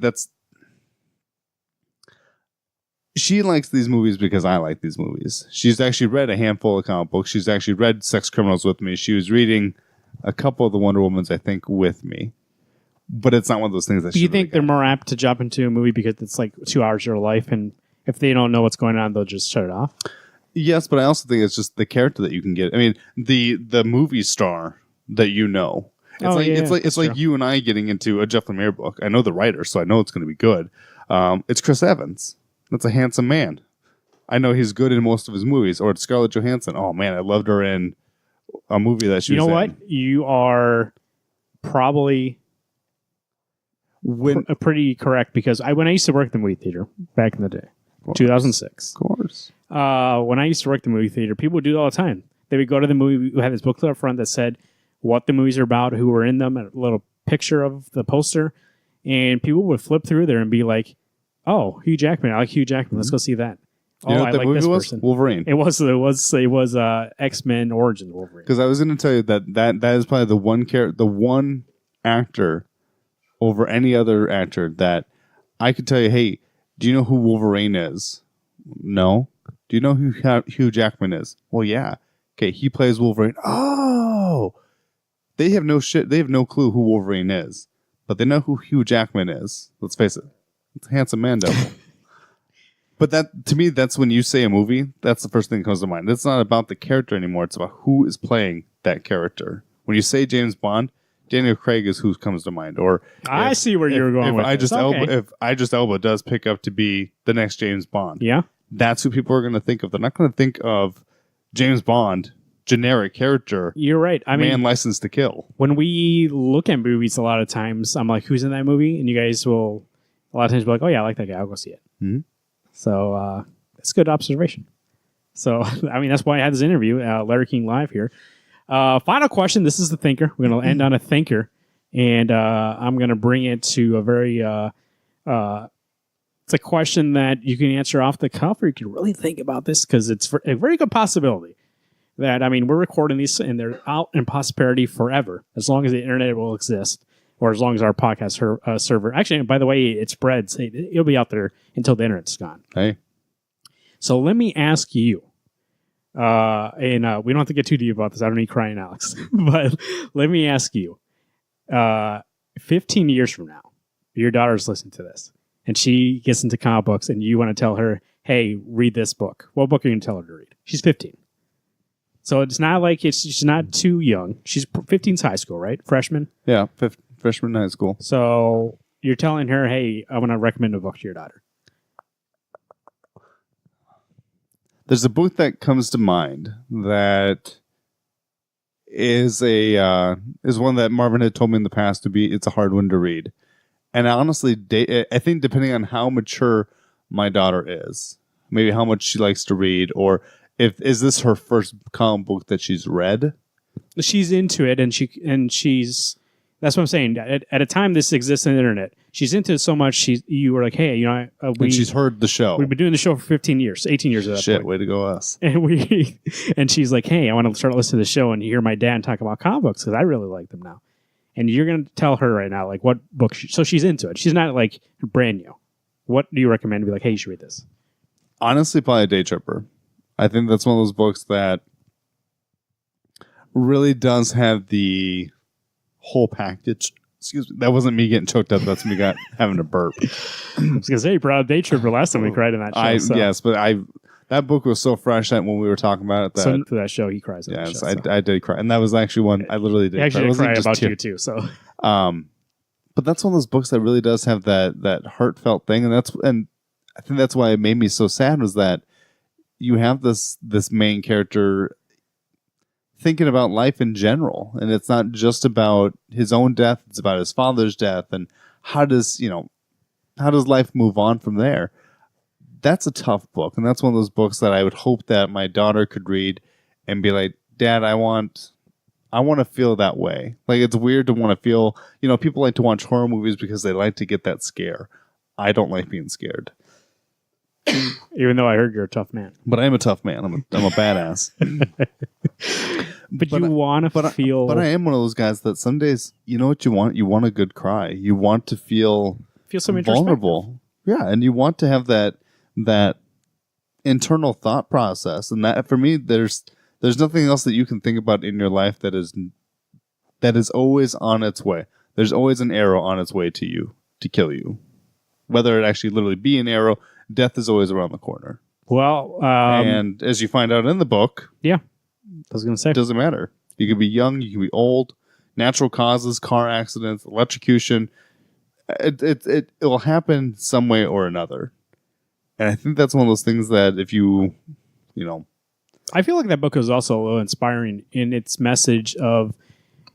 she likes these movies because I like these movies. She's actually read a handful of comic books. She's actually read Sex Criminals with me. She was reading a couple of the Wonder Womans, I think, with me. But it's not one of those things that Do you think they're more apt to jump into a movie because it's like 2 hours of your life, and if they don't know what's going on, they'll just shut it off? Yes, but I also think it's just the character that you can get. I mean, the movie star that you know. It's like you and I getting into a Jeff Lemire book. I know the writer, so I know it's going to be good. It's Chris Evans. That's a handsome man. I know he's good in most of his movies. Or it's Scarlett Johansson. Oh man, I loved her in a movie that she was in. You know what? You are probably pretty correct because when I used to work at the movie theater back in the day, 2006. Of course. When I used to work at the movie theater, people would do it all the time. They would go to the movie. We had this booklet up front that said what the movies are about, who were in them, a little picture of the poster, and people would flip through there and be like, "Oh, Hugh Jackman! I like Hugh Jackman. Let's go see that." You know what that movie was? Wolverine. It was X-Men Origins Wolverine. Because I was going to tell you that is probably the one actor over any other actor that I could tell you, hey, do you know who Wolverine is? No. Do you know who Hugh Jackman is? Well, yeah. Okay, he plays Wolverine. Oh, they have no clue who Wolverine is, but they know who Hugh Jackman is. Let's face it, it's a handsome man devil. But that, to me, that's when you say a movie, that's the first thing that comes to mind. It's not about the character anymore. It's about who is playing that character. When you say James Bond, Daniel Craig is who comes to mind. Or I see where you're going with this. If Idris Elba does pick up to be the next James Bond, yeah, that's who people are going to think of. They're not going to think of James Bond, generic character. You're right. I mean, Licensed to Kill. When we look at movies, a lot of times I'm like, who's in that movie? And you guys will a lot of times be like, oh yeah, I like that guy. I'll go see it. Mm-hmm. So that's good observation. So, I mean, that's why I had this interview, Larry King Live here. Final question. This is the thinker. We're going to end on a thinker. And I'm going to bring it to a very, it's a question that you can answer off the cuff or you can really think about this because it's a very good possibility that, I mean, we're recording these and they're out in prosperity forever, as long as the internet will exist. Or as long as our podcast server... Actually, by the way, it spreads. It'll be out there until the internet's gone. Hey. So let me ask you, and we don't have to get too deep about this. I don't need crying, Alex. But let me ask you, 15 years from now, your daughter's listening to this, and she gets into comic books, and you want to tell her, hey, read this book. What book are you going to tell her to read? She's 15. So it's not like she's not too young. She's 15's high school, right? Freshman? Yeah, freshman in high school. So you're telling her, hey, I want to recommend a book to your daughter. There's a book that comes to mind that is one that Marvin had told me in the past it's a hard one to read. And honestly, I think depending on how mature my daughter is, maybe how much she likes to read, or is this her first comic book that she's read? She's into it, and she's. That's what I'm saying. At a time this exists on the internet, she's into it so much. You were like, hey, you know, and she's heard the show. We've been doing the show for 15 years, 18 years at that Shit, point. Way to go us. And she's like, hey, I want to start listening to the show and hear my dad talk about comic books because I really like them now. And you're going to tell her right now, like, what book? So she's into it. She's not like brand new. What do you recommend to be like, hey, you should read this? Honestly, probably Day Tripper. I think that's one of those books that really does have the whole package. Excuse me. That wasn't me getting choked up. That's me having a burp. I was going to say, you brought up Day Tripper last time we cried in that show. Yes, but that book was so fresh that when we were talking about it. So for that show, he cries. Yes, I did cry. And that was actually one I literally did. Actually, I cried about you too. So, but that's one of those books that really does have that heartfelt thing. And I think that's why it made me so sad was that you have this main character thinking about life in general, and it's not just about his own death, it's about his father's death, and how does life move on from there. that's a tough book. And that's one of those books that I would hope that my daughter could read and be like, Dad, I want to feel that way. Like, it's weird to want to feel, people like to watch horror movies because they like to get that scare. I don't like being scared. Even though I heard you're a tough man. But I am a tough man. I'm a badass. But you want to feel... But I am one of those guys that some days, you know what you want? You want a good cry. You want to feel some vulnerable. Yeah, and you want to have that internal thought process. And that, for me, there's nothing else that you can think about in your life that is always on its way. There's always an arrow on its way to you to kill you. Whether it actually literally be an arrow, death is always around the corner. Well, and as you find out in the book, yeah, I was going to say, it doesn't matter. You can be young, you can be old, natural causes, car accidents, electrocution. It will happen some way or another. And I think that's one of those things that if you I feel like that book is also a little inspiring in its message of,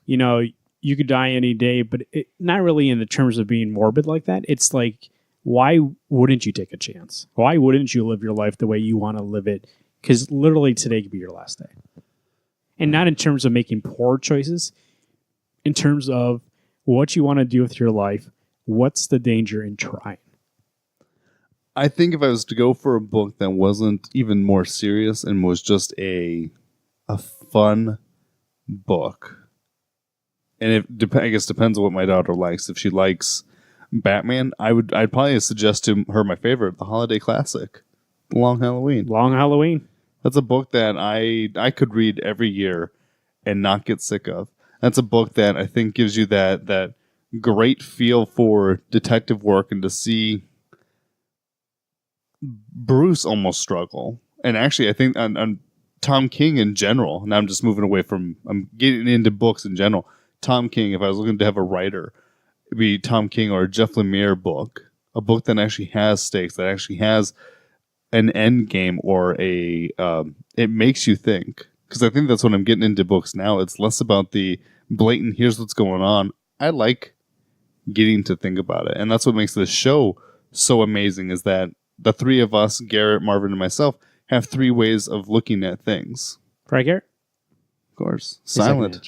you could die any day, but not really in the terms of being morbid like that. It's like, why wouldn't you take a chance? Why wouldn't you live your life the way you want to live it? Because literally today could be your last day. And not in terms of making poor choices, in terms of what you want to do with your life. What's the danger in trying? I think if I was to go for a book that wasn't even more serious and was just a fun book, and I guess depends on what my daughter likes. If she likes Batman, I'd probably suggest to her my favorite, the holiday classic, Long Halloween. Long Halloween. That's a book that I could read every year and not get sick of. That's a book that I think gives you that great feel for detective work and to see Bruce almost struggle. And actually, I think on Tom King in general, and I'm just moving away from, I'm getting into books in general. Tom King, if I was looking to have a writer, it'd be Tom King or a Jeff Lemire book. A book that actually has stakes, that actually has an end game or it makes you think. Because I think that's what I'm getting into books now. It's less about the blatant, here's what's going on. I like getting to think about it. And that's what makes this show so amazing, is that the three of us, Garrett, Marvin, and myself, have three ways of looking at things. Right, Garrett? Of course. Silent.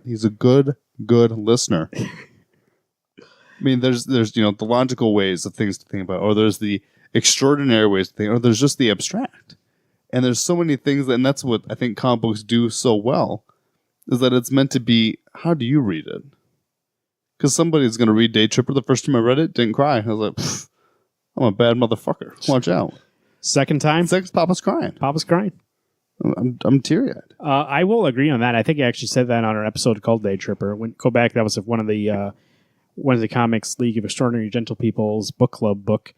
He's a good listener. I mean, there's the logical ways of things to think about, or there's the extraordinary ways to think, or there's just the abstract. And there's so many things, and that's what I think comic books do so well, is that it's meant to be, how do you read it? Because somebody's going to read Day Tripper. The first time I read it, didn't cry. I was like, I'm a bad motherfucker. Watch out. Second time? Papa's crying. Papa's crying. I'm teary-eyed. I will agree on that. I think I actually said that on our episode called Day Tripper. Go back, that was one of the Comics League of Extraordinary Gentle People's book club book.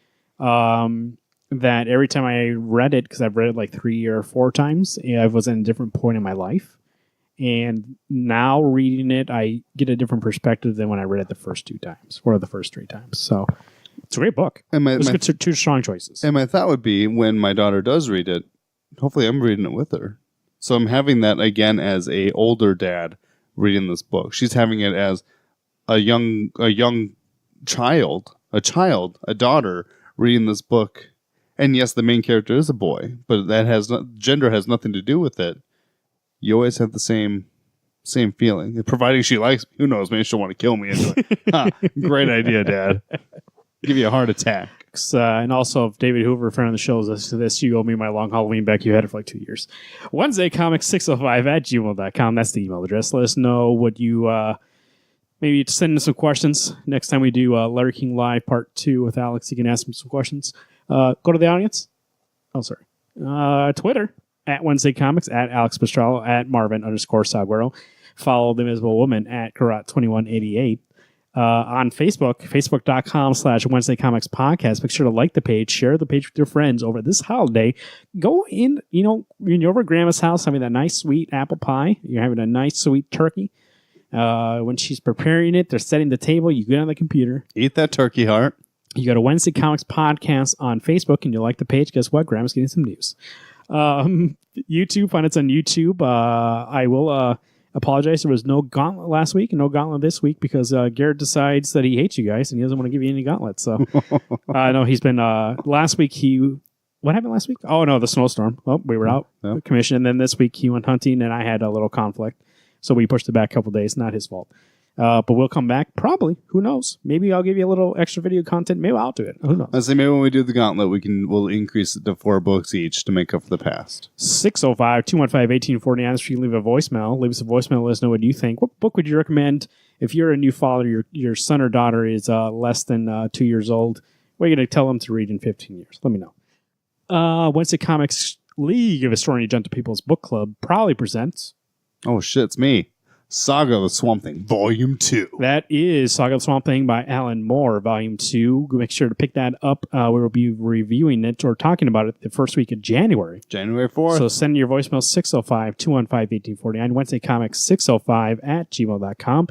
That every time I read it, because I've read it like 3 or 4 times, I was at a different point in my life. And now reading it, I get a different perspective than when I read it the first 2 times, or the first 3 times. So it's a great book. And Those are 2 strong choices. And my thought would be, when my daughter does read it, hopefully I'm reading it with her. So I'm having that again as a older dad reading this book. She's having it as a young child, a daughter reading this book. And yes, the main character is a boy, but gender has nothing to do with it. You always have the same feeling. Providing she likes me, who knows? Maybe she'll want to kill me. And great idea, Dad. Give you a heart attack. And also, if David Hoover, friend of the show, listens to this, you owe me my Long Halloween back. You had it for like 2 years. WednesdayComics605@gmail.com. That's the email address. Let us know what you... maybe send in some questions. Next time we do Larry King Live Part 2 with Alex, you can ask him some questions. Go to the audience. Oh, sorry. Twitter, @Wednesday Comics, @Alex Pastrello, @Marvin_Saguero. Follow The Invisible Woman, @Karat2188. On Facebook, facebook.com/Wednesday Comics Podcast. Make sure to like the page, share the page with your friends over this holiday. Go in, when you're over at Grandma's house, having that nice sweet apple pie. You're having a nice sweet turkey. When she's preparing it, they're setting the table. You get on the computer. Eat that turkey heart. You go to Wednesday Comics Podcast on Facebook and you like the page. Guess what? Grandma's getting some news. YouTube, find us on YouTube. I will apologize. There was no gauntlet last week and no gauntlet this week because Garrett decides that he hates you guys and he doesn't want to give you any gauntlets. So I know he's been last week. He what happened last week? Oh, no, the snowstorm. Well, we were out commission, and then this week he went hunting, and I had a little conflict. So we pushed it back a couple days. Not his fault. But we'll come back. Probably. Who knows? Maybe I'll give you a little extra video content. Maybe I'll do it. Who knows? I say maybe when we do the gauntlet, we'll increase it to 4 books each to make up for the past. 605-215-1849. You can leave a voicemail. Leave us a voicemail. Let us know what you think. What book would you recommend if you're a new father, your son or daughter is less than 2 years old? What are you going to tell them to read in 15 years? Let me know. Wednesday Comics League of Extraordinary Gentle People's Book Club proudly presents... Oh, shit, it's me. Saga of the Swamp Thing, Volume 2. That is Saga of the Swamp Thing by Alan Moore, Volume 2. Make sure to pick that up. We will be reviewing it or talking about it the first week of January. January 4th. So send your voicemail 605-215-1849. Wednesday Comics 605@gmail.com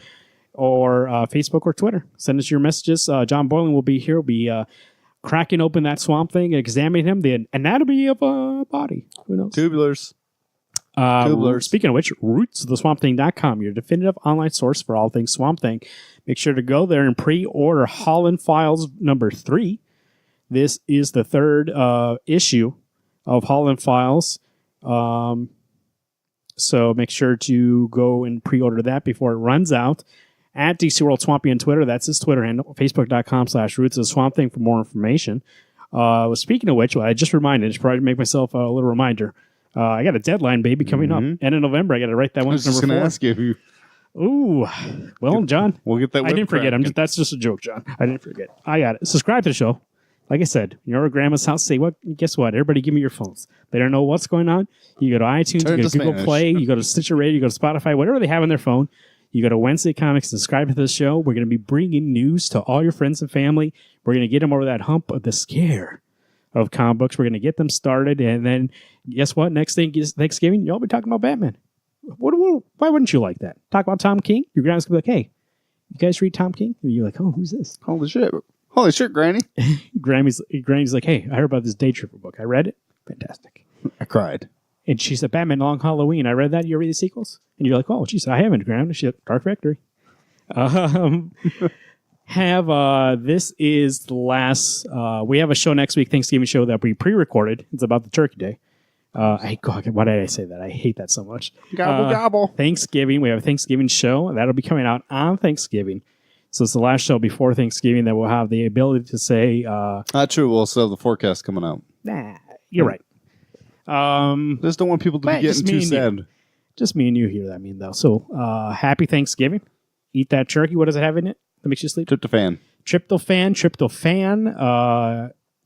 or Facebook or Twitter. Send us your messages. John Boylan will be here. We'll be cracking open that Swamp Thing, examining him, the anatomy of a body. Who knows? Tubulars. Speaking of which, rootsoftheswampthing.com, your definitive online source for all things Swamp Thing. Make sure to go there and pre-order Holland Files number 3. This is the 3rd issue of Holland Files. So make sure to go and pre-order that before it runs out. At DC World Swampy on Twitter, that's his Twitter handle. Facebook.com/Roots of the Swamp Thing for more information. Speaking of which, I just reminded, I should probably make myself a little reminder. I got a deadline, baby, coming up. End of November. I got to write that one. I was just going to ask you. Ooh. Well, John. We'll get that. I didn't forget. That's just a joke, John. I didn't forget. I got it. Subscribe to the show. Like I said, you're at grandma's house. Say, what? Guess what? Everybody give me your phones. They don't know what's going on. You go to iTunes, you go to Google Play, you go to Stitcher Radio, you go to Spotify, whatever they have on their phone. You go to Wednesday Comics, subscribe to the show. We're going to be bringing news to all your friends and family. We're going to get them over that hump of the scare of comic books. We're going to get them started. And then, guess what? Next thing is Thanksgiving, y'all be talking about Batman. Why wouldn't you like that? Talk about Tom King? Your grandma's going to be like, hey, you guys read Tom King? And you're like, oh, who's this? Holy shit, Granny. Granny's like, hey, I heard about this Day Tripper book. I read it. Fantastic. I cried. And she said, Batman Long Halloween. I read that. You read the sequels? And you're like, oh, geez, I haven't, Grandma. She said, Dark Victory. This is the last. We have a show next week, Thanksgiving show that we pre-recorded. It's about the Turkey Day. Why did I say that? I hate that so much. Gobble, gobble. Thanksgiving. We have a Thanksgiving show that'll be coming out on Thanksgiving. So it's the last show before Thanksgiving that we'll have the ability to say. Not true. We'll still have the forecast coming out. Nah, you're right. Just don't want people to be getting too sad. Just me and you hear that, though. So happy Thanksgiving. Eat that turkey. What does it have in it that makes you sleep? Tryptophan.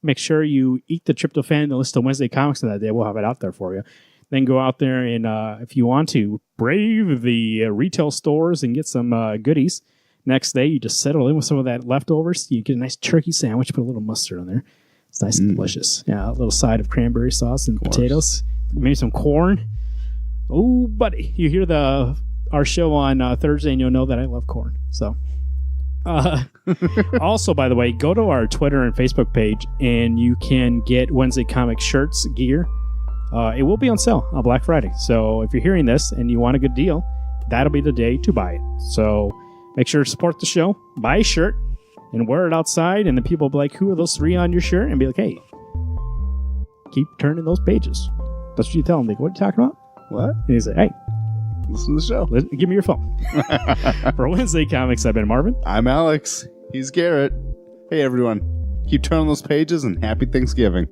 Make sure you eat the tryptophan and listen to Wednesday Comics of that day. We'll have it out there for you. Then go out there and, if you want to, brave the retail stores and get some goodies. Next day, you just settle in with some of that leftovers. You get a nice turkey sandwich, put a little mustard on there. It's nice and delicious. Yeah, a little side of cranberry sauce and potatoes. Maybe some corn. Oh, buddy. You hear our show on Thursday and you'll know that I love corn. So, also, by the way, go to our Twitter and Facebook page and you can get Wednesday Comic shirts, gear. It will be on sale on Black Friday. So if you're hearing this and you want a good deal, that'll be the day to buy it. So make sure to support the show, buy a shirt, and wear it outside. And the people will be like, who are those 3 on your shirt? And be like, hey, keep turning those pages. That's what you tell them. They go, what are you talking about? What? And he's like, hey, listen to the show. Give me your phone. For Wednesday Comics, I've been Marvin. I'm Alex. He's Garrett. Hey, everyone. Keep turning those pages and happy Thanksgiving.